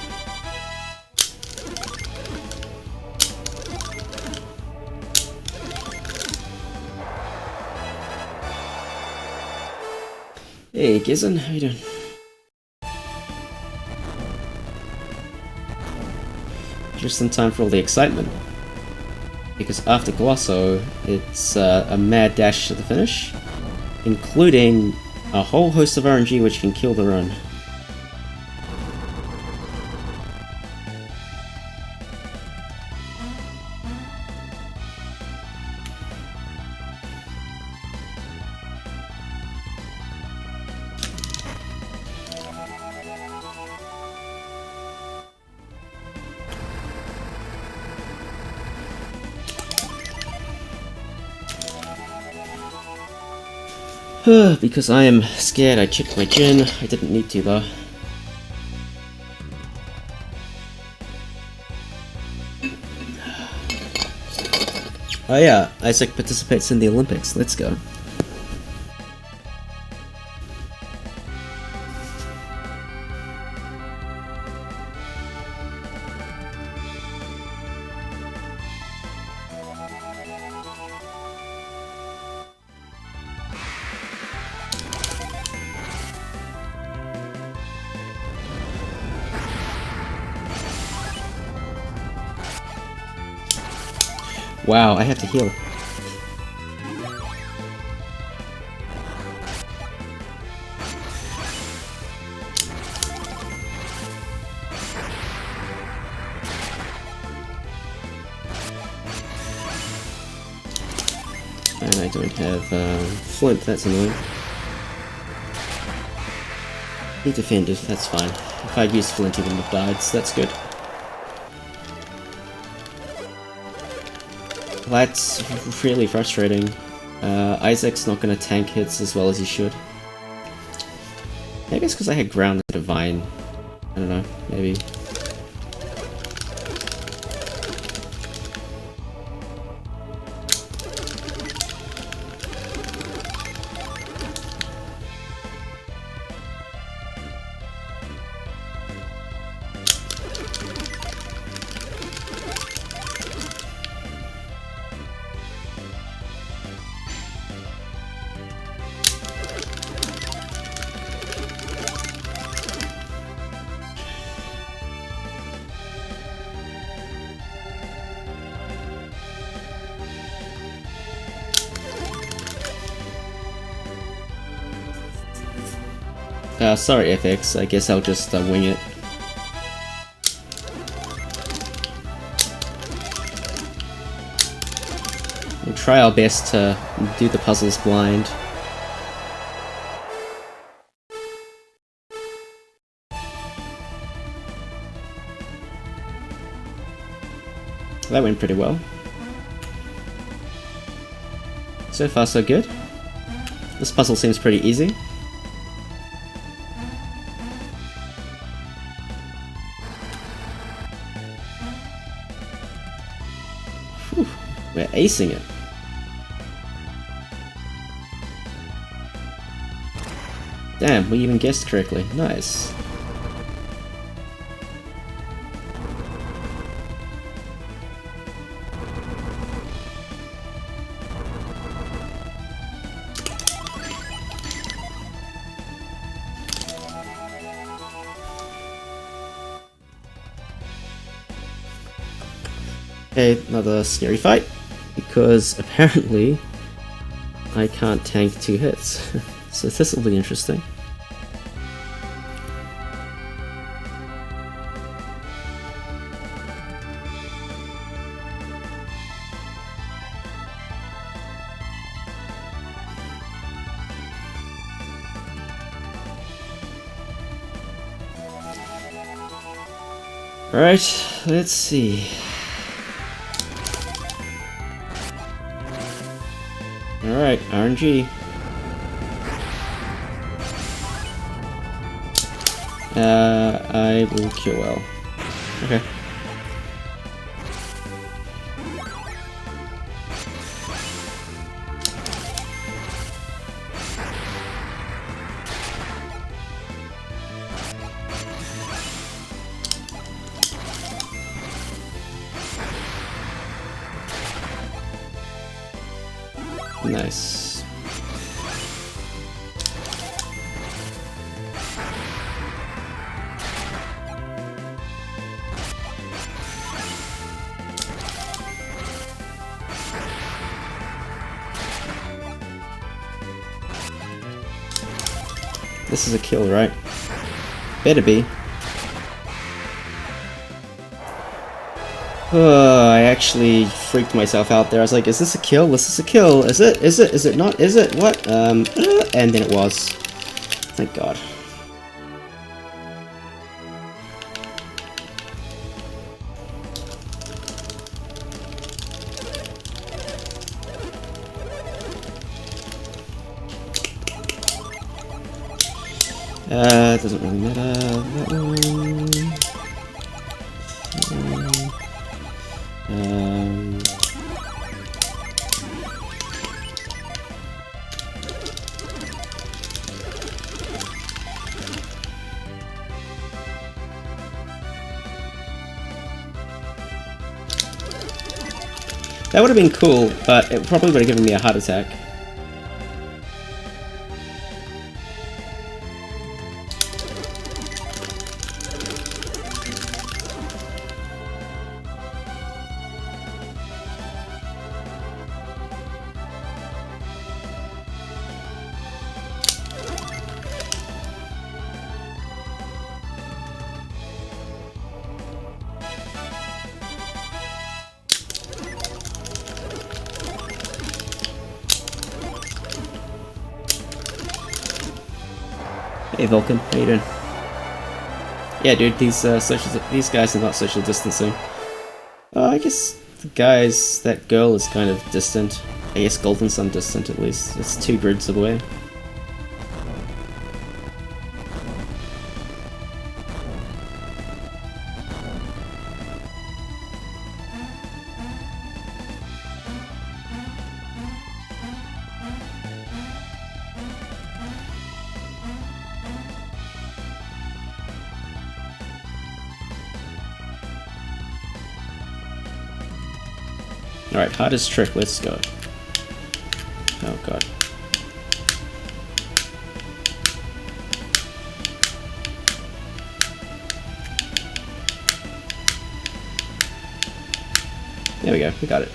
Hey, Gizen, how you doing? Just in time for all the excitement. Because after Glosso, it's a mad dash to the finish, including a whole host of RNG which can kill the run. Because I am scared, I checked my gen. I didn't need to though. Oh yeah, Isaac participates in the Olympics. Let's go. Wow, I have to heal. And I don't have Flint, that's annoying. He defended, that's fine. If I'd used Flint, he wouldn't have died, so that's good. That's really frustrating. Isaac's not going to tank hits as well as he should. Maybe it's because I had Ground and Divine. I don't know, maybe. Sorry FX, I guess I'll just wing it. We'll try our best to do the puzzles blind. That went pretty well. So far so good. This puzzle seems pretty easy. We're acing it. Damn, we even guessed correctly. Nice. Okay, another scary fight. Because apparently I can't tank 2 hits. So this will be interesting. Alright, let's see. Alright, RNG. I will kill well. Okay. Nice. This is a kill, right? Better be. I actually freaked myself out there. I was like, is this a kill? Is this a kill? Is it? Is it? Is it not? Is it? What? And then it was. Thank God. It doesn't really matter. That one. That would have been cool, but it probably would have given me a heart attack. Hey Vulcan, how you doing? Yeah, dude, these guys are not social distancing. I guess the guys, that girl is kind of distant. I guess Golden Sun distant at least. It's 2 grids away. Alright, hardest trick, let's go. Oh god. There we go, we got it.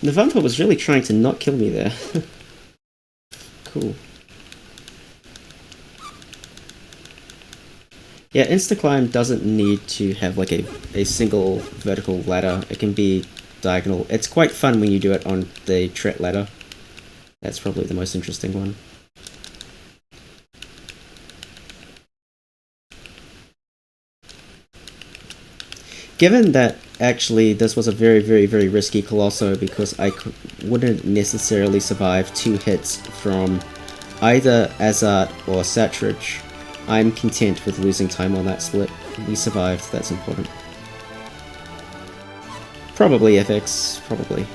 The vampire was really trying to not kill me there. Cool. Yeah, insta-climb doesn't need to have like a single vertical ladder. It can be diagonal. It's quite fun when you do it on the tret ladder. That's probably the most interesting one. Given that actually this was a very, very, very risky Colosso because I wouldn't necessarily survive 2 hits from either Azart or Satridge, I'm content with losing time on that split. We survived, that's important. Probably FX, probably.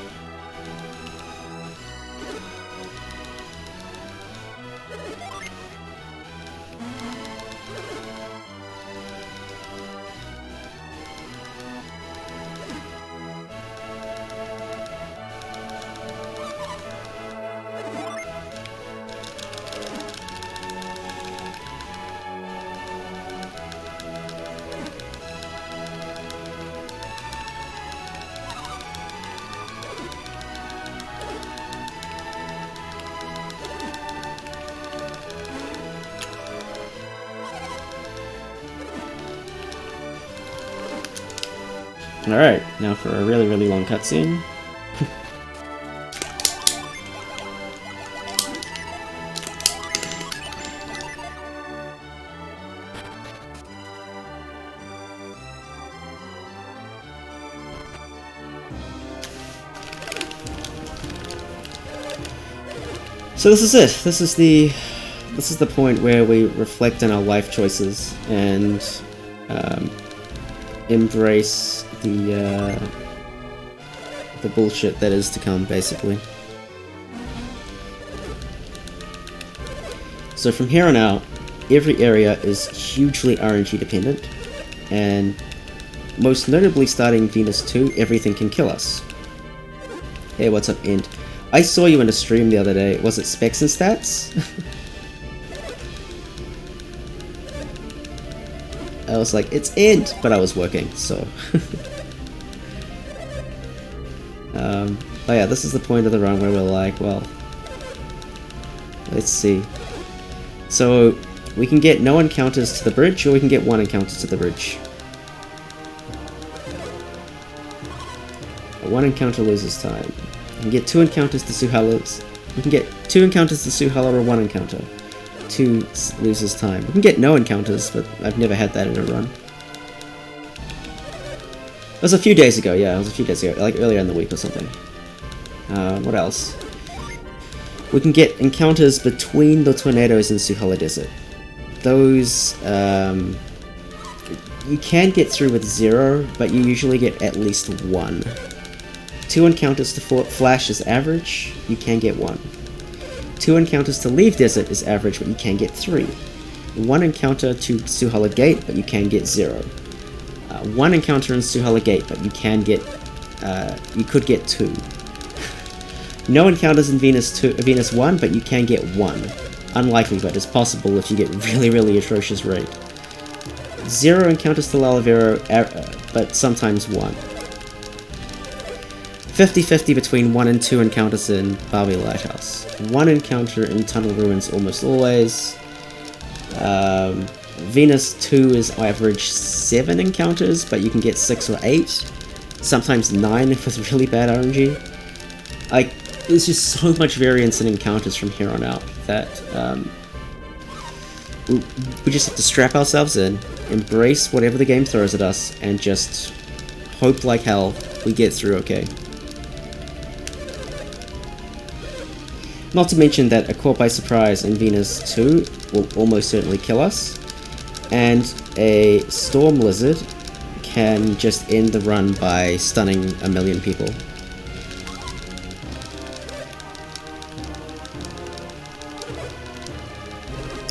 Alright, now for a really, really long cutscene. So this is it. This is the point where we reflect on our life choices and embrace the bullshit that is to come, basically. So from here on out, every area is hugely RNG dependent, and most notably starting Venus 2, everything can kill us. Hey, what's up, End? I saw you in a stream the other day. Was it Specs and Stats? I was like, it's End, but I was working, so. But yeah, this is the point of the run where we're like, well, let's see. So we can get no encounters to the bridge, or we can get one encounter to the bridge. One encounter loses time. We can get two encounters to Suhala's. We can get two encounters to Suhala or one encounter. Two loses time. We can get no encounters, but I've never had that in a run. It was a few days ago, yeah, it was a few days ago, like earlier in the week or something. What else? We can get encounters between the tornadoes in Suhala Desert. Those, you can get through with 0, but you usually get at least 1. 2 encounters to Flash is average, you can get 1. 2 encounters to Leave Desert is average, but you can get 3. 1 encounter to Suhala Gate, but you can get 0. 1 encounter in Suhala Gate, but you can get, you could get 2. No encounters in Venus 1, but you can get 1. Unlikely, but it's possible if you get really, really atrocious raid. 0 encounters to Lalavero, but sometimes 1. 50-50 between 1 and 2 encounters in Barbie Lighthouse. 1 encounter in Tunnel Ruins almost always. Venus 2 is average 7 encounters, but you can get 6 or 8. Sometimes 9 if it's really bad RNG. There's just so much variance in encounters from here on out that we just have to strap ourselves in, embrace whatever the game throws at us, and just hope like hell we get through okay. Not to mention that a Caught by Surprise in Venus 2 will almost certainly kill us, and a Storm Lizard can just end the run by stunning a million people.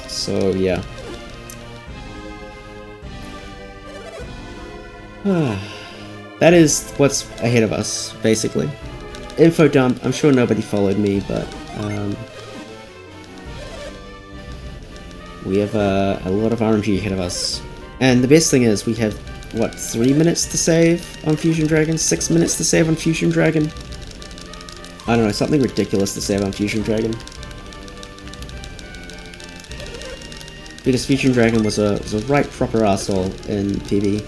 So yeah. That is what's ahead of us, basically. Info dump, I'm sure nobody followed me, but we have a lot of RNG ahead of us. And the best thing is we have, what, 3 minutes to save on Fusion Dragon? 6 minutes to save on Fusion Dragon? I don't know, something ridiculous to save on Fusion Dragon. Because Fusion Dragon was a right proper arsehole in PB.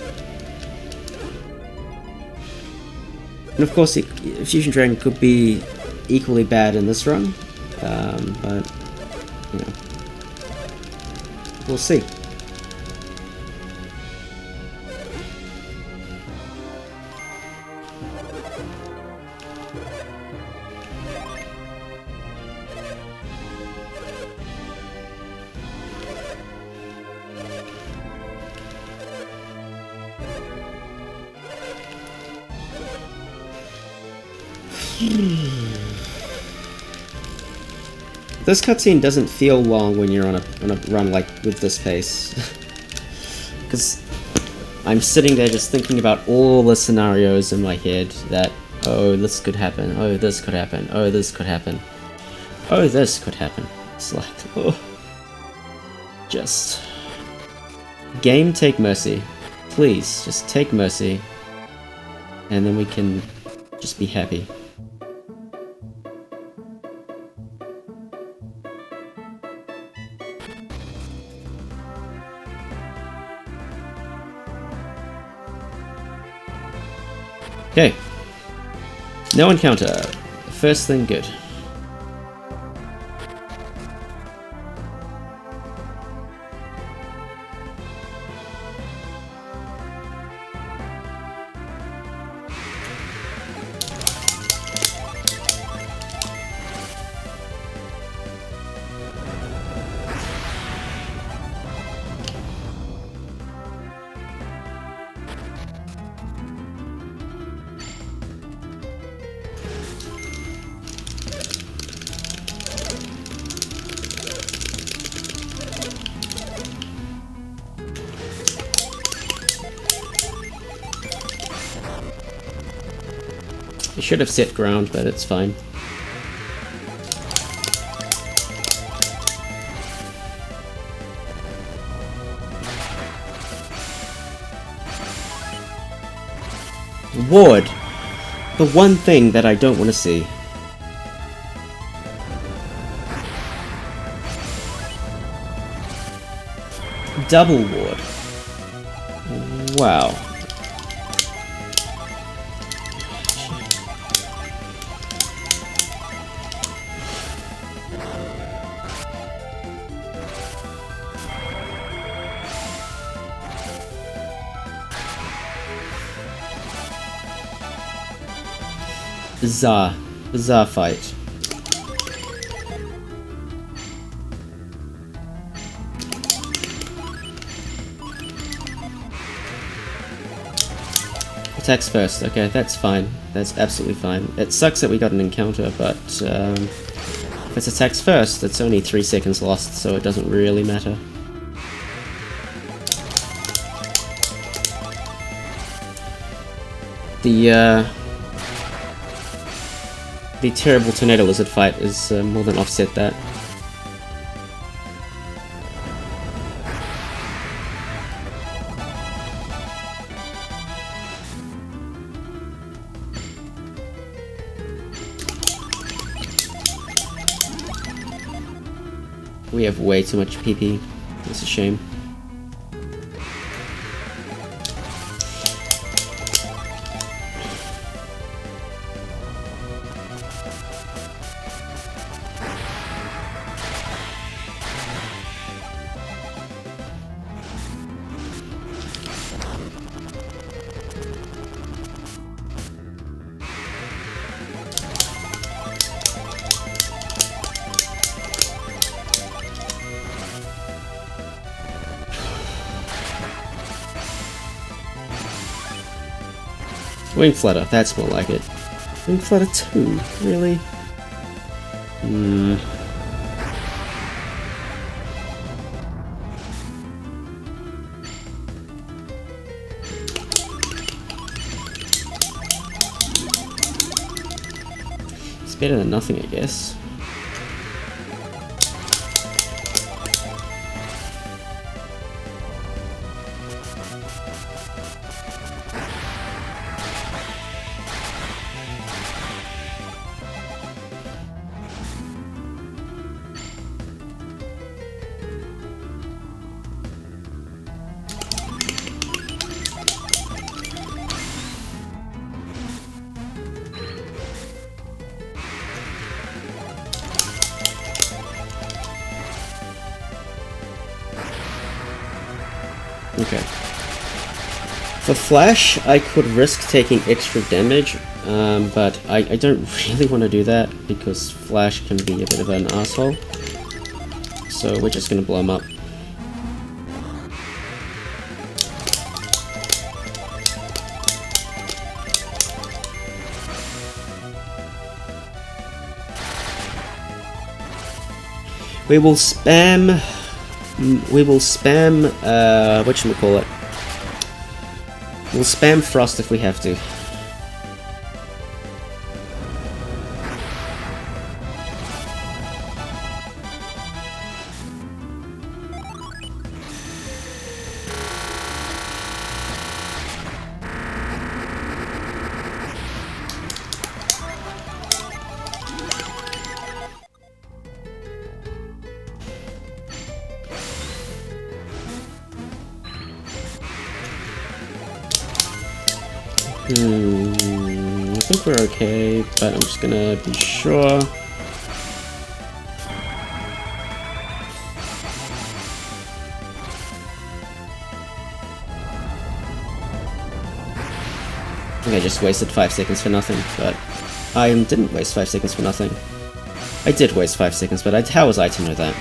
And of course, Fusion Dragon could be equally bad in this run, but, you know, we'll see. This cutscene doesn't feel long when you're on a run like with this pace, because I'm sitting there just thinking about all the scenarios in my head that, oh, this could happen, oh, this could happen, oh, this could happen, oh, this could happen. It's like, oh, just game, take mercy, please, just take mercy, and then we can just be happy. Okay. No encounter. First thing good. You should have set ground, but it's fine. Ward! The one thing that I don't want to see. Double ward. Wow. Bizarre fight. Attacks first, okay, that's fine. That's absolutely fine. It sucks that we got an encounter, but if it's attacks first, it's only 3 seconds lost, so it doesn't really matter. The terrible tornado lizard fight is more than offset that. We have way too much PP. It's a shame. Wing Flutter, that's more like it. Wing Flutter 2, really? It's better than nothing, I guess. Okay. For Flash, I could risk taking extra damage, but I don't really want to do that because Flash can be a bit of an asshole. So we're just going to blow him up. We will spam whatchamacallit. We'll spam Frost if we have to. I think we're okay, but I'm just gonna be sure. I think I just wasted 5 seconds for nothing, but I didn't waste 5 seconds for nothing. I did waste 5 seconds, but how was I to know that?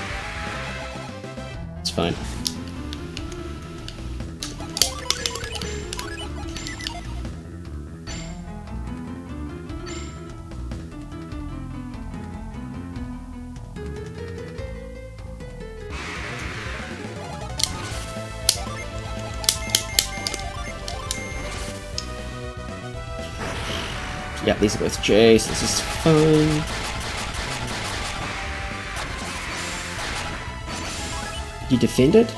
It's fine. Yeah, these are both J, so this is fine. You defended?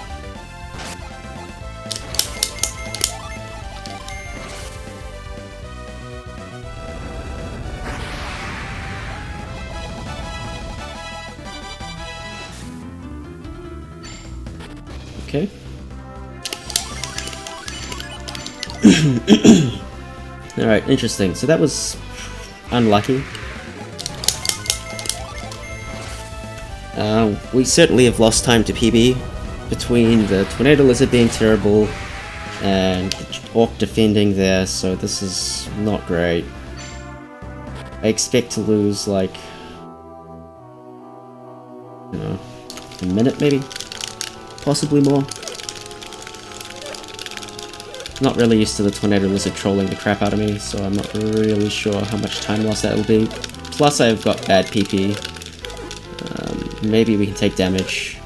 Okay. Alright, interesting. So that was unlucky. We certainly have lost time to PB between the Tornado Lizard being terrible and the Orc defending there, so this is not great. I expect to lose, like, you know, a minute maybe? Possibly more. Not really used to the Tornado Lizard trolling the crap out of me, so I'm not really sure how much time loss that will be. Plus I've got bad PP. Maybe we can take damage.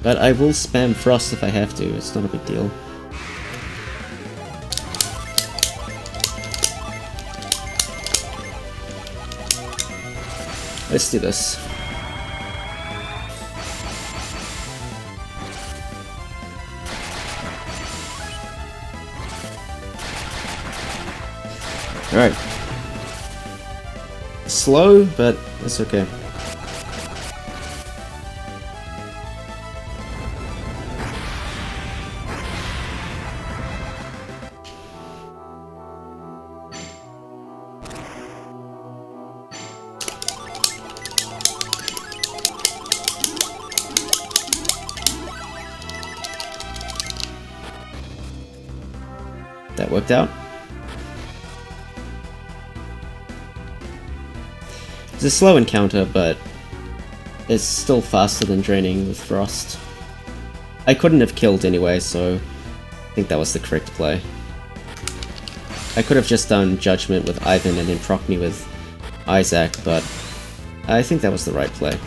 But I will spam Frost if I have to, it's not a big deal. Let's do this. Alright. Slow, but it's okay. That worked out. It's a slow encounter, but it's still faster than draining with Frost. I couldn't have killed anyway, so I think that was the correct play. I could have just done Judgment with Ivan and then proc me with Isaac, but I think that was the right play.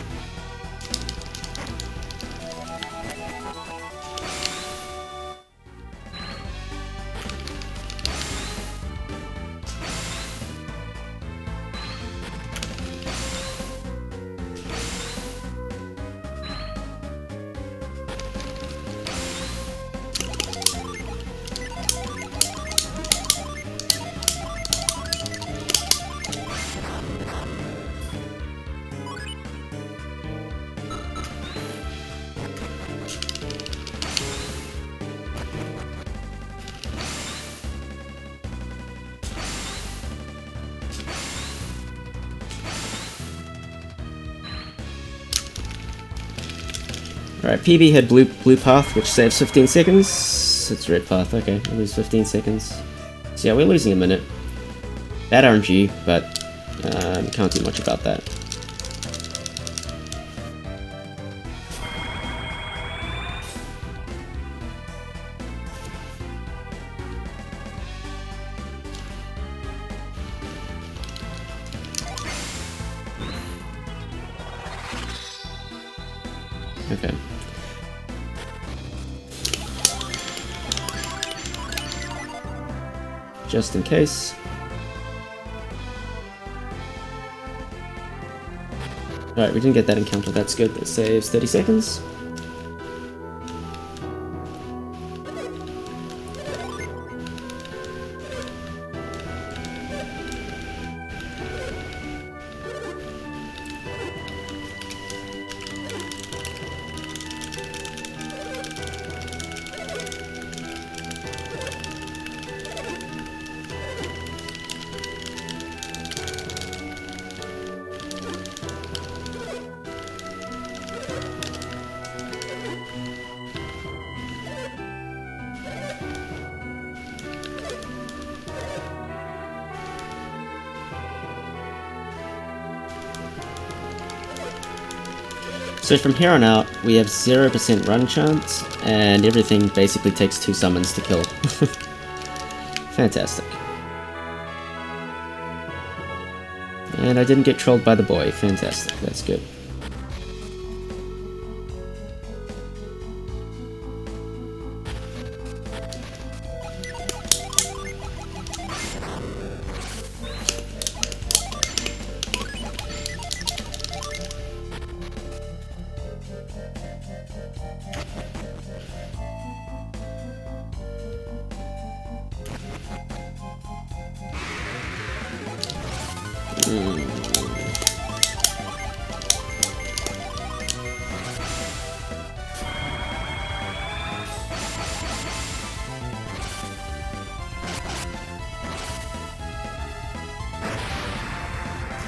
Alright, PB had blue path, which saves 15 seconds. It's red path, okay, we lose 15 seconds. So yeah, we're losing a minute. Bad RNG, but can't do much about that. Okay. Just in case. Alright, we didn't get that encounter, that's good. That saves 30 seconds. So from here on out, we have 0% run chance, and everything basically takes 2 summons to kill. Fantastic. And I didn't get trolled by the boy. Fantastic. That's good.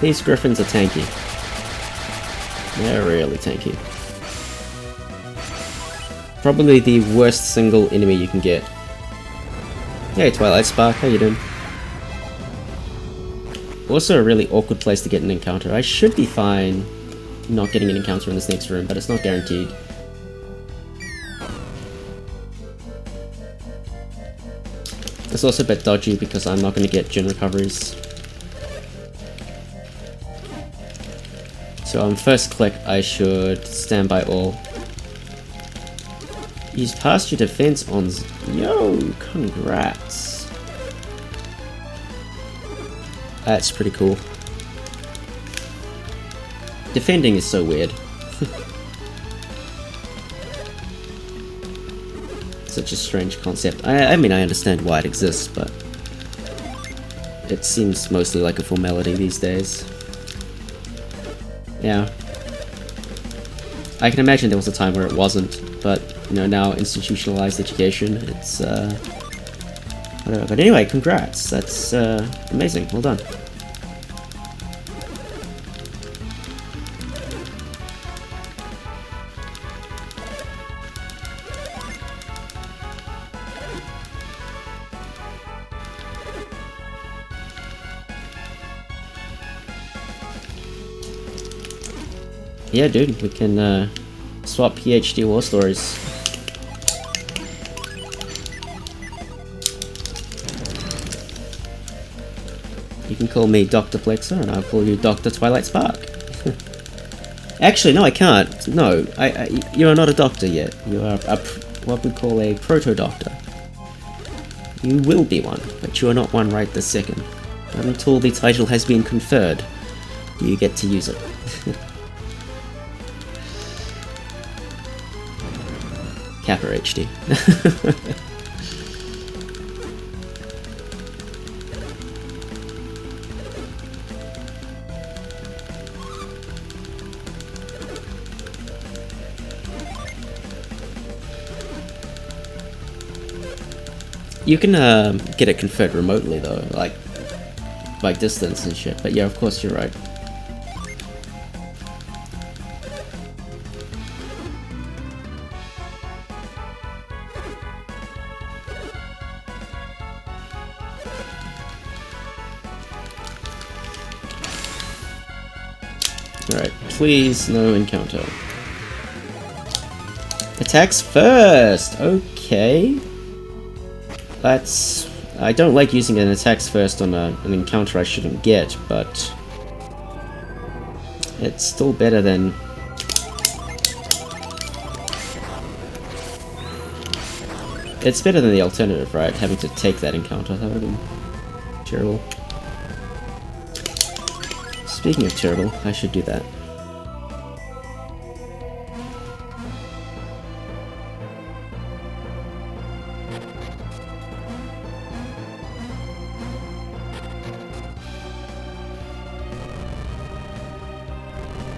These griffins are tanky. They're really tanky. Probably the worst single enemy you can get. Hey Twilight Spark, how you doing? Also a really awkward place to get an encounter. I should be fine not getting an encounter in this next room, but it's not guaranteed. It's also a bit dodgy because I'm not going to get gen recoveries. So on first click, I should stand by all. Use past your defense on... Yo, congrats. That's pretty cool. Defending is so weird. Such a strange concept. I mean, I understand why it exists, but it seems mostly like a formality these days. Yeah. I can imagine there was a time where it wasn't, but, you know, now institutionalized education, it's, whatever. But anyway, congrats. That's, amazing. Well done. Yeah, dude, we can swap PhD war stories. You can call me Dr. Plexer, and I'll call you Dr. Twilight Spark. Actually, no, I can't. No, you are not a doctor yet. You are what we call a proto-doctor. You will be one, but you are not one right this second. Not until the title has been conferred, you get to use it. Kappa HD. You can get it conferred remotely though, like by distance and shit, but yeah, of course you're right. Alright, please no encounter. Attacks first! Okay. That's... I don't like using an attacks first on an encounter I shouldn't get, but... it's still better than... it's better than the alternative, right? Having to take that encounter. That would have been terrible. Speaking of terrible, I should do that.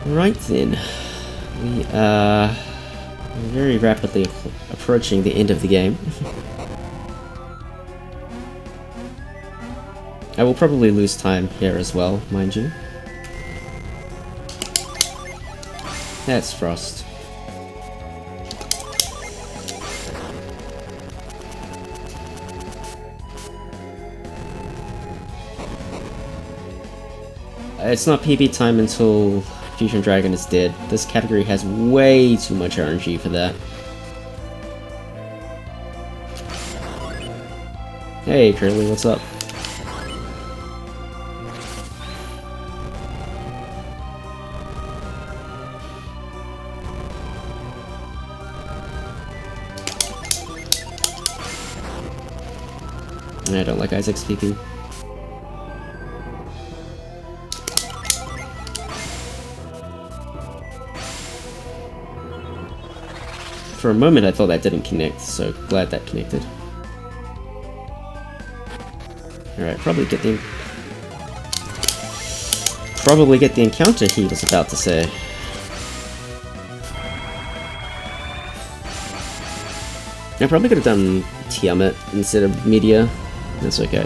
Right then, we are very rapidly approaching the end of the game. I will probably lose time here as well, mind you. That's Frost. It's not PB time until Fusion Dragon is dead. This category has way too much RNG for that. Hey Curly, what's up? I don't like Isaac's PP. For a moment I thought that didn't connect, so glad that connected. Alright, probably get the encounter he was about to say. I probably could have done Tiamat instead of Media. That's okay.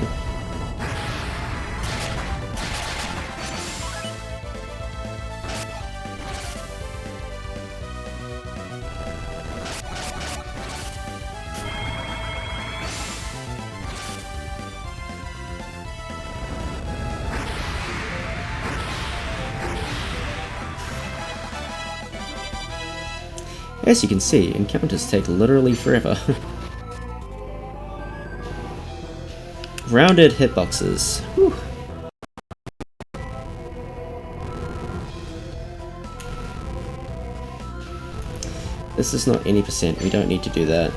As you can see, encounters take literally forever. Rounded hitboxes. Whew. This is not any percent, we don't need to do that.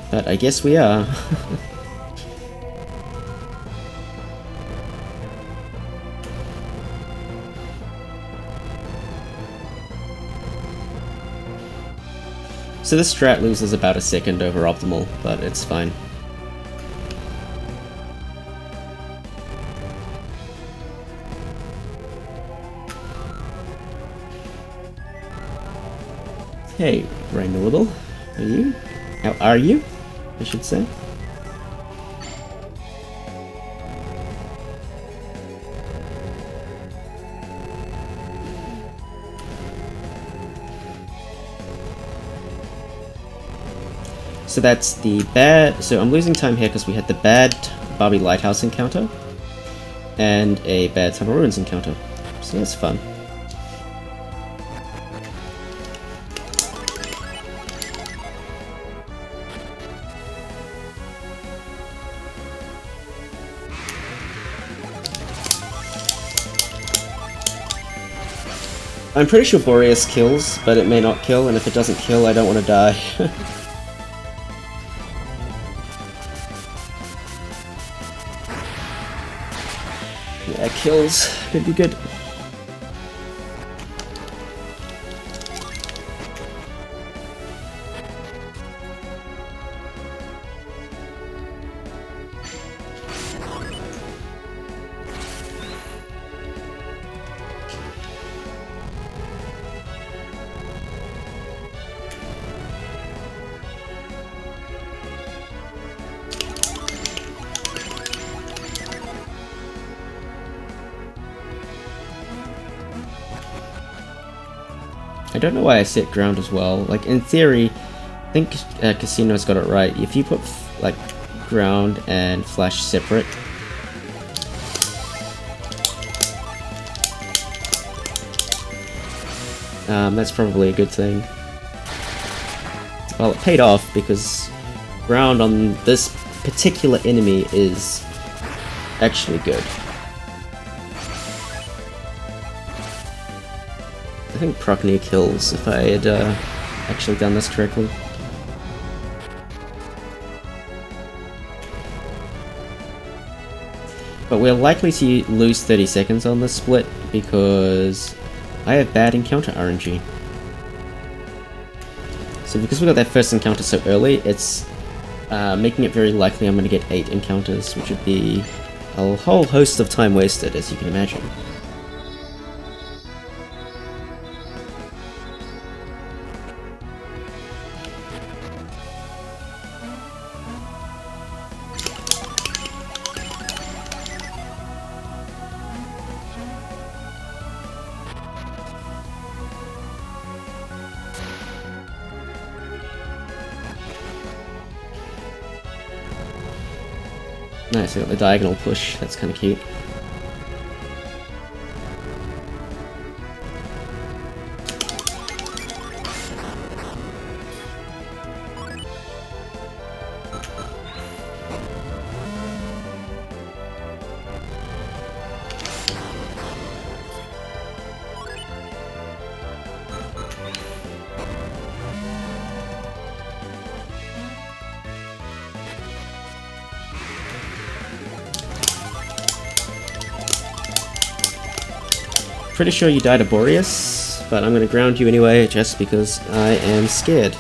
But I guess we are. So this strat loses about a second over optimal, but it's fine. Hey, Rainable, are you? How are you? I should say. So that's the bad. So I'm losing time here because we had the bad Barbie Lighthouse encounter and a bad Tunnel Ruins encounter. So that's fun. I'm pretty sure Boreas kills, but it may not kill, and if it doesn't kill, I don't want to die. Yeah, kills. Could be good. I don't know why I set ground as well. Like, in theory, I think Casino's got it right. If you put, like, ground and flash separate, that's probably a good thing. Well, it paid off because ground on this particular enemy is actually good. I think Procnea kills if I had actually done this correctly. But we're likely to lose 30 seconds on this split because I have bad encounter RNG. So because we got that first encounter so early, it's making it very likely I'm going to get 8 encounters, which would be a whole host of time wasted, as you can imagine. Nice, I got the diagonal push, that's kind of cute. Pretty sure you died to Boreas, but I'm gonna ground you anyway, just because I am scared.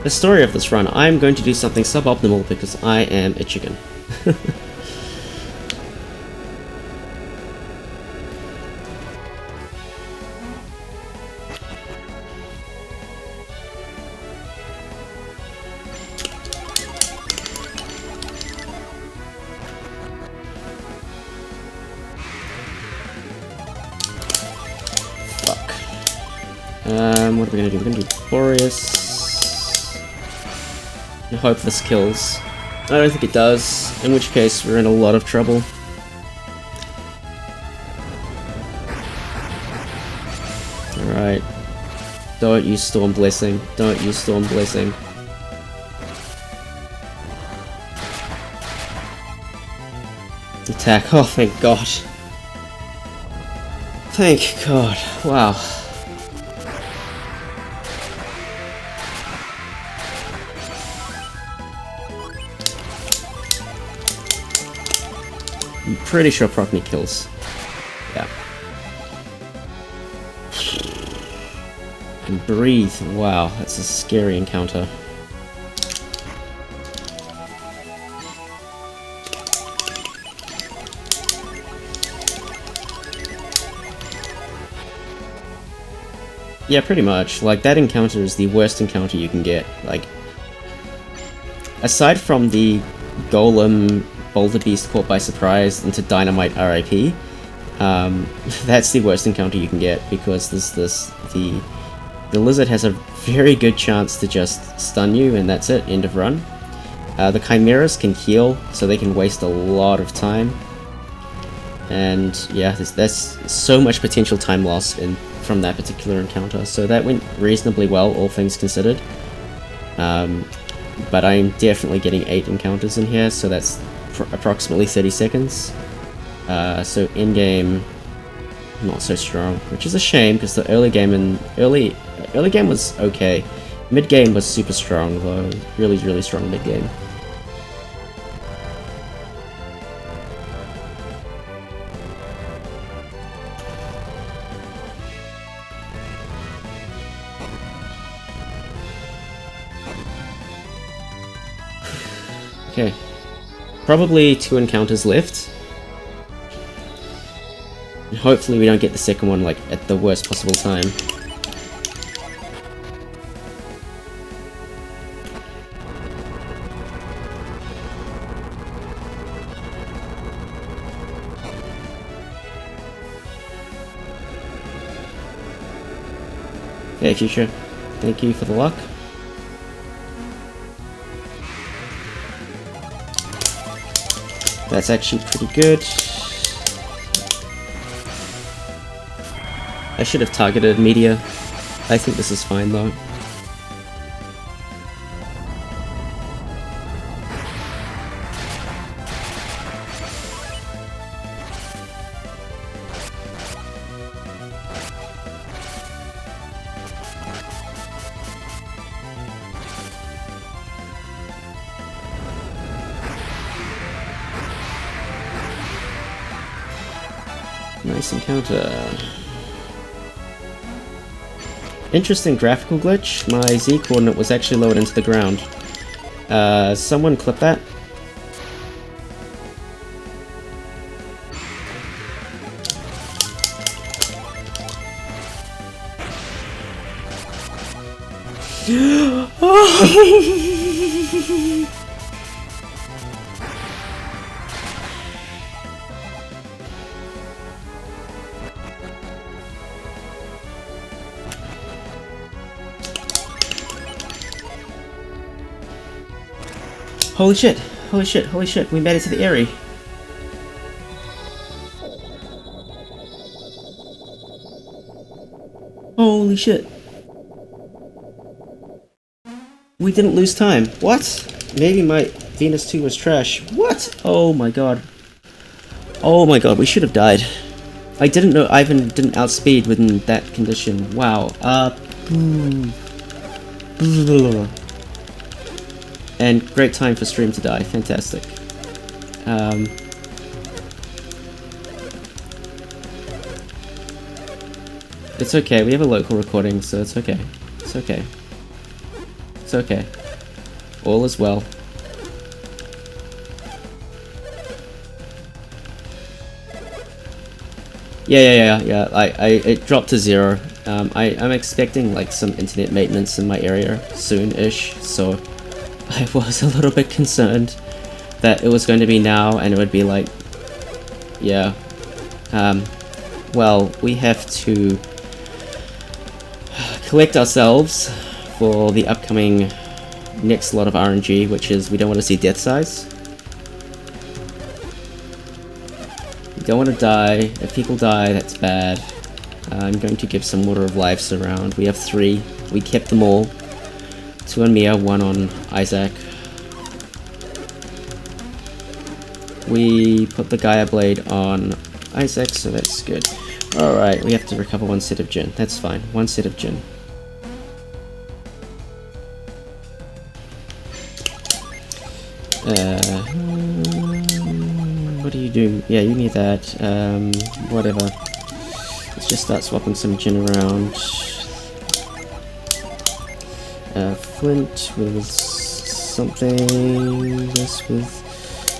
The story of this run, I'm going to do something suboptimal because I am a chicken. Fuck. What are we gonna do? We're gonna do Boreas. I hope this kills. I don't think it does, in which case we're in a lot of trouble. Alright. Don't use Storm Blessing. Don't use Storm Blessing. Attack. Oh, thank God. Thank God. Wow. I'm pretty sure Procne kills. Yeah. And breathe. Wow, that's a scary encounter. Yeah, pretty much. Like, that encounter is the worst encounter you can get. Like, aside from the Golem Boulder Beast caught by surprise into Dynamite RIP, that's the worst encounter you can get, because the Lizard has a very good chance to just stun you, and that's it, end of run. The Chimeras can heal, so they can waste a lot of time. And yeah, there's so much potential time loss from that particular encounter, so that went reasonably well, all things considered. But I'm definitely getting 8 encounters in here, so that's approximately 30 seconds. So in-game, not so strong, which is a shame, because the early game was okay. Mid-game was super strong, though. Really, really strong mid-game. Okay. Probably 2 encounters left. And hopefully we don't get the second one, like, at the worst possible time. Okay, Future. Thank you for the luck. That's actually pretty good. I should have targeted Meteor. I think this is fine though. Nice encounter. Interesting graphical glitch. My Z coordinate was actually lowered into the ground. Someone clip that? Holy shit, holy shit, holy shit, we made it to the Eyrie. Holy shit. We didn't lose time. What? Maybe my Venus 2 was trash. What? Oh my god. Oh my god, we should have died. I didn't know Ivan didn't outspeed within that condition. Wow. And great time for stream to die. Fantastic. It's okay. We have a local recording, so it's okay. It's okay. It's okay. All is well. Yeah. It dropped to 0. I'm expecting like some internet maintenance in my area soon-ish, so I was a little bit concerned that it was going to be now and it would be like, yeah. Well, we have to collect ourselves for the upcoming next lot of RNG, which is we don't want to see death size. Don't want to die. If people die, that's bad. I'm going to give some Water of Lives around. We have 3. We kept them all. 2 on Mia, 1 on Isaac. We put the Gaia Blade on Isaac, so that's good. Alright, we have to recover 1 set of Gin. That's fine. 1 set of Gin. What do you do? Yeah, you need that. Whatever. Let's just start swapping some Gin around. Flint with something. This with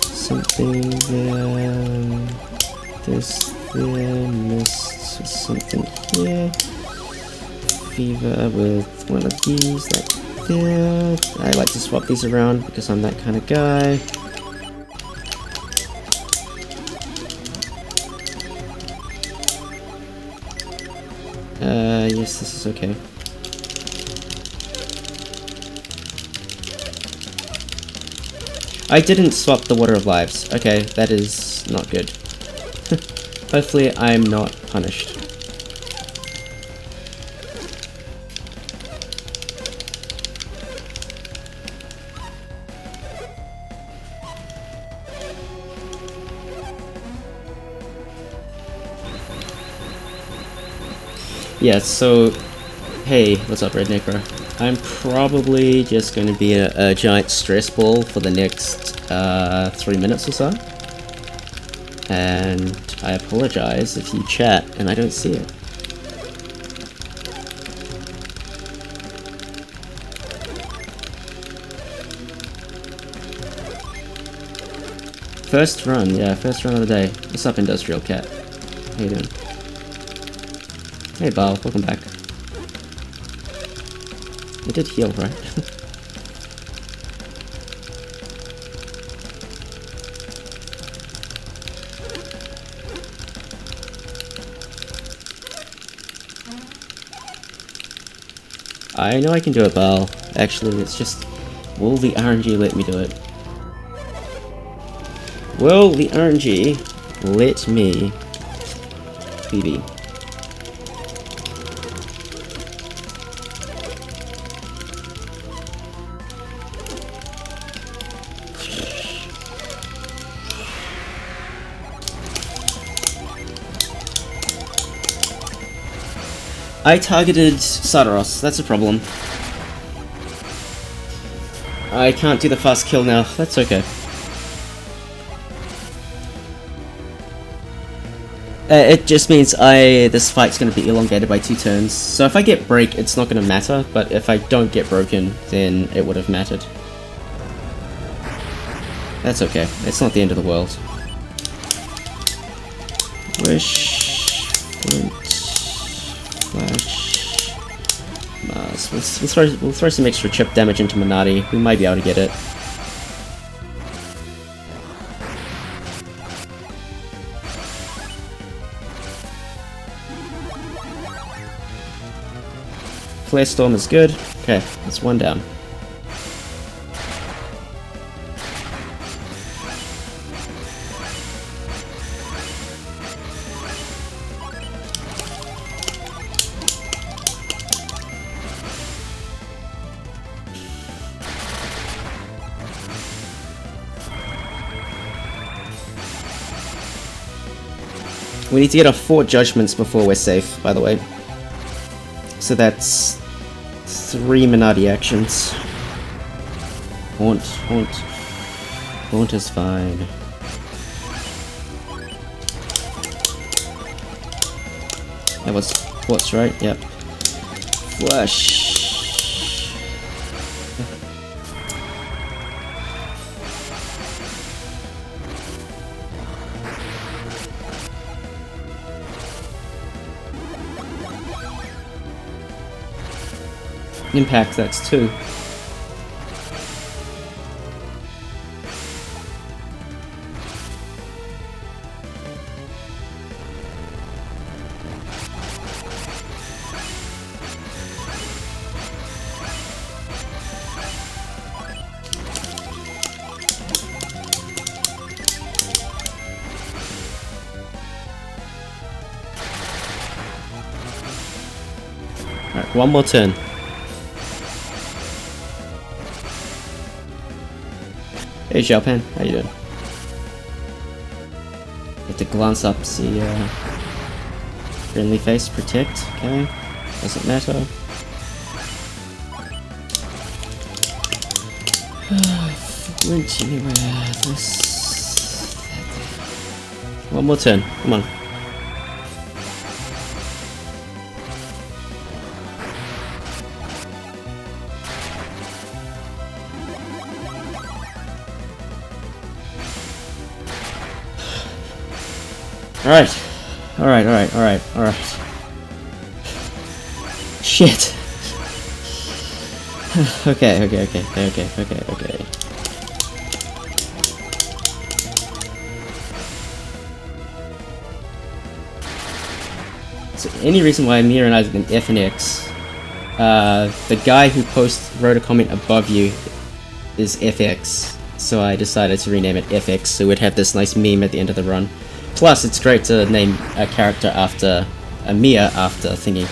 something there. This there. Mist with something here. Fever with one of these. That there. I like to swap these around because I'm that kind of guy. Yes, this is okay. I didn't swap the Water of Lives. Okay, that is not good. Hopefully I'm not punished. Yeah, so, hey, what's up, Red Necro? I'm probably just going to be a giant stress ball for the next 3 minutes or so. And I apologize if you chat and I don't see it. First run, yeah, first run of the day. What's up, Industrial Cat? How you doing? Hey Bal, welcome back. You did heal, right? I know I can do it, Bal. Actually, it's just... will the RNG let me do it? Will the RNG let me... BB? I targeted Sardaros, that's a problem. I can't do the fast kill now, that's okay. It just means this fight's going to be elongated by 2 turns, so if I get break it's not going to matter, but if I don't get broken then it would have mattered. That's okay, it's not the end of the world. Wish... Flint... Flash... Mars. We'll throw some extra chip damage into Minati, we might be able to get it. Flare Storm is good. Okay, that's 1 down. We need to get our 4 judgments before we're safe, by the way. So that's 3 Minardi actions. Haunt. Haunt is fine. That was quartz, right? Yep. Flush. Impact, that's 2. Alright, one more turn. Hey Xiaopan, how you doing? Get to glance up, see friendly face, protect, okay. Doesn't matter. Went anywhere. This. One more turn, come on. Alright. Shit. Okay. So any reason why Mira and Isaac and F and X, the guy who wrote a comment above you is FX, so I decided to rename it FX so we'd have this nice meme at the end of the run. Plus, it's great to name a character after a Mia after thingy.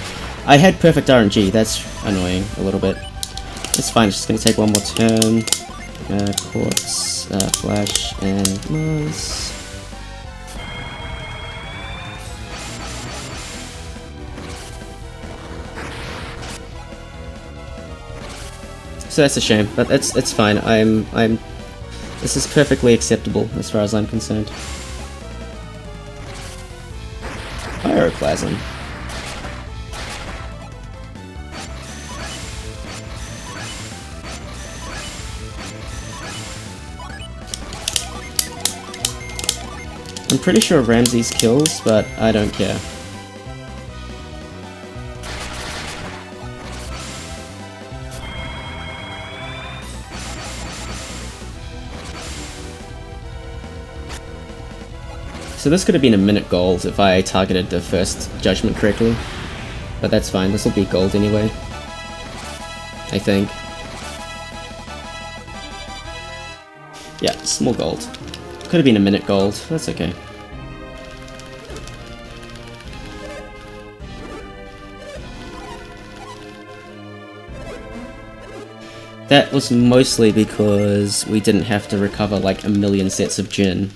I had perfect RNG, that's annoying a little bit. It's fine, it's just gonna take one more turn. Quartz, Flash, and Mars. So that's a shame, but it's fine. This is perfectly acceptable as far as I'm concerned. Pyroclasm. I'm pretty sure Ramses kills, but I don't care. So this could have been a minute gold if I targeted the first judgment correctly. But that's fine, this will be gold anyway. I think. Yeah, small gold. Could have been a minute gold, that's okay. That was mostly because we didn't have to recover like a million sets of Jin.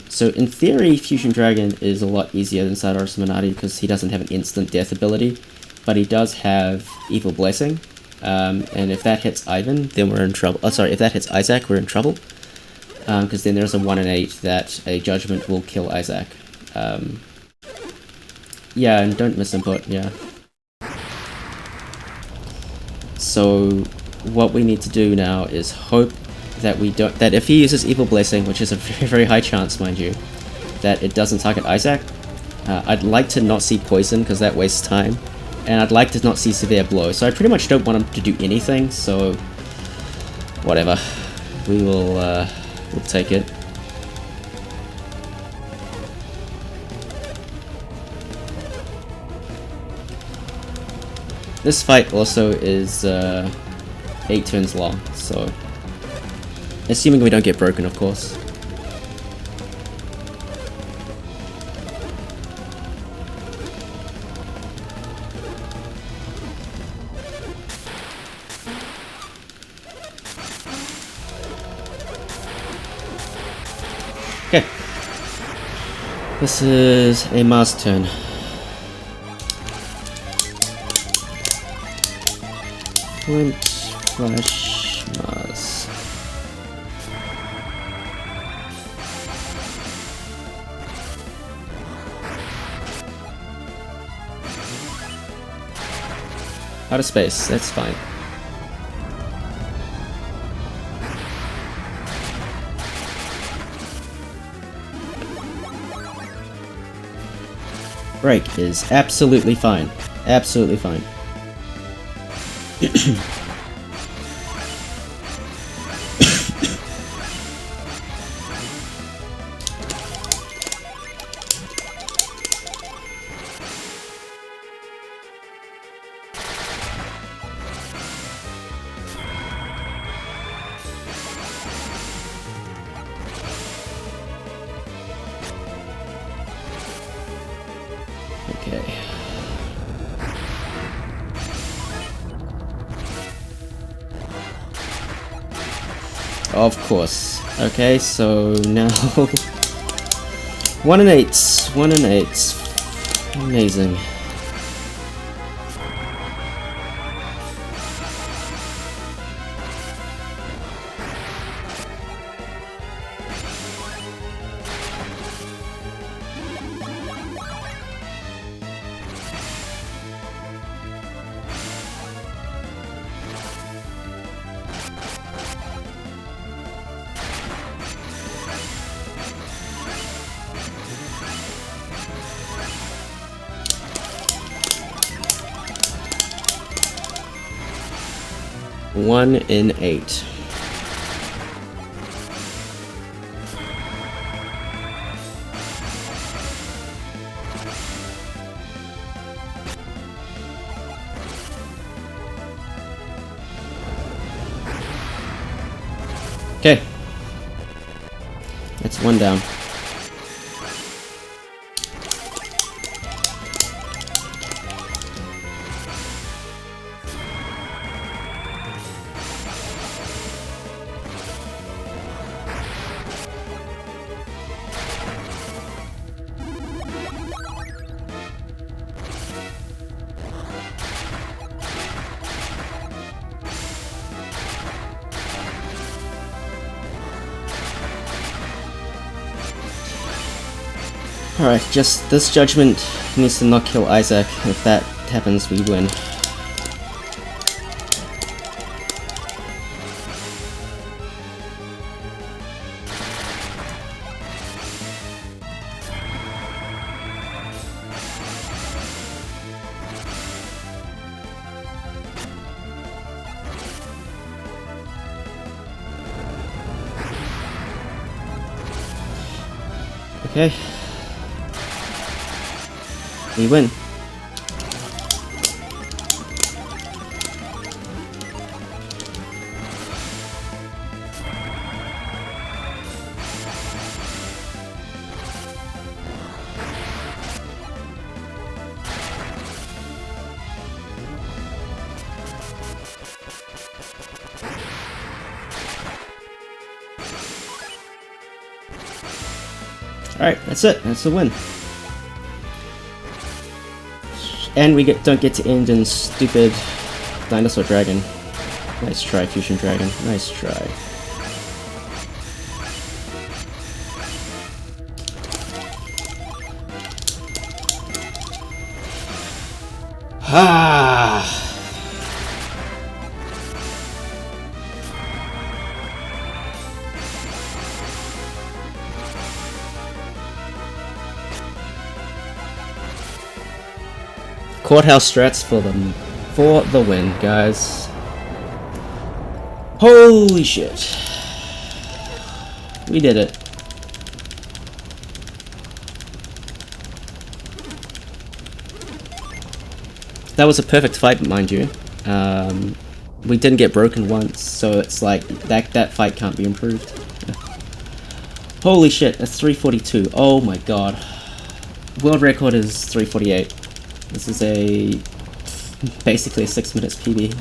So in theory, Fusion Dragon is a lot easier than Sidoros Minardi because he doesn't have an instant death ability, but he does have Evil Blessing, and if that hits Ivan, then we're in trouble. Oh, sorry, if that hits Isaac, we're in trouble, because then there's a 1 in 8 that a Judgment will kill Isaac. Yeah, and don't misinput, yeah. So what we need to do now is hope that that if he uses Evil Blessing, which is a very, very high chance, mind you, that it doesn't target Isaac. I'd like to not see Poison, because that wastes time, and I'd like to not see Severe Blow, so I pretty much don't want him to do anything, so whatever. We will, we'll take it. This fight also is 8 turns long, so assuming we don't get broken, of course. Okay. This is a Mars turn. Flint, Flash, Mars. Outer space, that's fine. Break is absolutely fine. Absolutely fine. Okay. Of course. Okay, so now 1 and 8. 1 and 8. Amazing. One in 8. Okay. That's 1 down. Alright, just this judgment needs to not kill Isaac. If that happens, we win. Okay. We win. Alright, that's it. That's the win. And we don't get to end in stupid dinosaur dragon. Nice try, fusion dragon. Nice try. Ah. Courthouse strats for the win, guys. Holy shit. We did it. That was a perfect fight, mind you. We didn't get broken once, so it's like that fight can't be improved. Holy shit, that's 342. Oh my god. World record is 348. This is basically a 6 minutes PB.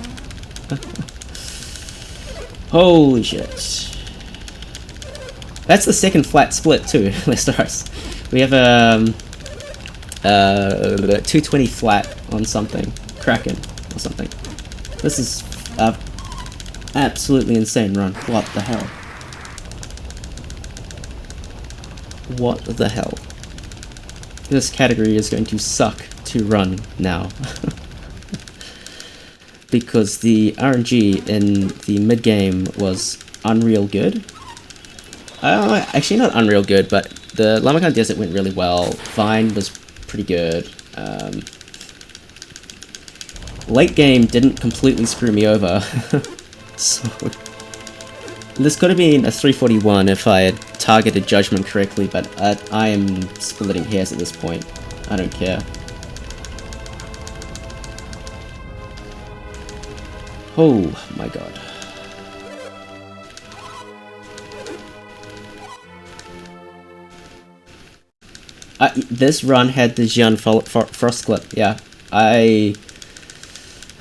Holy shit. That's the second flat split too, Lestars. We have 220 flat on something. Kraken or something. This is absolutely insane run. What the hell? What the hell? This category is going to suck to run now. Because the RNG in the mid-game was unreal good. Actually not unreal good, but the Lamakan Desert went really well. Vine was pretty good. Late game didn't completely screw me over. So this could have been a 341 if I had targeted Judgment correctly, but I am splitting hairs at this point. I don't care. Oh my god. This run had the Xian Frost clip, yeah.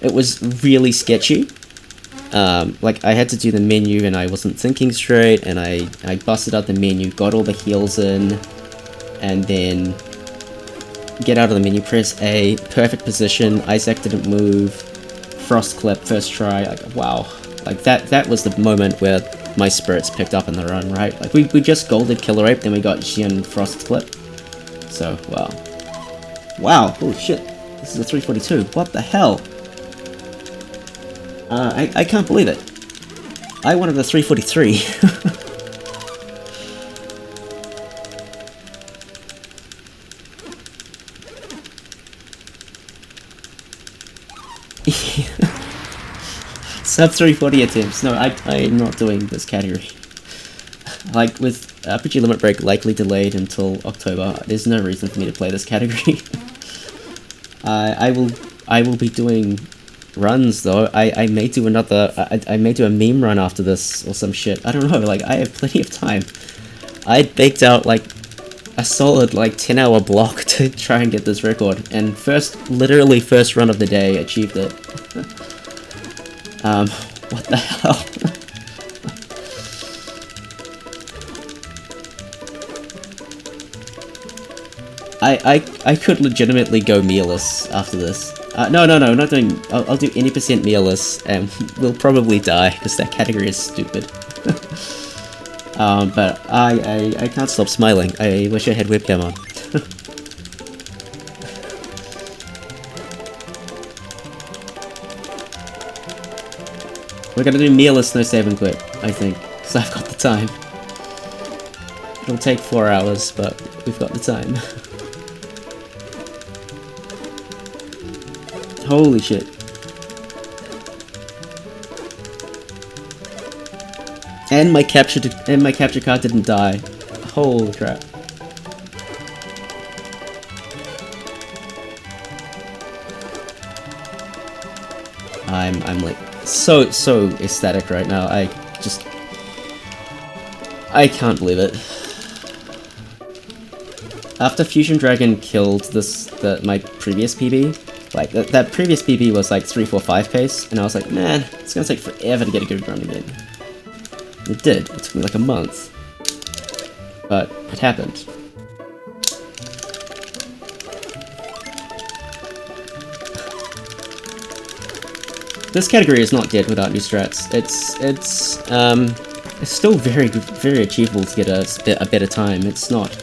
It was really sketchy. Like, I had to do the menu and I wasn't thinking straight, and I busted out the menu, got all the heals in, and then get out of the menu, press A, perfect position, Isaac didn't move, Frost clip, first try, like, wow. Like, that was the moment where my spirits picked up in the run, right? Like, we just golded Killer Ape, then we got Xian Frost clip. So, wow. Wow, holy shit. This is a 342. What the hell? I can't believe it. I wanted a 343. Sub 340 attempts. No, I'm not doing this category. Like, with RPG Limit Break likely delayed until October, there's no reason for me to play this category. I will be doing runs though. I may do another. I may do a meme run after this or some shit. I don't know. Like, I have plenty of time. I baked out like a solid like 10-hour block to try and get this record, and literally first run of the day achieved it. What the hell? I could legitimately go mealless after this. No, not doing. I'll do any percent mealless, and we'll probably die because that category is stupid. But I can't stop smiling. I wish I had webcam on. We're gonna do mealless, no save and quit, I think, because I've got the time. It'll take 4 hours, but we've got the time. Holy shit. And my capture card didn't die. Holy crap. I'm like so ecstatic right now. I can't believe it. After Fusion Dragon killed my previous PB, like, that previous PB was like 345 pace, and I was like, man, it's gonna take forever to get a good run again. It did. It took me like a month. But it happened. This category is not dead without new strats. It's still very achievable to get a better time. It's not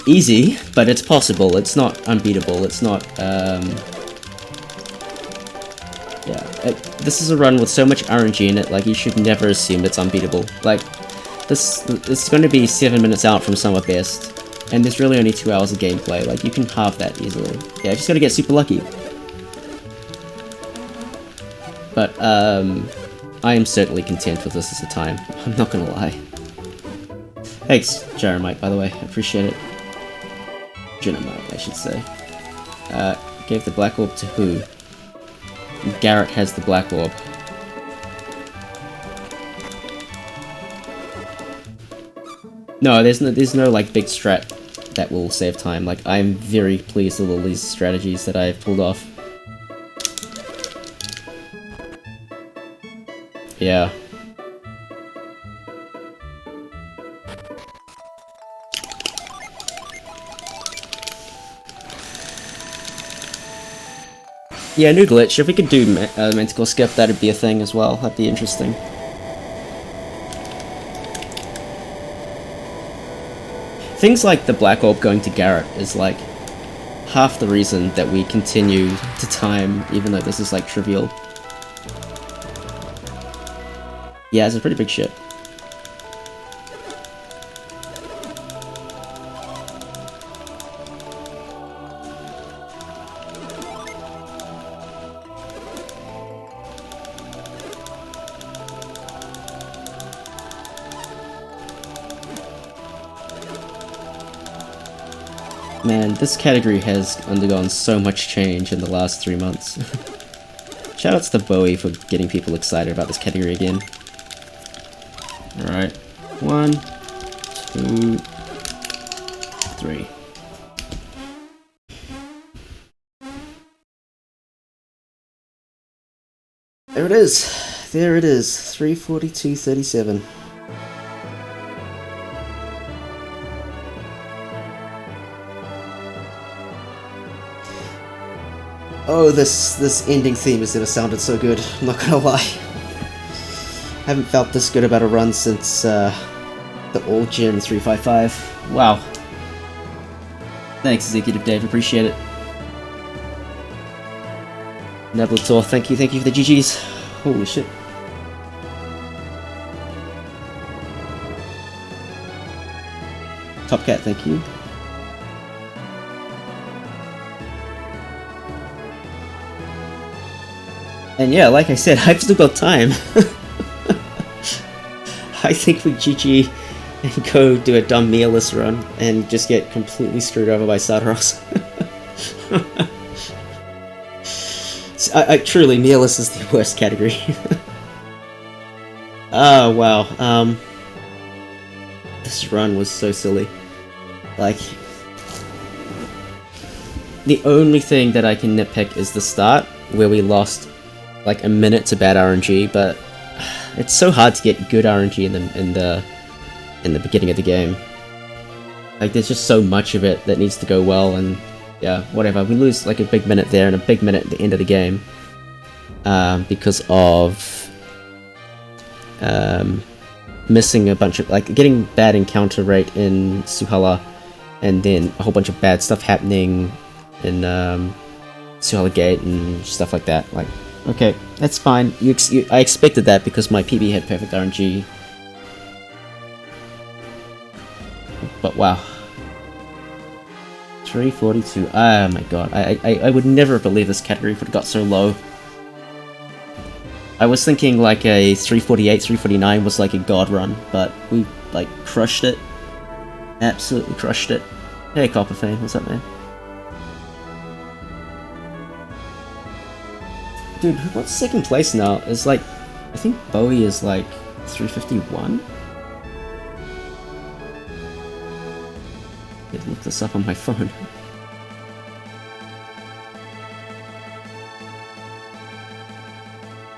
easy, but it's possible. It's not unbeatable. It's not, yeah. This is a run with so much RNG in it, like, you should never assume it's unbeatable. Like, this is going to be 7 minutes out from some of best, and there's really only 2 hours of gameplay. Like, you can halve that easily. Yeah, just gotta get super lucky. But, I am certainly content with this as a time. I'm not gonna lie. Thanks, Jeremite, by the way. I appreciate it. Dynamite, I should say. Gave the Black Orb to who? Garrett has the Black Orb. No, there's no like big strat that will save time. Like, I'm very pleased with all these strategies that I've pulled off. Yeah. Yeah, new glitch. If we could do Manticore Skip, that'd be a thing as well. That'd be interesting. Things like the Black Orb going to Garrett is like half the reason that we continue to time, even though this is like trivial. Yeah, it's a pretty big ship. Man, this category has undergone so much change in the last 3 months. Shoutouts to Bowie for getting people excited about this category again. Alright. 1, 2, 3. There it is. There it is. 342.37. Oh, this ending theme has never sounded so good, I'm not gonna lie. Haven't felt this good about a run since the All Gen 355. Wow. Thanks, Executive Dave, appreciate it. Nebulator, thank you for the GGs. Holy shit. Top Cat, thank you. And yeah, like I said, I've still got time. I think we GG and go do a dumb mealless run and just get completely screwed over by Sardaros. I truly, mealless is the worst category. Oh wow, this run was so silly. Like, the only thing that I can nitpick is the start, where we lost like a minute to bad RNG, but it's so hard to get good RNG in the beginning of the game. Like, there's just so much of it that needs to go well, and yeah, whatever. We lose like a big minute there and a big minute at the end of the game because of missing a bunch of, like, getting bad encounter rate in Suhala, and then a whole bunch of bad stuff happening in Suhala Gate and stuff like that. Like, okay, that's fine. I expected that because my PB had perfect RNG. But wow. 342. Oh my god. I would never believe this category would have got so low. I was thinking like a 348, 349 was like a god run, but we like crushed it. Absolutely crushed it. Hey Copperfane, what's up, man? Dude, what's second place now? Is like, I think Bowie is like 351? I'll look this up on my phone.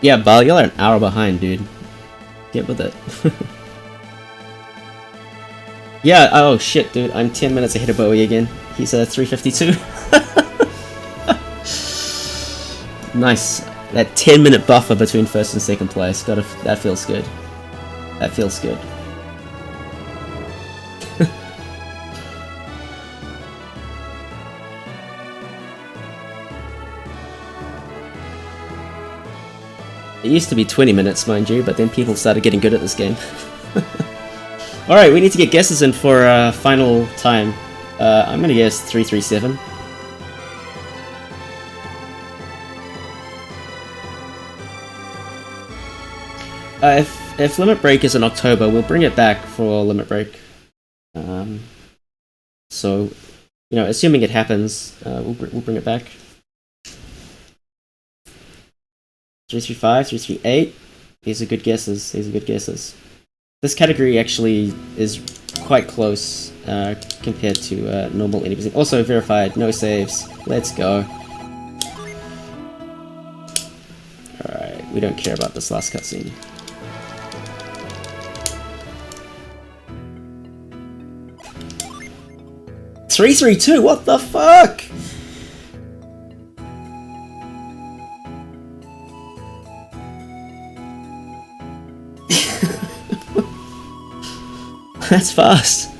Yeah, Bal, you're an hour behind, dude. Get with it. Yeah, oh shit, dude. I'm 10 minutes ahead of Bowie again. He's 352. Nice. That 10-minute buffer between first and second place. That feels good. That feels good. It used to be 20 minutes, mind you, but then people started getting good at this game. Alright, we need to get guesses in for final time. I'm gonna guess 337. If Limit Break is in October, we'll bring it back for Limit Break. So, you know, assuming it happens, we'll bring it back. 335, 338. These are good guesses. These are good guesses. This category actually is quite close compared to normal 80%. Also verified, no saves. Let's go. Alright, we don't care about this last cutscene. $332, what the fuck? That's fast.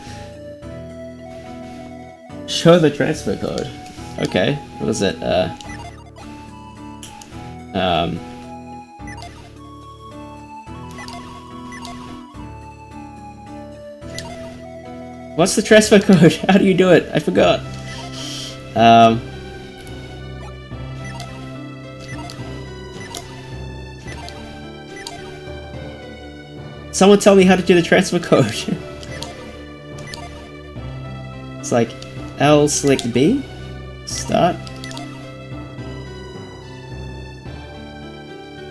Show the transfer code. Okay, what is it? What's the transfer code? How do you do it? I forgot. Someone tell me how to do the transfer code. It's like L select B, start,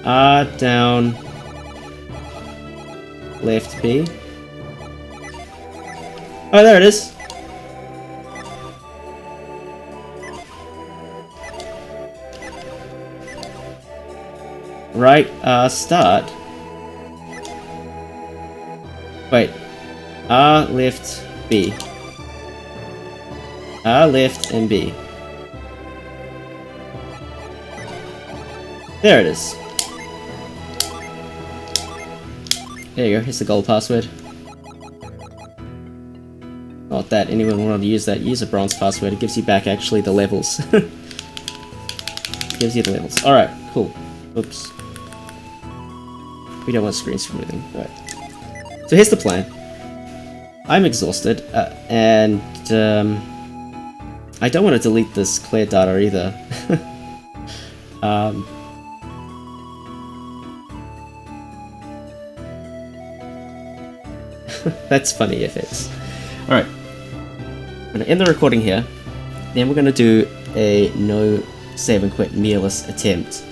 R down, left B. Oh, there it is. Right, start. Wait, R left B. R left and B. There it is. There you go, here's the gold password. Not that anyone wanted to use that, use a bronze password, it gives you back actually the levels. Gives you the levels. Alright, cool. Oops. We don't want screen smoothing, right. So here's the plan. I'm exhausted, and I don't want to delete this clear data either. That's funny FX. Alright. I'm going to end the recording here. Then we're going to do a no save and quit mealess attempt